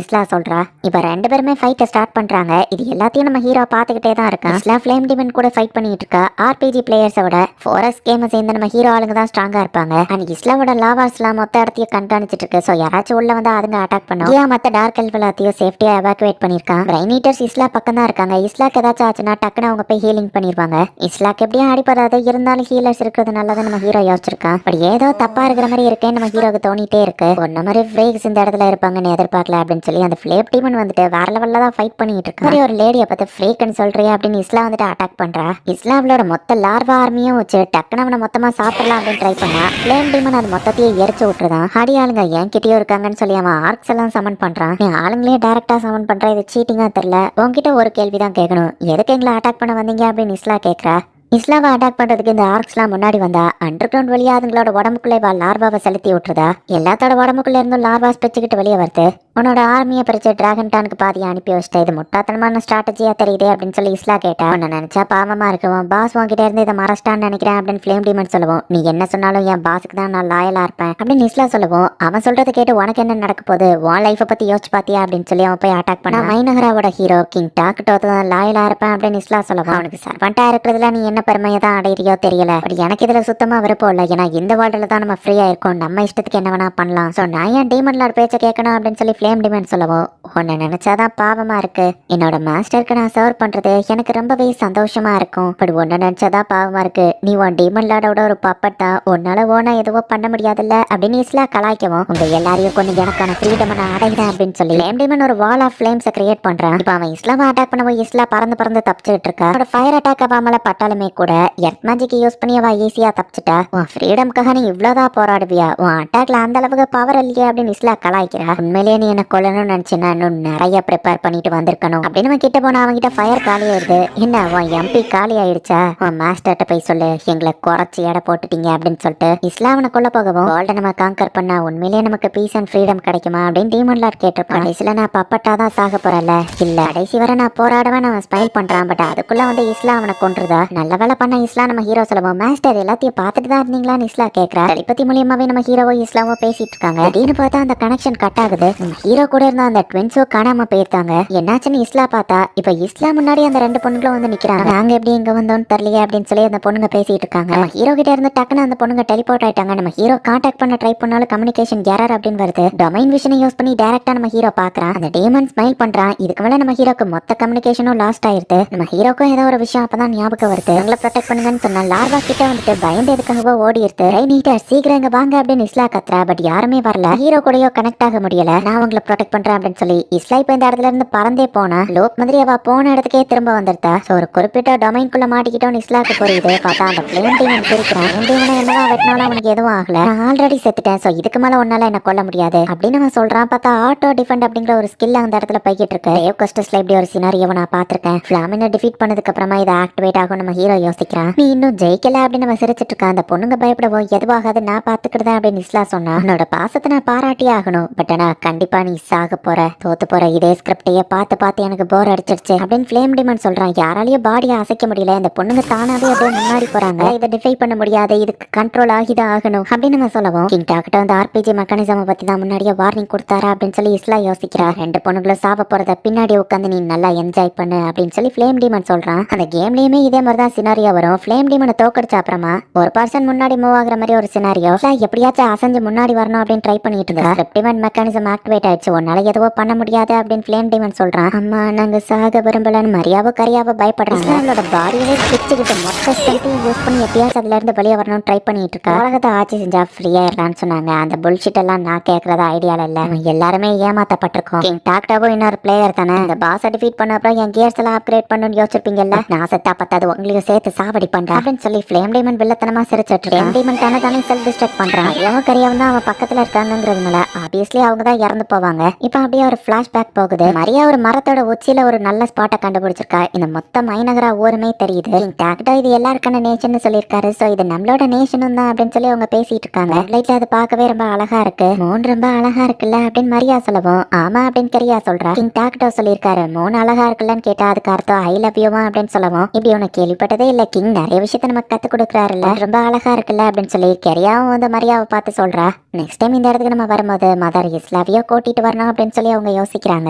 இஸ்லா சொல்றா. இப்ப 2 பேருமே ஃபைட்டை ஸ்டார்ட் பண்றாங்க. இது எல்லாத்தையும் நம்ம ஹீரோ பாத்துக்கிட்டே தான் இருக்கான். இஸ்லா ஃப்ளேம் டிமன் கூட ஃபைட் பண்ணிட்டு இருக்கா. ஆர்பிஜி பிளேயர்ஸோட ஃபாரஸ்ட் கேமை சேர்ந்த நம்ம ஹீரோ ஆளுங்க தான் ஸ்ட்ராங்கா இருப்பாங்க. அண்ட் இஸ்லாவோட லாவாஸ்லாம் மொத்த இடத்தையும் கண்காணிச்சிட்டு இருக்கு. சோ யாராச்சும் உள்ள வந்து அதுங்க அட்டாக் பண்ணும். மத்த டார்க் எல்ஃப் எல்லாத்தையும் சேஃப்டியா எவாக்குவேட் பண்ணிருக்கான். பிரைன் ஈட்டர்ஸ் இஸ்லா பக்கம் தான் இருக்காங்க. இஸ்லாக்கு ஏதாச்சும் ஆச்சுன்னா டக்குன்னு அவங்க போய் ஹீலிங் பண்ணிருவாங்க. இஸ்லாக்கு எப்படியும் அடிப்படாது, இருந்தாலும் ஹீலர்ஸ் இருக்கிறது நல்லது நம்ம ஹீரோ யோசிச்சிருக்கான். பட் ஏதோ தப்பா இருக்கிற மாதிரி இருக்கேன்னு நம்ம ஹீரோக்கு தோணிட்டே இருக்கு. ஒன்ன மாதிரி ஃப்ரேக்ஸ் இந்த இடத்துல இருப்பாங்கன்னு எதிர்பார்க்கல அப்படின்னு சொல்லி அந்த ஃபிளேப் டீமன் வந்துட்டு வேற லெவல்ல தான் ஃபைட் பண்ணிட்டு இருக்கான். ஒரு லேடியை பார்த்து ஃப்ரேக்னு சொல்றியா அப்படின்னு இஸ்லா வந்துட்டு அட்டாக் பண்றா. இஸ்லாமோட மொத்த லார்வா ஆர்மியும் வச்சு டக்குன்னு அவனை மொத்தமா சாப்பிடலாம் அப்படின்னு ட்ரை பண்ணா. ஃப்ளேம் டீமன் அது மொத்தத்தையும் எரிச்சு விட்டுருதான். ஹாடி ஆளுங்க என்கிட்டயும் இருக்காங்கன்னு சொல்லி அவன் ஆர்க்ஸ் எல்லாம் சமன் பண்றான். நீ ஆளுங்களே டைரக்டா சமன் பண்ற, இது சீட்டிங்கா தெரியல. உன்கிட்ட ஒரு கேள்விதான் கேட்கணும், எதுக்கு எங்களை அட்டாக் பண்ண வந்தீங்க அப்படின்னு இஸ்லா கேட்கறா. இஸ்லாவை அட்டாக் பண்றதுக்கு இந்த ஆர்க்ஸ்லாம் முன்னாடி வந்தா அண்டர் கிரவுண்ட் வழியா அதுங்களோட உடம்புக்குள்ளே லார்வாவை செலுத்தி விட்டுருதா. எல்லாத்தோட உடம்புக்குள்ள இருந்தும் லார்வாஸ் பிச்சுக்கிட்டு வெளியே வருது. உன்னோட ஆர்மியை பிரிச்சு டிராகன் டானுக்கு பாதியை அனுப்பி வச்சுட்டு இது முட்டாத்தனமான ஸ்ட்ராட்டஜியா தெரியுது அப்படின்னு சொல்லி இஸ்லா கேட்டா. உன்னை நினைச்சா பாவமா இருக்குவோம், பாஸ் உன்கிட்ட இருந்து இதை மறஸ்டான்னு நினைக்கிறேன் அப்படின்னு ஃபிளேம் டீமன் சொல்லுவோம். நீ என்ன சொன்னாலும் என் பாஸுக்கு தான் நான் லாயலா இருப்பேன் அப்படின்னு இஸ்லா சொல்லுவோம். அவன் சொல்றதை கேட்டு உனக்கு என்ன நடக்க போகுது, உன் லைஃபை பத்தி யோசிச்சு பாத்தியா அப்படின்னு சொல்லி அவன் போய் அட்டாக் பண்ணா. மைனகராவோட ஹீரோ கிங் டாக்டோ தான் லாயலா இருப்பேன் அப்படின்னு இஸ்லா சொல்லுவான். அவனுக்கு சர்வெண்டா இருக்கிறதுல நீ என்ன பெருமையை தான் அடையிறியோ தெரியல, பட் எனக்கு இதுல சுத்தமா விருப்பம் இல்லை. ஏன்னா இந்த வேர்ல்டுல தான் நம்ம ஃப்ரீயா இருக்கோம், நம்ம இஷ்டத்துக்கு என்ன வேணா பண்ணலாம். சோ நான் ஏன் டீமன் லார்ட் பேச்ச கேட்கணும் அப்படின்னு சொல்லி ஃபிளேம் டீமன் சொல்லவும், உன்னை நினைச்சாதான் பாவமா இருக்கு. என்னோட மாஸ்டருக்கு நான் சர்வ் பண்றது எனக்கு ரொம்பவே சந்தோஷமா இருக்கும், பட் உன்னை நினைச்சாதான் பாவமா இருக்கு. நீ உன் டீமன் லார்டோட ஒரு பப்பட் தான், உன்னால ஓனா எதுவும் பண்ண முடியாதுல்ல அப்படின்னு இஸ்லா கலாய்க்கவும், உங்க எல்லாரையும் கொஞ்சம் எனக்கான ஃப்ரீடம் நான் அடைகிறேன் அப்படின்னு சொல்லி ஃப்ளேம் டீமன் ஒரு வால் ஆஃப் ஃப்ளேம்ஸை கிரியேட் பண்றான். இப்ப அவன் இஸ்லாவை அட்டாக் பண்ணவும் இஸ்லா பறந்து பறந்து தப்பிச்சுட்டு இருக்கா. அவனோட ஃபயர் அட்டாக் ஆகாமல பட்டாலுமே கூட எர்த் மேஜிக் யூஸ் பண்ணி அவ ஈஸியா தப்பிச்சுட்டா. உன் ஃப்ரீடம்காக நீ இவ்வளவுதான் போராடுவியா, உன் அட்டாக்ல அந்த அளவுக்கு பவர் இல்லையா அப்படின்னு இஸ்லா கலாய்க்கிறா. உண்மையிலேயே நீ என்ன கொல்லணும்னு நினைச்சுன்னா இன்னும் நிறைய ப்ரிப்பேர் பண்ணிட்டு வந்திருக்கணும் அப்படின்னு நம்ம கிட்ட போனா அவங்கிட்ட ஃபயர் காலி ஆயிடுது. என்ன உன் எம்பி காலி ஆயிடுச்சா, உன் மாஸ்டர்ட்ட போய் சொல்லு எங்களை குறைச்சி எடை போட்டுட்டீங்க அப்படின்னு சொல்லிட்டு இஸ்லாமனை கொல்ல போகவும் வேர்ல்ட நம்ம காங்கர் பண்ணா உண்மையிலேயே நமக்கு பீஸ் அண்ட் ஃப்ரீடம் கிடைக்குமா அப்படின்னு டீமன் லார்ட் கேட்டிருப்பான். கடைசியில நான் பப்பட்டா தான் சாக போறல, இல்ல கடைசி வரை நான் போராடுவேன் அவன் ஸ்மைல் பண்றான். பட் அதுக்குள்ள வந்து இஸ்லா அவனை கொன்றுதா. நல்ல வேலை பண்ண இஸ்லா நம்ம ஹீரோ சொல்லுவோம். மாஸ்டர் எல்லாத்தையும் பார்த்துட்டு தான் இருந்தீங்களான்னு இஸ்லா கேட்கறா. டெலிபதி மூலியமாவே நம்ம ஹீரோவோ இஸ்லாவோ பேசிட்டு இருக்காங்க. திடீர்னு பார்த்தா அந்த கனெக்ஷன் கட் ஆகுது. நம்ம ஹீரோ கூட இருந்த அந்த ட்வின்ஸோ காணாம போயிருக்காங்க. என்னாச்சுன்னு இஸ்லா பார்த்தா இப்ப இஸ்லா முன்னாடி அந்த 2 பொண்ணுங்களும் வந்து நிக்கிறாங்க. நாங்க எப்படி இங்க வந்தோம்னு தெரியலையே அப்படின்னு சொல்லி அந்த பொண்ணுங்க பேசிட்டு இருக்காங்க. நம்ம ஹீரோ கிட்ட இருந்து டக்குன்னு அந்த பொண்ணுங்க டெலிபோர்ட் ஆயிட்டாங்க. நம்ம ஹீரோ கான்டாக்ட் பண்ண ட்ரை பண்ணாலும் கம்யூனிகேஷன் எரர் அப்படின்னு வருது. டொமைன் விஷனை யூஸ் பண்ணி டைரக்டா நம்ம ஹீரோ பாக்குறான். அந்த டீமன் ஸ்மைல் பண்றான். இதுக்கு மேல நம்ம ஹீரோக்கு மொத்த கம்யூனிகேஷனும் லாஸ்ட் ஆயிருது. நம்ம ஹீரோக்கும் ஏதோ ஒரு விஷயம் அப்பதான் ஞாபகம் வருது. உங்களை ப்ரொடெக்ட் பண்ணுங்கன்னு சொன்னா லார்வா கிட்ட வந்துட்டு பயந்து எதுக்காகவோ ஓடி இருக்கு. ரைனீட்டர் சீக்கிரம் இங்க வாங்க அப்படின்னு இஸ்லா கத்துறா. பட் யாருமே வரல. ஹீரோ கூடயோ கனெக்ட் ஆக முடியல. நான் உங்களை ப்ரொடெக்ட் பண்றேன் அப்படின்னு சொல்லி இஸ்லா இப்ப இந்த இடத்துல இருந்து பறந்தே போனா லோப் மாதிரி அவ போன இடத்துக்கே திரும்ப வந்துருத்தா. ஒரு குறிப்பிட்ட டொமைன்குள்ள மாட்டிக்கிட்டோன்னு இஸ்லாக்கு புரியுது. பார்த்தா அந்த ஃப்ளேம் டீமன் சிரிக்கிறான். டீமனை என்னதான் வெட்டினாலும் அவனுக்கு எதுவும் ஆகல, நான் ஆல்ரெடி செத்துட்டேன், சோ இதுக்கு மேல உன்னால என்ன கொல்ல முடியாது அப்படின்னு அவன் சொல்றான். பார்த்தா ஆட்டோ டிஃபெண்ட் அப்படிங்கிற ஒரு ஸ்கில் அந்த இடத்துல போய்கிட்டு இருக்கு. ஏவ் கஸ்டஸ்ல இப்படி ஒரு சினாரியோவை நான் பாத்திருக்கேன். ஃபிளாமினை டிஃபீட் பண்ணதுக்கு அப்புறமா இதை ஆக்டிவேட் ஆகும் நம்ம ஹீரோ ஹீரோ யோசிக்கிறான். நீ இன்னும் ஜெயிக்கல அப்படின்னு அவன் சிரிச்சிட்டு இருக்கான். அந்த பொண்ணுங்க பயப்படவோ எதுவாகாது நான் பாத்துக்கிட்டேன் அப்படின்னு இஸ்லா சொன்னா. உன்னோட பாசத்தை நான் பாராட்டி ஆகணும், பட் ஆனா கண்டிப்பா நீ சாக போற, தோத்து போற. இதே ஸ்கிரிப்டையே பார்த்து பார்த்து எனக்கு போர் அடிச்சிருச்சு அப்படின்னு ஃபிளேம் டிமன் சொல்றான். யாராலையும் பாடியை அசைக்க முடியல, இந்த பொண்ணுங்க தானாவே அப்படியே முன்னாடி போறாங்க, இதை டிஃபை பண்ண முடியாது, இதுக்கு கண்ட்ரோல் ஆகிதான் ஆகணும் அப்படின்னு நம்ம சொல்லவும் கிங் டாக்டர் வந்து ஆர்பிஜி மெக்கானிசம் பத்தி தான் முன்னாடியே வார்னிங் கொடுத்தாரா அப்படின்னு சொல்லி இஸ்லா யோசிக்கிறா. ரெண்டு பொண்ணுங்களும் சாவ போறத பின்னாடி உட்காந்து நீ நல்லா என்ஜாய் பண்ணு அப்படின்னு சொல்லி ஃபிளேம் டீமன் சொல்றான். அந்த கேம்லயுமே இதே மாதிரி தான் சினாரியோ வரும். ஃபிளேம் டீமனை தோக்கடிச்ச அப்புறமா ஒரு பர்சன் முன்னாடி மூவ் ஆகுற மாதிரி ஒரு சினாரியோ, எப்படியாச்சும் அசைஞ்சு முன்னாடி வரணும் அப்படின்னு ட்ரை பண்ணிட்டு இருந்தா ஸ்கிரிப்ட் மெக்கானிசம் ஆக்டிவேட் ஆயிடுச்சு, உன்னால எதுவோ பண்ண முடியாது அப்படின்னு ஃபிளேம் டீமன் சொல்றான். அம்மா நாங்க சாக விரும்பலன்னு மரியாவோ கரியாவோ பயப்படுறாங்க. அவளோட பாடியவே பிடிச்சுக்கிட்டு மொத்த ஸ்ட்ரென்த்தையும் யூஸ் பண்ணி எப்படியாச்சும் அதுல இருந்து வெளியே வரணும்னு ட்ரை பண்ணிட்டு இருக்கா. உலகத்தை ஆட்சி செஞ்சா ஃப்ரீயா இருக்கான்னு சொன்னாங்க. அந்த புல்ஷிட் எல்லாம் நான் கேட்கறத ஐடியால இல்ல, எல்லாருமே ஏமாத்தப்பட்டிருக்கோம். கிங் டாக்டரும் இன்னொரு பிளேயர் தானே, இந்த பாஸை டிஃபீட் பண்ண அப்புறம் என் கியர்ஸ் எல்லாம் அப்கிரேட் பண்ணணும்னு யோசிச்சிருப்பீங்கல்ல, நான் செத்தா பத்தாது உங்களையும் சேர்த்து சாவடி பண்றேன் அப்படின்னு சொல்லி ஃபிளேம் டீமன் வில்லத்தனமா சிரிச்சிட்டு ஃபிளேம் டீமன் தானே செல்ஃப் டிஸ்ட்ரக்ட் பண்றான். அவன் கரியாவும் தான் அவன் பக்கத்துல இருக்காங்கிறதுனால ஆப்வியஸ்லி அவங்க தான் இறந்து போவாங்க. இப்போ அப்படியே ஒரு பிளாஷ்பேக் போகுது. மரியா ஒரு மரத்தோட உச்சியில ஒரு நல்ல ஸ்பாட்டை கண்டுபிடிச்சிருக்கா. இந்த மொத்த மைனகரா ஊருமே தெரியுது. கிங் டாக்டர் இது எல்லாருக்கான நேஷன் சொல்லியிருக்காரு, சோ இது நம்மளோட நேஷனும் தான் அப்படின்னு சொல்லி அவங்க பேசிட்டு இருக்காங்க. லைட்ல அது பார்க்கவே ரொம்ப அழகா இருக்கு, மூன் ரொம்ப அழகா இருக்குல்ல அப்படின்னு மரியா சொல்லவும் ஆமா அப்படின்னு கரியா சொல்றா. கிங் டாக்டர் சொல்லியிருக்காரு மூணு அழகா இருக்குல்லன்னு கேட்டா அதுக்கு அர்த்தம் ஐ லவ் யூவா அப்படின்னு சொல்லவும் இப்படி உனக்கு கேள்விப்பட்டதே இல்ல, கிங் நிறைய விஷயத்த நமக்கு கத்து கொடுக்குறாருல்ல, ரொம்ப அழகா இருக்குல்ல அப்படின்னு சொல்லி கரியாவும் வந்து மரியாவை பார்த்து சொல்றா. நெக்ஸ்ட் டைம் இந்த இடத்துக்கு நம்ம வரும்போது மதர் இஸ்லாவியோ கூட்டிட்டு வரணும் அப்படின்னு சொல்லி அவங்க யோசிக்கிறாங்க.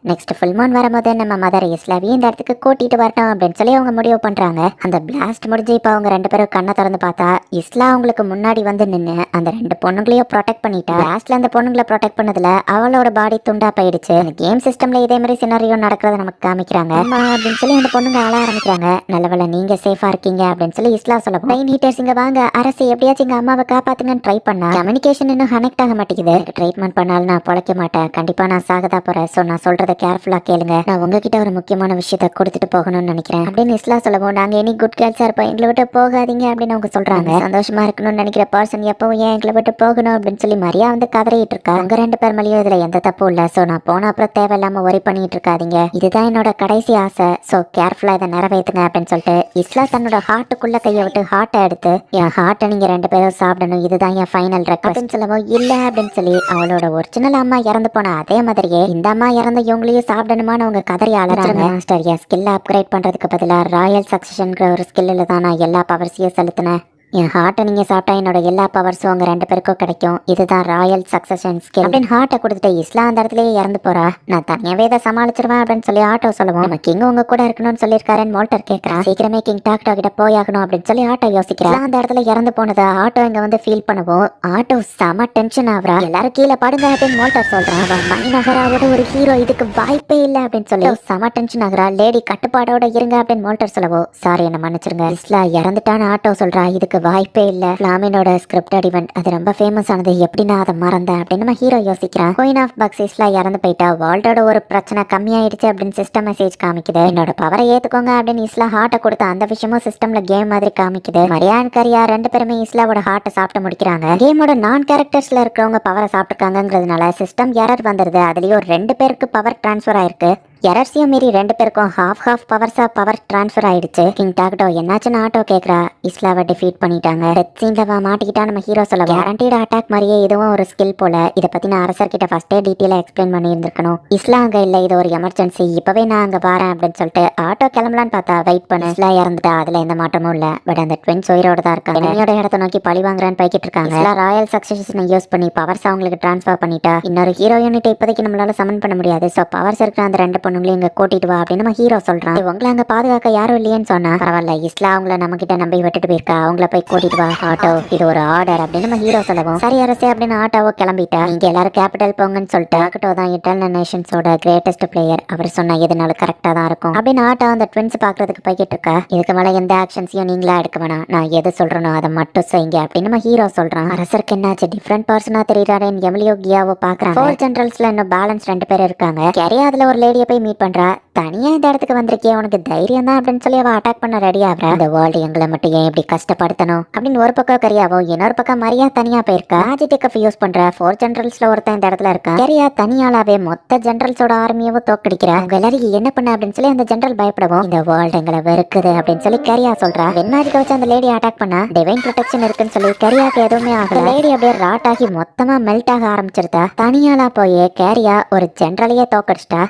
நெக்ஸ்ட் ஃபுல் மூன் வரும்போது நம்ம மதர் இஸ்லாவியும் இந்த இடத்துக்கு கூட்டிட்டு வரணும் அப்படின்னு சொல்லி அவங்க முடிவு பண்றாங்க. அந்த பிளாஸ்ட் முடிஞ்சு இப்ப அவங்க ரெண்டு பேரும் கண்ணை திறந்து பார்த்தா இஸ்லா அவங்களுக்கு முன்னாடி வந்து நின்று அந்த ரெண்டு பொண்ணுங்களையும் ப்ரொடெக்ட் பண்ணிட்டா. லாஸ்ட்ல அந்த பொண்ணுங்களை ப்ரொடெக்ட் பண்ணதுல அவளோட பாடி துண்டா போயிடுச்சு. அந்த கேம் சிஸ்டம்ல இதே மாதிரி சினாரியோ நடக்கிறத நமக்கு காமிக்கிறாங்க அப்படின்னு சொல்லி அந்த பொண்ணுங்க ஆள ஆரம்பிக்கிறாங்க. நல்லவேளை நீங்க சேஃபா இருக்கீங்க அப்படின்னு சொல்லி இஸ்லா சொல்ல ட்ரெயின் ஹீட்டர்ஸ் இங்க வாங்க, அரசு எப்படியாச்சும் எங்க அம்மாவை காப்பாத்துங்கன்னு ட்ரை பண்ணா கம்யூனிகேஷன் இன்னும் கனெக்ட் ஆக மாட்டேங்குது. ட்ரீட்மெண்ட் பண்ணாலும் நான் பொழைக்க மாட்டேன், கண்டிப்பா நான் சாகதா போறேன், சோ நான் சொல்றதை கேர்ஃபுல்லா கேளுங்க, நான் உங்ககிட்ட ஒரு முக்கியமான விஷயத்த கொடுத்துட்டு போகணும்னு நினைக்கிறேன் அப்படின்னு இஸ்லா சொல்லவும் நாங்க இனி குட் கேர்ள்ஸா இருப்போம், எங்களை விட்டு போகாதீங்க அப்படின்னு அவங்க சொல்றாங்க. சந்தோஷமா இருக்கணும்னு நினைக்கிற பர்சன் எப்பவும் ஏன் எங்களை விட்டு போகணும் அப்படின்னு சொல்லி மரியா வந்து கதறிட்டு இருக்கா. உங்க ரெண்டு பேர் மேலேயும் இதுல எந்த தப்பும் இல்ல, சோ நான் போன அப்புறம் தேவையில்லாம ஒரி பண்ணிட்டு இருக்காதீங்க, இதுதான் என்னோட கடைசி ஆசை, சோ கேர்ஃபுல்லா இதை நிறைவேற்றுங்க அப்படின்னு சொல்லிட்டு இஸ்லா தன்னோட ஹார்ட்டுக்குள்ள கையை விட்டு ஹார்ட்டை எடுத்து என் ஹார்ட்டை நீங்க ரெண்டு பேரும் சாப்பிடணும், இதுதான் என் ஃபைனல் ரெக்வெஸ்ட் சொல்லவும் இல்ல அப்படின்னு சொல்லி அவளோட ஒரிஜினல் அம்மா இறந்து போன அதே மாதிரியே இந்த அம்மா இறந்த இவங்களையும் சாப்பிடணுமான்னு அவங்க கதறி அலறாங்க. மாஸ்டர் என் ஸ்கில்ல அப்கிரேட் பண்றதுக்கு பதிலா ராயல் சக்சஷன்ங்கிற ஒரு ஸ்கில்ல தான் நான் எல்லா பவர்ஸையும் செலுத்தினேன், என் ஹார்ட்டை நீங்க சாப்பிட்டா என்னோட எல்லா பவர்ஸும் உங்க ரெண்டு பேருக்கும் கிடைக்கும், இதுதான் ராயல் சக்சஷன் ஸ்கில் அப்படின்னு ஹார்ட்டை கொடுத்துட்டு இஸ்லா அந்த இடத்துலயே இறந்து போறா. நான் தனியாவே இதை சமாளிச்சிருவேன் அப்படின்னு சொல்லி ஆட்டோ சொல்லுவோம். நம்ம கிங் உங்க கூட இருக்கணும்னு சொல்லியிருக்காருன்னு வால்டர் கேட்கறான். சீக்கிரமே கிங் டாக்டர் கிட்ட போயாகணும் அப்படின்னு சொல்லி ஆட்டோ யோசிக்கிறா. அந்த இடத்துல இறந்து போனதை ஆட்டோ இங்க வந்து ஃபீல் பண்ணுவோம். ஆட்டோ செம டென்ஷன் ஆகுறா. எல்லாரும் கீழே படுங்க அப்படின்னு வால்டர் சொல்றான். அவன் மைனகராவோட ஒரு ஹீரோ, இதுக்கு வாய்ப்பே இல்லை அப்படின்னு சொல்லி செம டென்ஷன் ஆகுறா. லேடி கட்டுப்பாடோட இருங்க அப்படின்னு வால்டர் சொல்லவும் சாரி என்ன மன்னிச்சிருங்க, இஸ்லா இறந்துட்டான்னு ஆட்டோ சொல்றா. இதுக்கு வாய்ப்பே இல்ல, ஃபிளாமினோட ஸ்கிரிப்டட் ஈவென்ட் அது ரொம்ப ஃபேமஸ் ஆனது, எப்படி நான் அதை மறந்தேன் அப்படின்னு நம்ம ஹீரோ யோசிக்கிறான். குயின் ஆஃப் பக்ஸிஸ்ல இறந்து போயிட்டா, வேர்ல்டோட ஒரு பிரச்சனை கம்மியாயிடுச்சு அப்படின்னு சிஸ்டம் மெசேஜ் காமிக்குது. என்னோட பவரை ஏத்துக்கோங்க அப்படின்னு இஸ்லா ஹார்ட்டை கொடுத்த அந்த விஷயமும் சிஸ்டம்ல கேம் மாதிரி காமிக்குது. மரியான் கரியா ரெண்டு பேருமே இஸ்லாவோட ஹார்ட்டை சாப்பிட்டு முடிக்கிறாங்க. கேமோட நான் கேரக்டர்ஸ்ல இருக்கிறவங்க பவரை சாப்பிட்டுருக்காங்கிறதுனால சிஸ்டம் எரர் வந்துருது. அதுலயும் ரெண்டு பேருக்கு பவர் டிரான்ஸ்ஃபர் ஆயிருக்கு. எரர்ஸையும் மீறி ரெண்டு பேருக்கும் ஹாஃப் பவர்ஸா பவர் டிரான்ஸ்ஃபர் ஆயிடுச்சு. கிங் டாக்டோ என்னாச்சுன்னு ஆட்டோ கேட்கறா. இஸ்லாவை டிஃபீட் பண்ணிட்டாங்க, டெத் சீன்ல மாட்டிக்கிட்டா நம்ம ஹீரோ சொல்ல கேரண்டீட் அட்டாக் மாதிரியே இதுவும் ஒரு ஸ்கில் போல, இதை பத்தி நான் அரசர் கிட்ட ஃபர்ஸ்டே டீட்டெயிலா எக்ஸ்பிளைன் பண்ணி இருந்திருக்கணும். இஸ்லா அங்க இல்ல, இது ஒரு எமர்ஜென்சி, இப்பவே நான் அங்க வரேன் அப்படின்னு சொல்லிட்டு ஆட்டோ கிளம்பலான்னு பார்த்தா வெயிட் பண்ண இஸ்லா இறந்துட்டா. அதுல எந்த மாற்றமும் இல்ல, பட் அந்த ட்வின்ஸ் உயிரோட தான் இருக்காங்க. என்னோட இடத்த நோக்கி பழி வாங்குறான்னு போய்கிட்டு இருக்காங்க. இஸ்லா ராயல் சக்சஷனை யூஸ் பண்ணி பவர்ஸ் அவங்களுக்கு டிரான்ஸ்ஃபர் பண்ணிட்டா. இன்னொரு ஹீரோ யூனிட் இப்போதைக்கு நம்மளால சமன் பண்ண முடியாது, சோ பவர்ஸ் இருக்கிற அந்த ரெண்டு பொண்ணுங்களையும் இங்க கூட்டிட்டு வா அப்படின்னு நம்ம ஹீரோ சொல்றான். உங்களை அங்க பாதுகாக்க யாரும் இல்லையேன்னு சொன்னா பரவாயில்ல, இஸ்லா அவங்கள நம்ம கிட்ட நம்பி விட்டுட்டு போயிருக்கா, அவங்கள போய் கூட்டிட்டு வா ஆட்டோ, இது ஒரு ஆர்டர் அப்படின்னு நம்ம ஹீரோ சொல்லவும் சரி அரசே அப்படின்னு ஆட்டோவோ கிளம்பிட்டா. நீங்க எல்லாரும் கேபிட்டல் போங்கன்னு சொல்லிட்டு ஆட்டோ தான் இட்டர்னல் நேஷன்ஸோட கிரேட்டஸ்ட் பிளேயர், அவர் சொன்ன எதுனாலும் கரெக்டா தான் இருக்கும் அப்படின்னு ஆட்டோ அந்த ட்வின்ஸ் பாக்குறதுக்கு போய்கிட்டு இருக்கா. இதுக்கு மேல எந்த ஆக்ஷன்ஸையும் நீங்களா எடுக்க வேணாம், நான் எது சொல்றேனோ அதை மட்டும் செய்யுங்க அப்படின்னு நம்ம ஹீரோ சொல்றான். அரசருக்கு என்னாச்சு டிஃப்ரெண்ட் பர்சனா தெரியுறாருன்னு எமிலியோ கியாவோ பாக்குறாங்க. 4 ஜெனரல்ஸ்ல இன்னும் பேலன்ஸ் 2 பேர் இருக்காங்க. கரியா அதுல ஒரு லேடியை போய் மீட் பண்றா. தனியா இந்த இடத்துக்கு வந்திருக்கிய, உனக்கு தைரியம் தான் அப்படின்னு சொல்லி அவ அட்டாக் பண்ண ரெடி ஆகுறா. இந்த வேர்ல்டு எங்களை மட்டும் ஏன் இப்படி கஷ்டப்படுத்தணும் அப்படின்னு ஒரு பக்கம் கரியாவும், இன்னொரு பக்கம் மரியா தனியா போயிருக்கா. மேஜிக் யூஸ் பண்ற 4 ஜெனரல்ஸ்ல ஒருத்தன் இந்த இடத்துல இருக்கா. கரியா தனியாலாவே மொத்த ஜெனரல்ஸோட ஆர்மியவும் தோக்கடிக்கிறா. அவங்க எல்லாரும் என்ன பண்ண அப்படின்னு சொல்லி அந்த ஜெனரல் பயப்படவும், இந்த வேர்ல்டு எங்களை வெறுக்குது அப்படின்னு சொல்லி கரியா சொல்றா. வெண்மேஜிக் வச்சு அந்த லேடி அட்டாக் பண்ணா டிவைன் ப்ரொடெக்ஷன் இருக்குன்னு சொல்லி கரியாக்கு எதுவுமே ஆகல. லேடி அப்படியே ராட் ஆகி மொத்தமா மெல்ட் ஆக ஆரம்பிச்சிருந்தா. தனியாலா போய் கேரியா ஒரு ஜெனரலையே தோக்கடிச்சிட்டா.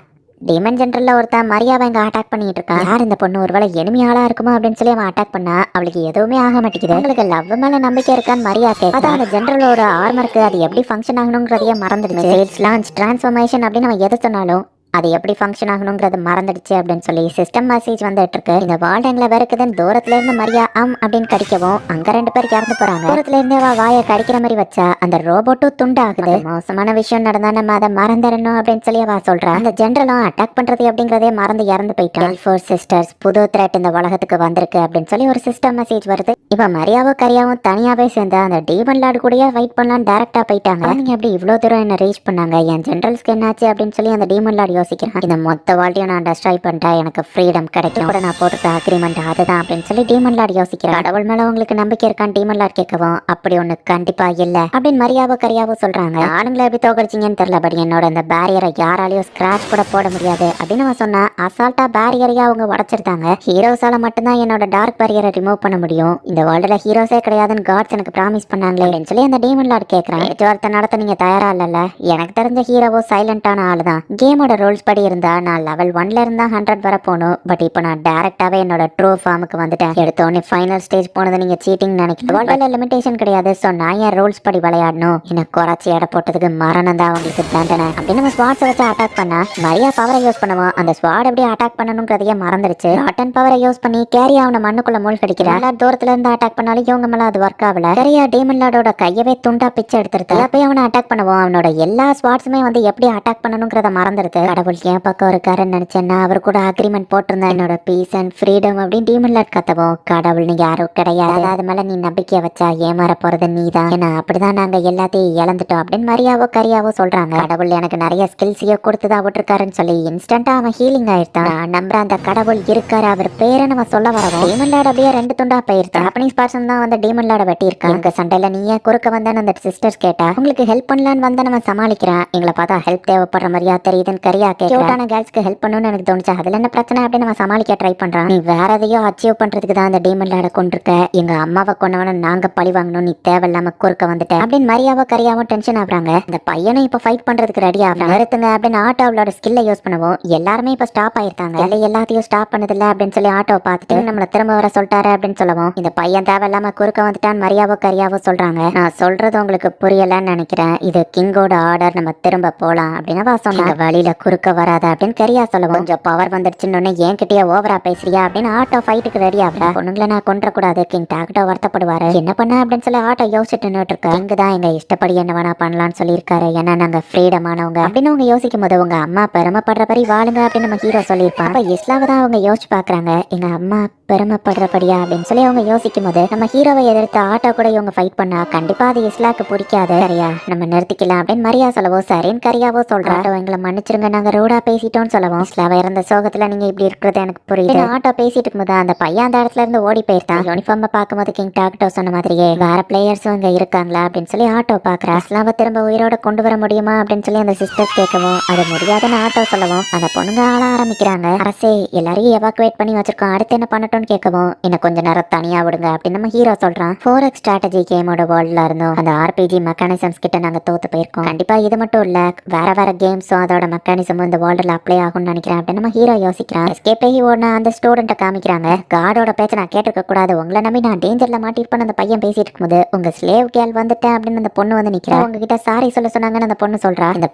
டீமன் ஜெனரல்ல ஒருத்தன் மரியாவை இங்க அட்டாக் பண்ணிட்டு இருக்கா. யார் இந்த பொண்ணு, ஒருவேளை எனிமி ஆளா இருக்குமா அப்படின்னு சொல்லி அவன் அட்டாக் பண்ணா. அவளுக்கு எதுவுமே ஆக மாட்டேங்குது. உங்களுக்கு லவ் மேல நம்பிக்கை இருக்கான்னு மரியா கேட்க, அந்த ஜெனரலோட ஆர்மருக்கு அது எப்படி ஃபங்க்ஷன் ஆகணுங்கிறதையே மறந்துடுச்சு. சேல்ஸ் லான்ச் டிரான்ஸ்ஃபர்மேஷன் அப்படின்னு அவன் எது சொன்னாலும் அது எப்படி ஃபங்க்ஷன் ஆகணுங்கிறது மறந்துடுச்சு அப்படின்னு சொல்லி சிஸ்டம் மெசேஜ் வந்துட்டு இருக்கு. இந்த வேர்ல்டு எங்களை வெறுக்குதுன்னு தூரத்துல இருந்து மரியா அப்படின்னு கடிக்கவும் அங்க 2 பேர் இறந்து போறாங்க. தூரத்துல இருந்தே வாயை கடிக்கிற மாதிரி வச்சா அந்த ரோபோட்டும் துண்டாகுது. மோசமான விஷயம் நடந்தா நம்ம அதை மறந்துடணும் அப்படின்னு சொல்லி அவ சொல்றா. அந்த ஜெனரலும் அட்டாக் பண்றது அப்படிங்கறதே மறந்து இறந்து போயிட்டான். 4 சிஸ்டர்ஸ் புது த்ரெட் இந்த உலகத்துக்கு வந்திருக்கு அப்படின்னு சொல்லி ஒரு சிஸ்டம் மெசேஜ் வருது. இப்ப மரியாவும் கரியாவும் தனியாவே சேர்ந்து அந்த டீமன் லார்டு கூடயே ஃபைட் பண்ணலாம் டைரக்டா போயிட்டாங்க. நீங்க எப்படி இவ்வளவு தூரம் என்ன ரீச் பண்ணாங்க, என் ஜெனரல்ஸ்க்கு என்னாச்சு அப்படின்னு சொல்லி அந்த டீமன் லார்டு யோசிக்கிறேன். இந்த மொத்த வாழ்க்கையும் நான் டெஸ்ட்ராய் பண்ணிட்டா எனக்கு ஃப்ரீடம் கிடைக்கும், கூட நான் போட்டுருக்க அக்ரிமெண்ட் அதுதான் அப்படின்னு சொல்லி டீமன் லார்டு யோசிக்கிறேன். கடவுள் மேல உங்களுக்கு நம்பிக்கை இருக்கான்னு டீமன் லார்டு கேட்கவும், அப்படி ஒண்ணு கண்டிப்பா இல்ல அப்படின்னு மரியாவோ கரியாவோ சொல்றாங்க. ஆளுங்களை எப்படி தோக்கடிச்சிங்கன்னு தெரியல, பட் என்னோட இந்த பேரியரை யாராலையும் ஸ்கிராச் கூட போட முடியாது அப்படின்னு அவன் சொன்னா. அசால்ட்டா பேரியரையா அவங்க உடைச்சிருந்தாங்க. ஹீரோஸால மட்டும்தான் என்னோட டார்க் பேரியரை ரிமூவ் பண்ண முடியும், இந்த வேர்ல்டுல ஹீரோஸே கிடையாதுன்னு காட்ஸ் எனக்கு ப்ராமிஸ் பண்ணாங்களே அப்படின்னு சொல்லி அந்த டீமன் லார்டு கேட்கறேன். பேச்சுவார்த்தை நடத்த நீங்க தயாரா இல்ல? எனக்கு தெரிஞ்ச ஹீரோவோ சைலண்டான ஆளு தான். கேமோட ரூல்ஸ் படி இருந்தா நான் லெவல் 1ல இருந்தா 100 வர போகணும். பட் இப்போ நான் டைரக்டாவே என்னோட ட்ரூ ஃபார்முக்கு வந்துட்டேன். எடுத்தோடனே ஃபைனல் ஸ்டேஜ் போனது நீங்க சீட்டிங் நினைக்கிறேன். வேர்ல்டுல லிமிடேஷன் கிடையாது, ஸோ நான் என் ரூல்ஸ் படி விளையாடணும். எனக்கு குறைச்சி எடை போட்டதுக்கு மரணம் தான் அவங்களுக்கு தண்டனை அப்படின்னு நம்ம ஸ்வாட்ஸை வச்சு அட்டாக் பண்ணா. மரியா பவரை யூஸ் பண்ணுவோம். அந்த ஸ்வாட் எப்படி அட்டாக் பண்ணணுங்கிறதையே மறந்துடுச்சு. ராட்டன் பவரை யூஸ் பண்ணி கேரியா அவனை மண்ணுக்குள்ள மூழ்கி அடிக்கிறா. எல்லா தூரத்துல இருந்து அட்டாக் பண்ணாலும் இவங்க மேல அது ஒர்க் ஆகல. கேரியா டீமன் லார்டோட கையவே துண்டா பிச்சு எடுத்துருது. போய் அவனை அட்டாக் பண்ணுவோம். அவனோட எல்லா ஸ்வாட்ஸுமே வந்து எப்படி அட்டாக் பண்ணணுங்கிறத மறந்துடுது. கடவுள் என் பக்கம் இருக்காருன்னு நினைச்சேன்னா அவர் கூட அக்ரிமெண்ட் போட்டிருந்தேன், என்னோட பீஸ் அண்ட் ஃப்ரீடம் அப்படின்னு டீமன் லார்ட் கத்தவும், கடவுள் நீங்க யாரும் கிடையாது, அது மேல நீ நம்பிக்கைய வச்சா ஏமாற போறது நீதான், ஏன்னா அப்படிதான் நாங்க எல்லாத்தையும் இழந்துட்டோம் அப்படின்னு மரியாவோ கரியாவோ சொல்றாங்க. கடவுள் எனக்கு நிறைய ஸ்கில்ஸையோ கொடுத்துதா விட்டுருக்காருன்னு சொல்லி இன்ஸ்டன்டா அவன் ஹீலிங் ஆயிருத்தான். நான் நம்புற அந்த கடவுள் இருக்காரு, அவர் பேரை நம்ம சொல்ல வரவும் டீமன் லார்ட் அப்படியே 2 துண்டா போயிருத்தான். ஜாப்பனீஸ் பர்சன் தான் வந்து டீமன் லார்ட வெட்டி இருக்கான். எங்க சண்டையில நீ ஏன் குறுக்க வந்தான்னு அந்த சிஸ்டர்ஸ் கேட்டா, உங்களுக்கு ஹெல்ப் பண்ணலான்னு வந்தா நம்ம சமாளிக்கிறேன், எங்களை பார்த்தா ஹெல்ப் தேவைப்படுற மாதிரியா தெரியுதுன்னு கரியா கேட்டான. கேர்ள்ஸ்க்கு ஹெல்ப் பண்ணணும்னு எனக்கு தோணுச்சு, அதுல என்ன பிரச்சனை அப்படின்னு நம்ம சமாளிக்க ட்ரை பண்றான். நீ வேற எதையோ அச்சீவ் பண்றதுக்கு தான் அந்த டீமன் லார்ட கொண்டிருக்க, எங்க அம்மாவை கொண்டவன நாங்க பழி வாங்கணும், நீ தேவையில்லாம குறுக்க வந்துட்ட அப்படின்னு மரியாவோ கரியாவோ டென்ஷன் ஆகுறாங்க. இந்த பையனும் இப்ப ஃபைட் பண்றதுக்கு ரெடி ஆகுறாங்க. நிறுத்துங்க அப்படின்னு ஆட்டோ அவளோட ஸ்கில்லை யூஸ் பண்ணுவோம். எல்லாருமே இப்ப ஸ்டாப் ஆயிருந்தாங்க. எல்லாத்தையும் ஸ்டாப் பண்ணதில்ல அப்படின்னு சொல்லி ஆட்டோவை பார்த்துட்டு நம்மள திரும்ப வர சொல்லிட்டாரு அப்படின்னு சொல்லவும், இந்த பையன் தேவையில்லாம குறுக்க வந்துட்டான்னு மரியாவோ கரியாவோ சொல்றாங்க. நான் சொல்றது உங்களுக்கு புரியலன்னு நினைக்கிறேன், இது கிங்கோட ஆர்டர், நம்ம திரும்ப போலாம் அப்படின்னு சொன்னாங்க. வழியில குறுக்க வராத அப்படின்னு கரியா சொல்லவும், கொஞ்சம் பவர் வந்துடுச்சுன்னு என்கிட்டயே ஓவரா பேசுறியா அப்படின்னு ஆட்டோ ஃபைட்டுக்கு ரெடி ஆகுற. பொண்ணுங்களை நான் கொன்றக்கூடாது, கிங் டாக்டோ வருத்தப்படுவாரு, என்ன பண்ண அப்படின்னு சொல்லி ஆட்டோ யோசிச்சுட்டு நின்னுட்டு இருக்க. இங்கதான் எங்க இஷ்டப்படி என்ன வேணா பண்ணலாம்னு சொல்லியிருக்காரு, ஏன்னா நாங்க ஃப்ரீடமானவங்க அப்படின்னு அவங்க யோசிக்கும் போது, உங்க அம்மா பெருமைப்படுற படி வாழுங்க அப்படின்னு நம்ம ஹீரோ சொல்லியிருப்பாங்க. அப்ப இஸ்லாவை தான் அவங்க யோசிச்சு பாக்குறாங்க, எங்க அம்மா பெருமைப்படுறபடியா அப்படின்னு சொல்லி அவங்க யோசிக்கும் போது, நம்ம ஹீரோவை எதிர்த்து ஆட்டோ கூட இவங்க ஃபைட் பண்ணா கண்டிப்பா அது இஸ்லாக்கு பிடிக்காது, சரியா நம்ம நிறுத்திக்கலாம் அப்படின்னு மரியா சொல்லவோ, சரின்னு கரியாவோ சொல்றா. ஆட்டோ எங்களை மன்னிச்சிருங்க, நாங்க ரூடா பேசிட்டோம்னு சொல்லவும், இஸ்லாவை இறந்த சோகத்துல நீங்க இப்படி இருக்கிறது எனக்கு புரியுது. ஆட்டோ பேசிட்டு இருக்கும்போது அந்த பையன் அந்த இடத்துல இருந்து ஓடி போயிருந்தான். யூனிஃபார்ம் பார்க்கும்போது கிங் டாக்டோ சொன்ன மாதிரியே வேற பிளேயர்ஸும் இங்க இருக்காங்களா அப்படின்னு சொல்லி ஆட்டோ பாக்குறா. இஸ்லாவை திரும்ப உயிரோட கொண்டு வர முடியுமா அப்படின்னு சொல்லி அந்த சிஸ்டர் கேட்கவும், அது முடியாதுன்னு ஆட்டோ சொல்லவும், அந்த பொண்ணுங்க ஆள ஆரம்பிக்கிறாங்க. அரசே எல்லாரையும் எவாக்குவேட் பண்ணி வச்சிருக்கோம், அடுத்து என்ன பண்ணட்டும் கேட்கவும், இன்னும் கொஞ்ச நேரம் தனியா விடுங்க அப்படின்னு நம்ம ஹீரோ சொல்றான். 4X ஸ்ட்ராட்டஜி கேமோட வேர்ல்ட்ல இருந்தோம் அந்த RPG மெக்கானிசம்ஸ் கிட்ட நாங்க தோத்து போயிருக்கோம். கண்டிப்பா இது மட்டும் இல்ல, வேற கேம்ஸும் அதோட மெக்கானிசமும் இந்த வேர்ல்டுல அப்ளை ஆகும்னு நினைக்கிறேன் அப்படின்னு நம்ம ஹீரோ யோசிக்கிறான். எஸ்கேப் ஆகி ஓடுன அந்த ஸ்டூடெண்ட்டை காமிக்கிறாங்க. காடோட பேச்ச நான் கேட்டிருக்க கூடாது, உங்களை நம்பி நான் டேஞ்சர்ல மாட்டிருப்பேன் அந்த பையன் பேசிட்டு இருக்கும்போது, உங்க ஸ்லேவ் கேர்ள் வந்துட்டேன் அப்படின்னு அந்த பொண்ணு வந்து நிக்கிறா. உங்ககிட்ட சாரி சொல்ல சொன்னாங்கன்னு அந்த பொண்ணு சொல்றா. இந்த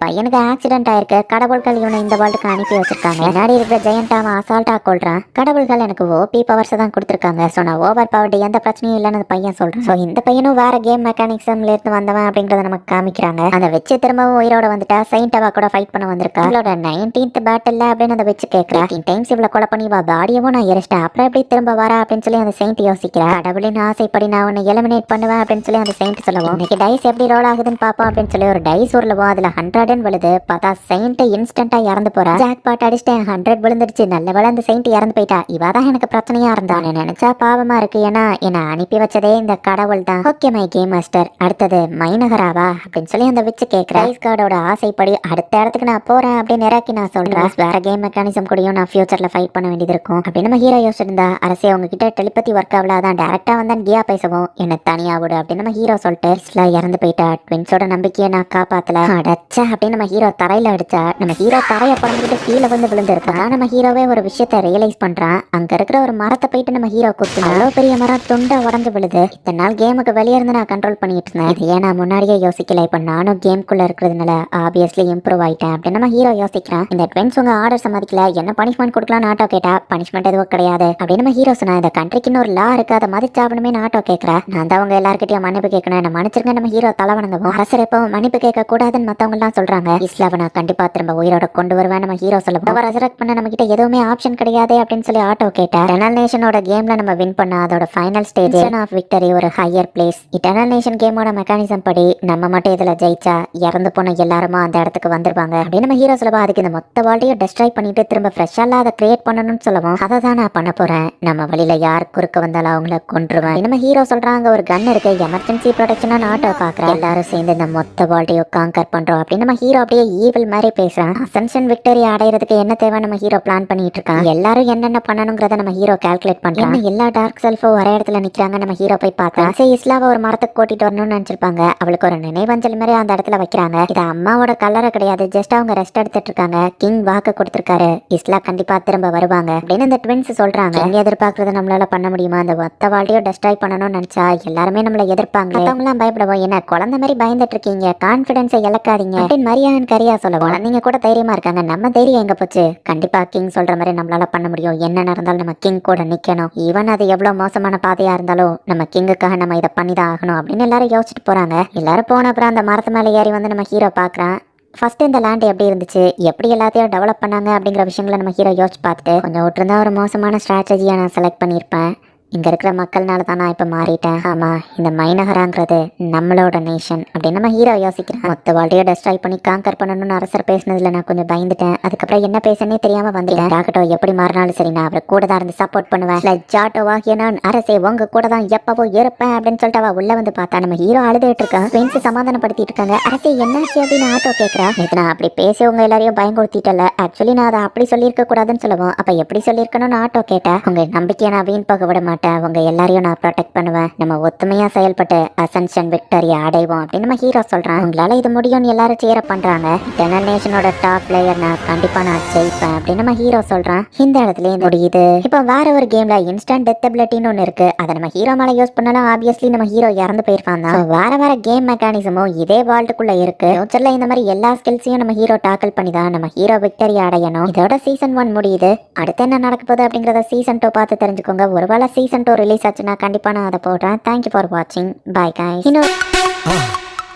பையனுக்கு ஆக்சிடென்ட் ஆயிருக்கு, கடவுள்கள் இவனை இந்த வேர்ல்டுக்கு அனுப்பி வச்சிருக்காங்க. முன்னாடி இருக்கிற ஜெயண்ட் அவன் அசால்ட்டா கொள்றான். கடவுள்கள் எனக்கு ஓபி பவர்ஸ் தான் கொடுத்துருக்காங்க, ஸோ நான் ஓவர் பவர்டு எந்த பிரச்சனையும் இல்லைன்னு அந்த பையன் சொல்றான். ஸோ இந்த பையனும் வேற கேம் மெக்கானிக்ஸ்ல இருந்து வந்தவன் அப்படிங்கறத நமக்கு காமிக்கிறாங்க. அந்த வச்சு திரும்பவும் உயிரோட வந்துட்டா செயின்டவா கூட ஃபைட் பண்ண வந்திருக்கா. அவளோட என்னோட 19th பேட்டில் அப்படின்னு அந்த வச்சு கேட்கிறா. 18 டைம்ஸ் இவ்வளவு கொலை பண்ணி வா பாடியவும் நான் எரிச்சிட்டேன், அப்புறம் எப்படி திரும்ப வரா அப்படின்னு சொல்லி அந்த செயின்ட் யோசிக்கிறா. கடவுளின் ஆசைப்படி நான் உன்னை எலிமினேட் பண்ணுவேன் அப்படின்னு சொல்லி அந்த செயின்ட் சொல்லுவோம். இன்னைக்கு டைஸ் எப்படி ரோல் ஆகுதுன்னு பாப்போம் அப்படின்னு சொல்லி ஒரு டைஸ் உருளுவோம். அதுல 100 விழுது. பார்த்தா செயின்ட் இன்ஸ்டன்டா இறந்து போறா. ஜாக் பாட் அடிச்சிட்டேன், 100 விழுந்துடுச்சு. நல்ல வேளை அந்த செயின்ட் இறந்து போயிட்டா. இவாதான் எனக்கு பிரச்சனையா இருந்தா. நினைச்சா பாவமா இருக்கு, ஏன்னா என்ன அனுப்பி வச்சதே இந்த கடவுள் தான். ஓகே மை கேம் மாஸ்டர், அடுத்தது மைனகராவா அப்படின்னு சொல்லி அந்த வச்சு கேட்கிறேன். ரைஸ் கார்டோட ஆசைப்படி அடுத்த இடத்துக்கு நான் போறேன் அப்படின்னு இறக்கி நான் சொல்றேன். வேற கேம் மெக்கானிசம் கூடயும் நான் ஃபியூச்சர்ல ஃபைட் பண்ண வேண்டியது இருக்கும் அப்படின்னு நம்ம ஹீரோ யோசிச்சிருந்தா. அரசே உங்ககிட்ட டெலிபதி ஒர்க் ஆகலாதான், டேரக்டா வந்தான் கியா பேசவும் என்ன தனியா விடு அப்படின்னு நம்ம ஹீரோ சொல்லிட்டு இஸ்லா இறந்து போயிட்டா. ட்வின்ஸோட நம்பிக்கையை நான் காப்பாத்தல அடச்சா அப்படின்னு நம்ம ஹீரோ தரையில அடிச்சா. நம்ம ஹீரோ தரைய பறந்துட்டு கீழே வந்து விழுந்திருக்கா. நம்ம ஹீரோவே ஒரு விஷயத்த ரியலைஸ் பண்றான். அங்க இருக்கிற ஒரு மரத்தை போயிட்டு நம்ம ஹீரோ குத்து. அவ்வளவு பெரிய மரம் துண்டா உடஞ்சு விழுது. இத்தனை நாள் கேமுக்கு வெளியே இருந்து நான் கண்ட்ரோல் பண்ணிட்டு இருந்தேன். இது ஏன் நான் முன்னாடியே யோசிக்கல, இப்ப நானும் கேம்குள்ள இருக்கிறதுனால ஆப்வியஸ்லி இம்ப்ரூவ் ஆயிட்டேன் அப்படின்னு நம்ம ஹீரோ யோசிக்கிறான். இந்த ட்வின்ஸ் உங்க ஆர்டர் சம்மதிக்கல, என்ன பனிஷ்மெண்ட் கொடுக்கலாம் ஆட்டோ கேட்டா. பனிஷ்மெண்ட் எதுவும் கிடையாது அப்படின்னு நம்ம ஹீரோ சொன்னா. இந்த கண்ட்ரிக்கு இன்னொரு லா இருக்கு, அதை மதிச்சாகணுமே ஆட்டோ கேட்கறா. நான் தான் அவங்க எல்லாருக்கிட்டையும் மன்னிப்பு கேட்கணும், என்ன மன்னிச்சிருங்க நம்ம ஹீரோ தலை வணங்கவும். அரசர் எப்போ மன்னிப்பு கேட்க கூடாதுன்னு மத்தவங்க எல்லாம் சொல்றாங்க. இஸ்லாவை நான் கண்டிப்பா திரும்ப உயிரோட கொண்டு வருவேன் நம்ம ஹீரோ சொல்லுவோம். ரெசரக்ட் பண்ண நம்ம கிட்ட எதுவுமே ஆப்ஷன் கிடையாது அப்படின்னு சொல்லி ஆட்டோ கேட்டா. இட்டர்னல் நேஷனோட கேம்ல நம்ம வின் பண்ண அதோட ஃபைனல் ஸ்டேஜ் ஆஃப் விக்டரி ஒரு ஹையர் பிளேஸ். இட்டர்னல் நேஷன் கேமோட மெக்கானிசம் படி நம்ம மட்டும் இதுல ஜெயிச்சா இறந்து போன எல்லாருமா அந்த இடத்துக்கு வந்துருவாங்க அப்படின்னு நம்ம ஹீரோ சொல்லுவா. அதுக்கு இந்த மொத்த வேர்ல்டையும் டெஸ்ட்ராய் பண்ணிட்டு திரும்ப ஃப்ரெஷ்ஷா அதை கிரியேட் பண்ணணும்னு சொல்லுவோம். அதை தான் நான் பண்ண போறேன், நம்ம வழியில யார் குறுக்க வந்தாலும் அவங்கள கொன்றுவேன் நம்ம ஹீரோ சொல்றாங்க. ஒரு கன் இருக்கு, எமர்ஜென்சி ப்ரொடெக்ஷன் ஆட்டோ பாக்குறேன். எல்லாரும் சேர்ந்து இந்த மொத்த வேர்ல்டையும் காங்கர் பண்றோம் அப்படின்னு நம்ம ஹீரோ அப்படியே ஈவில் மாதிரி பேசுறான். அசென்ஷன் விக்டரி அடையிறதுக்கு என்ன தேவை நம்ம ஹீரோ பிளான் பண்ணிட்டு இருக்கான். எல்லாரும் என்னென்ன பண்ணணுங்கிறத நம்ம ஹீரோ கால்குலேட் பண்றான். எல்லா டார்க் செல்ஃபும் ஒரே இடத்துல நிக்கிறாங்க. நம்ம ஹீரோ போய் பார்த்தா இஸ்லாவை ஒரு மரத்துக்கு கூட்டிட்டு வரணும்னு நினைச்சிருப்பாங்க. அவளுக்கு ஒரு நினைவஞ்சலி மாதிரி அந்த இடத்துல வைக்கிறாங்க. இது அம்மாவோட கல்லறை கிடையாது, ஜஸ்ட் அவங்க ரெஸ்ட் எடுத்துட்டு இருக்காங்க. கிங் வாக்கு கொடுத்திருக்காரு, இஸ்லா கண்டிப்பா திரும்ப வருவாங்க அப்படின்னு அந்த ட்வின்ஸ் சொல்றாங்க. நீங்க எதிர்பார்க்கறத நம்மளால பண்ண முடியுமா? அந்த மொத்த வாழ்க்கையும் டெஸ்ட்ராய் பண்ணணும்னு நினைச்சா எல்லாருமே நம்மள எதிர்ப்பாங்க. மத்தவங்க எல்லாம் பயப்படுவோம். என்ன குழந்தை மாதிரி பயந்துட்டு இருக்கீங்க, கான்பிடன்ஸை இழக்காதீங்க அப்படின்னு மரியான் கரியா சொல்லுவோம். நீங்க கூட தைரியமா இருக்காங்க, நம்ம தைரியம் எங்க போச்சு? கண்டிப்பா கிங் சொல்ற மாதிரி நம்மளால பண்ண முடியும். என்ன நடந்தாலும் நம்ம கிங் கூட நிக்கணும். ஈவன் அது எவ்வளவு மோசமான பாதையா இருந்தாலும் நம்ம கிங்குக்காக நம்ம இதை பண்ணிதான் ஆகணும் அப்படின்னு எல்லாரும் யோசிச்சுட்டு போறாங்க. எல்லாரும் போன அப்புறம் அந்த மரத்து மேலே ஏறி வந்து நம்ம ஹீரோ பாக்குறான். ஃபர்ஸ்ட் இந்த லேண்ட் எப்படி இருந்துச்சு, எப்படி எல்லாத்தையும் டெவலப் பண்ணாங்க அப்படிங்கிற விஷயங்களை நம்ம ஹீரோ யோசிச்சு பார்த்துட்டு கொஞ்சம் விட்டுருந்தா ஒரு மோசமான ஸ்ட்ராட்டஜியை நான் செலக்ட் பண்ணியிருப்பேன். இங்கே இருக்கிற மக்கள்னால தான் நான் இப்போ மாறிட்டேன். ஆமாம், இந்த மைனகராங்கிறது நம்மளோட நேஷன் அப்படின்னு நம்ம ஹீரோ யோசிக்கிறேன். மொத்த வாழ்க்கையை டெஸ்ட்ராய் பண்ணி காங்கர் பண்ணணும்னு அரசர் பேசினதுல நான் கொஞ்சம் பயந்துட்டேன். அதுக்கப்புறம் என்ன பேசனே தெரியாமல் வந்துட்டேன். டாக்டோ எப்படி மாறினாலும் சரி நான் அவரை கூட தான் இருந்து சப்போர்ட் பண்ணுவேன். ஜாட்டோவாகிய நான் அரசே உங்க கூட தான் எப்பவோ இருப்பேன் அப்படின்னு சொல்லிட்டு அவ உள்ள வந்து பார்த்தா நம்ம ஹீரோ அழுதுட்டு இருக்கான். ஃப்ரெண்ட்ஸ் சமாதானப்படுத்திட்டு இருக்காங்க. அரசே என்னாச்சு அப்படின்னு ஆட்டோ கேட்குறா. நேற்று நான் அப்படி பேசி உங்க எல்லாரையும் பயன்படுத்திட்டல, ஆக்சுவலி நான் அதை அப்படி சொல்லியிருக்க கூடாதுன்னு சொல்லுவோம். அப்போ எப்படி சொல்லியிருக்கணும்னு ஆட்டோ கேட்டா. உங்க நம்பிக்கையை நான் வீண் போக விட மாட்டேன், அவங்க எல்லாரையும் நான் ப்ரொடெக்ட் பண்ணுவேன். நம்ம ஒத்துமையா செயல்பட்டு அசென்ஷன் விக்டரியை அடைவோம் அப்படின்னு நம்ம ஹீரோ சொல்றான். உங்களால இது முடியும்னு எல்லாரும் சேர பண்றாங்க. இட்டர்னல் நேஷனோட டாப் பிளேயர் நான் கண்டிப்பா நான் ஜெயிப்பேன் அப்படின்னு நம்ம ஹீரோ சொல்றான். இந்த இடத்துல முடியுது. இப்போ வேற ஒரு கேம்ல இன்ஸ்டன்ட் டெத் அபிலிட்டின்னு ஒன்று இருக்கு. அதை நம்ம ஹீரோ மேல யூஸ் பண்ணலாம். ஆப்வியஸ்லி நம்ம ஹீரோ இறந்து போயிருப்பான் தான். வேற வேற கேம் மெக்கானிசமும் இதே வேர்ல்டுக்குள்ள இருக்கு. ஃபியூச்சர்ல இந்த மாதிரி எல்லா ஸ்கில்ஸையும் நம்ம ஹீரோ டாக்கிள் பண்ணி தான் நம்ம ஹீரோ விக்டரி அடையணும். இதோட சீசன் 1 முடியுது. அடுத்து என்ன நடக்க போகுது அப்படிங்கறத சீசன் 2 பார்த்து தெரிஞ்சுக்கோங்க. ஒருவேளை சீசன் 2 ரிலீஸ் ஆச்சுன்னா கண்டிப்பா நான் அதை போடுறேன். தேங்க்யூ ஃபார் வாட்சிங். Bye guys.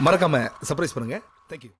மறக்காம சர்ப்ரைஸ் பண்ணுங்க. தேங்க்யூ.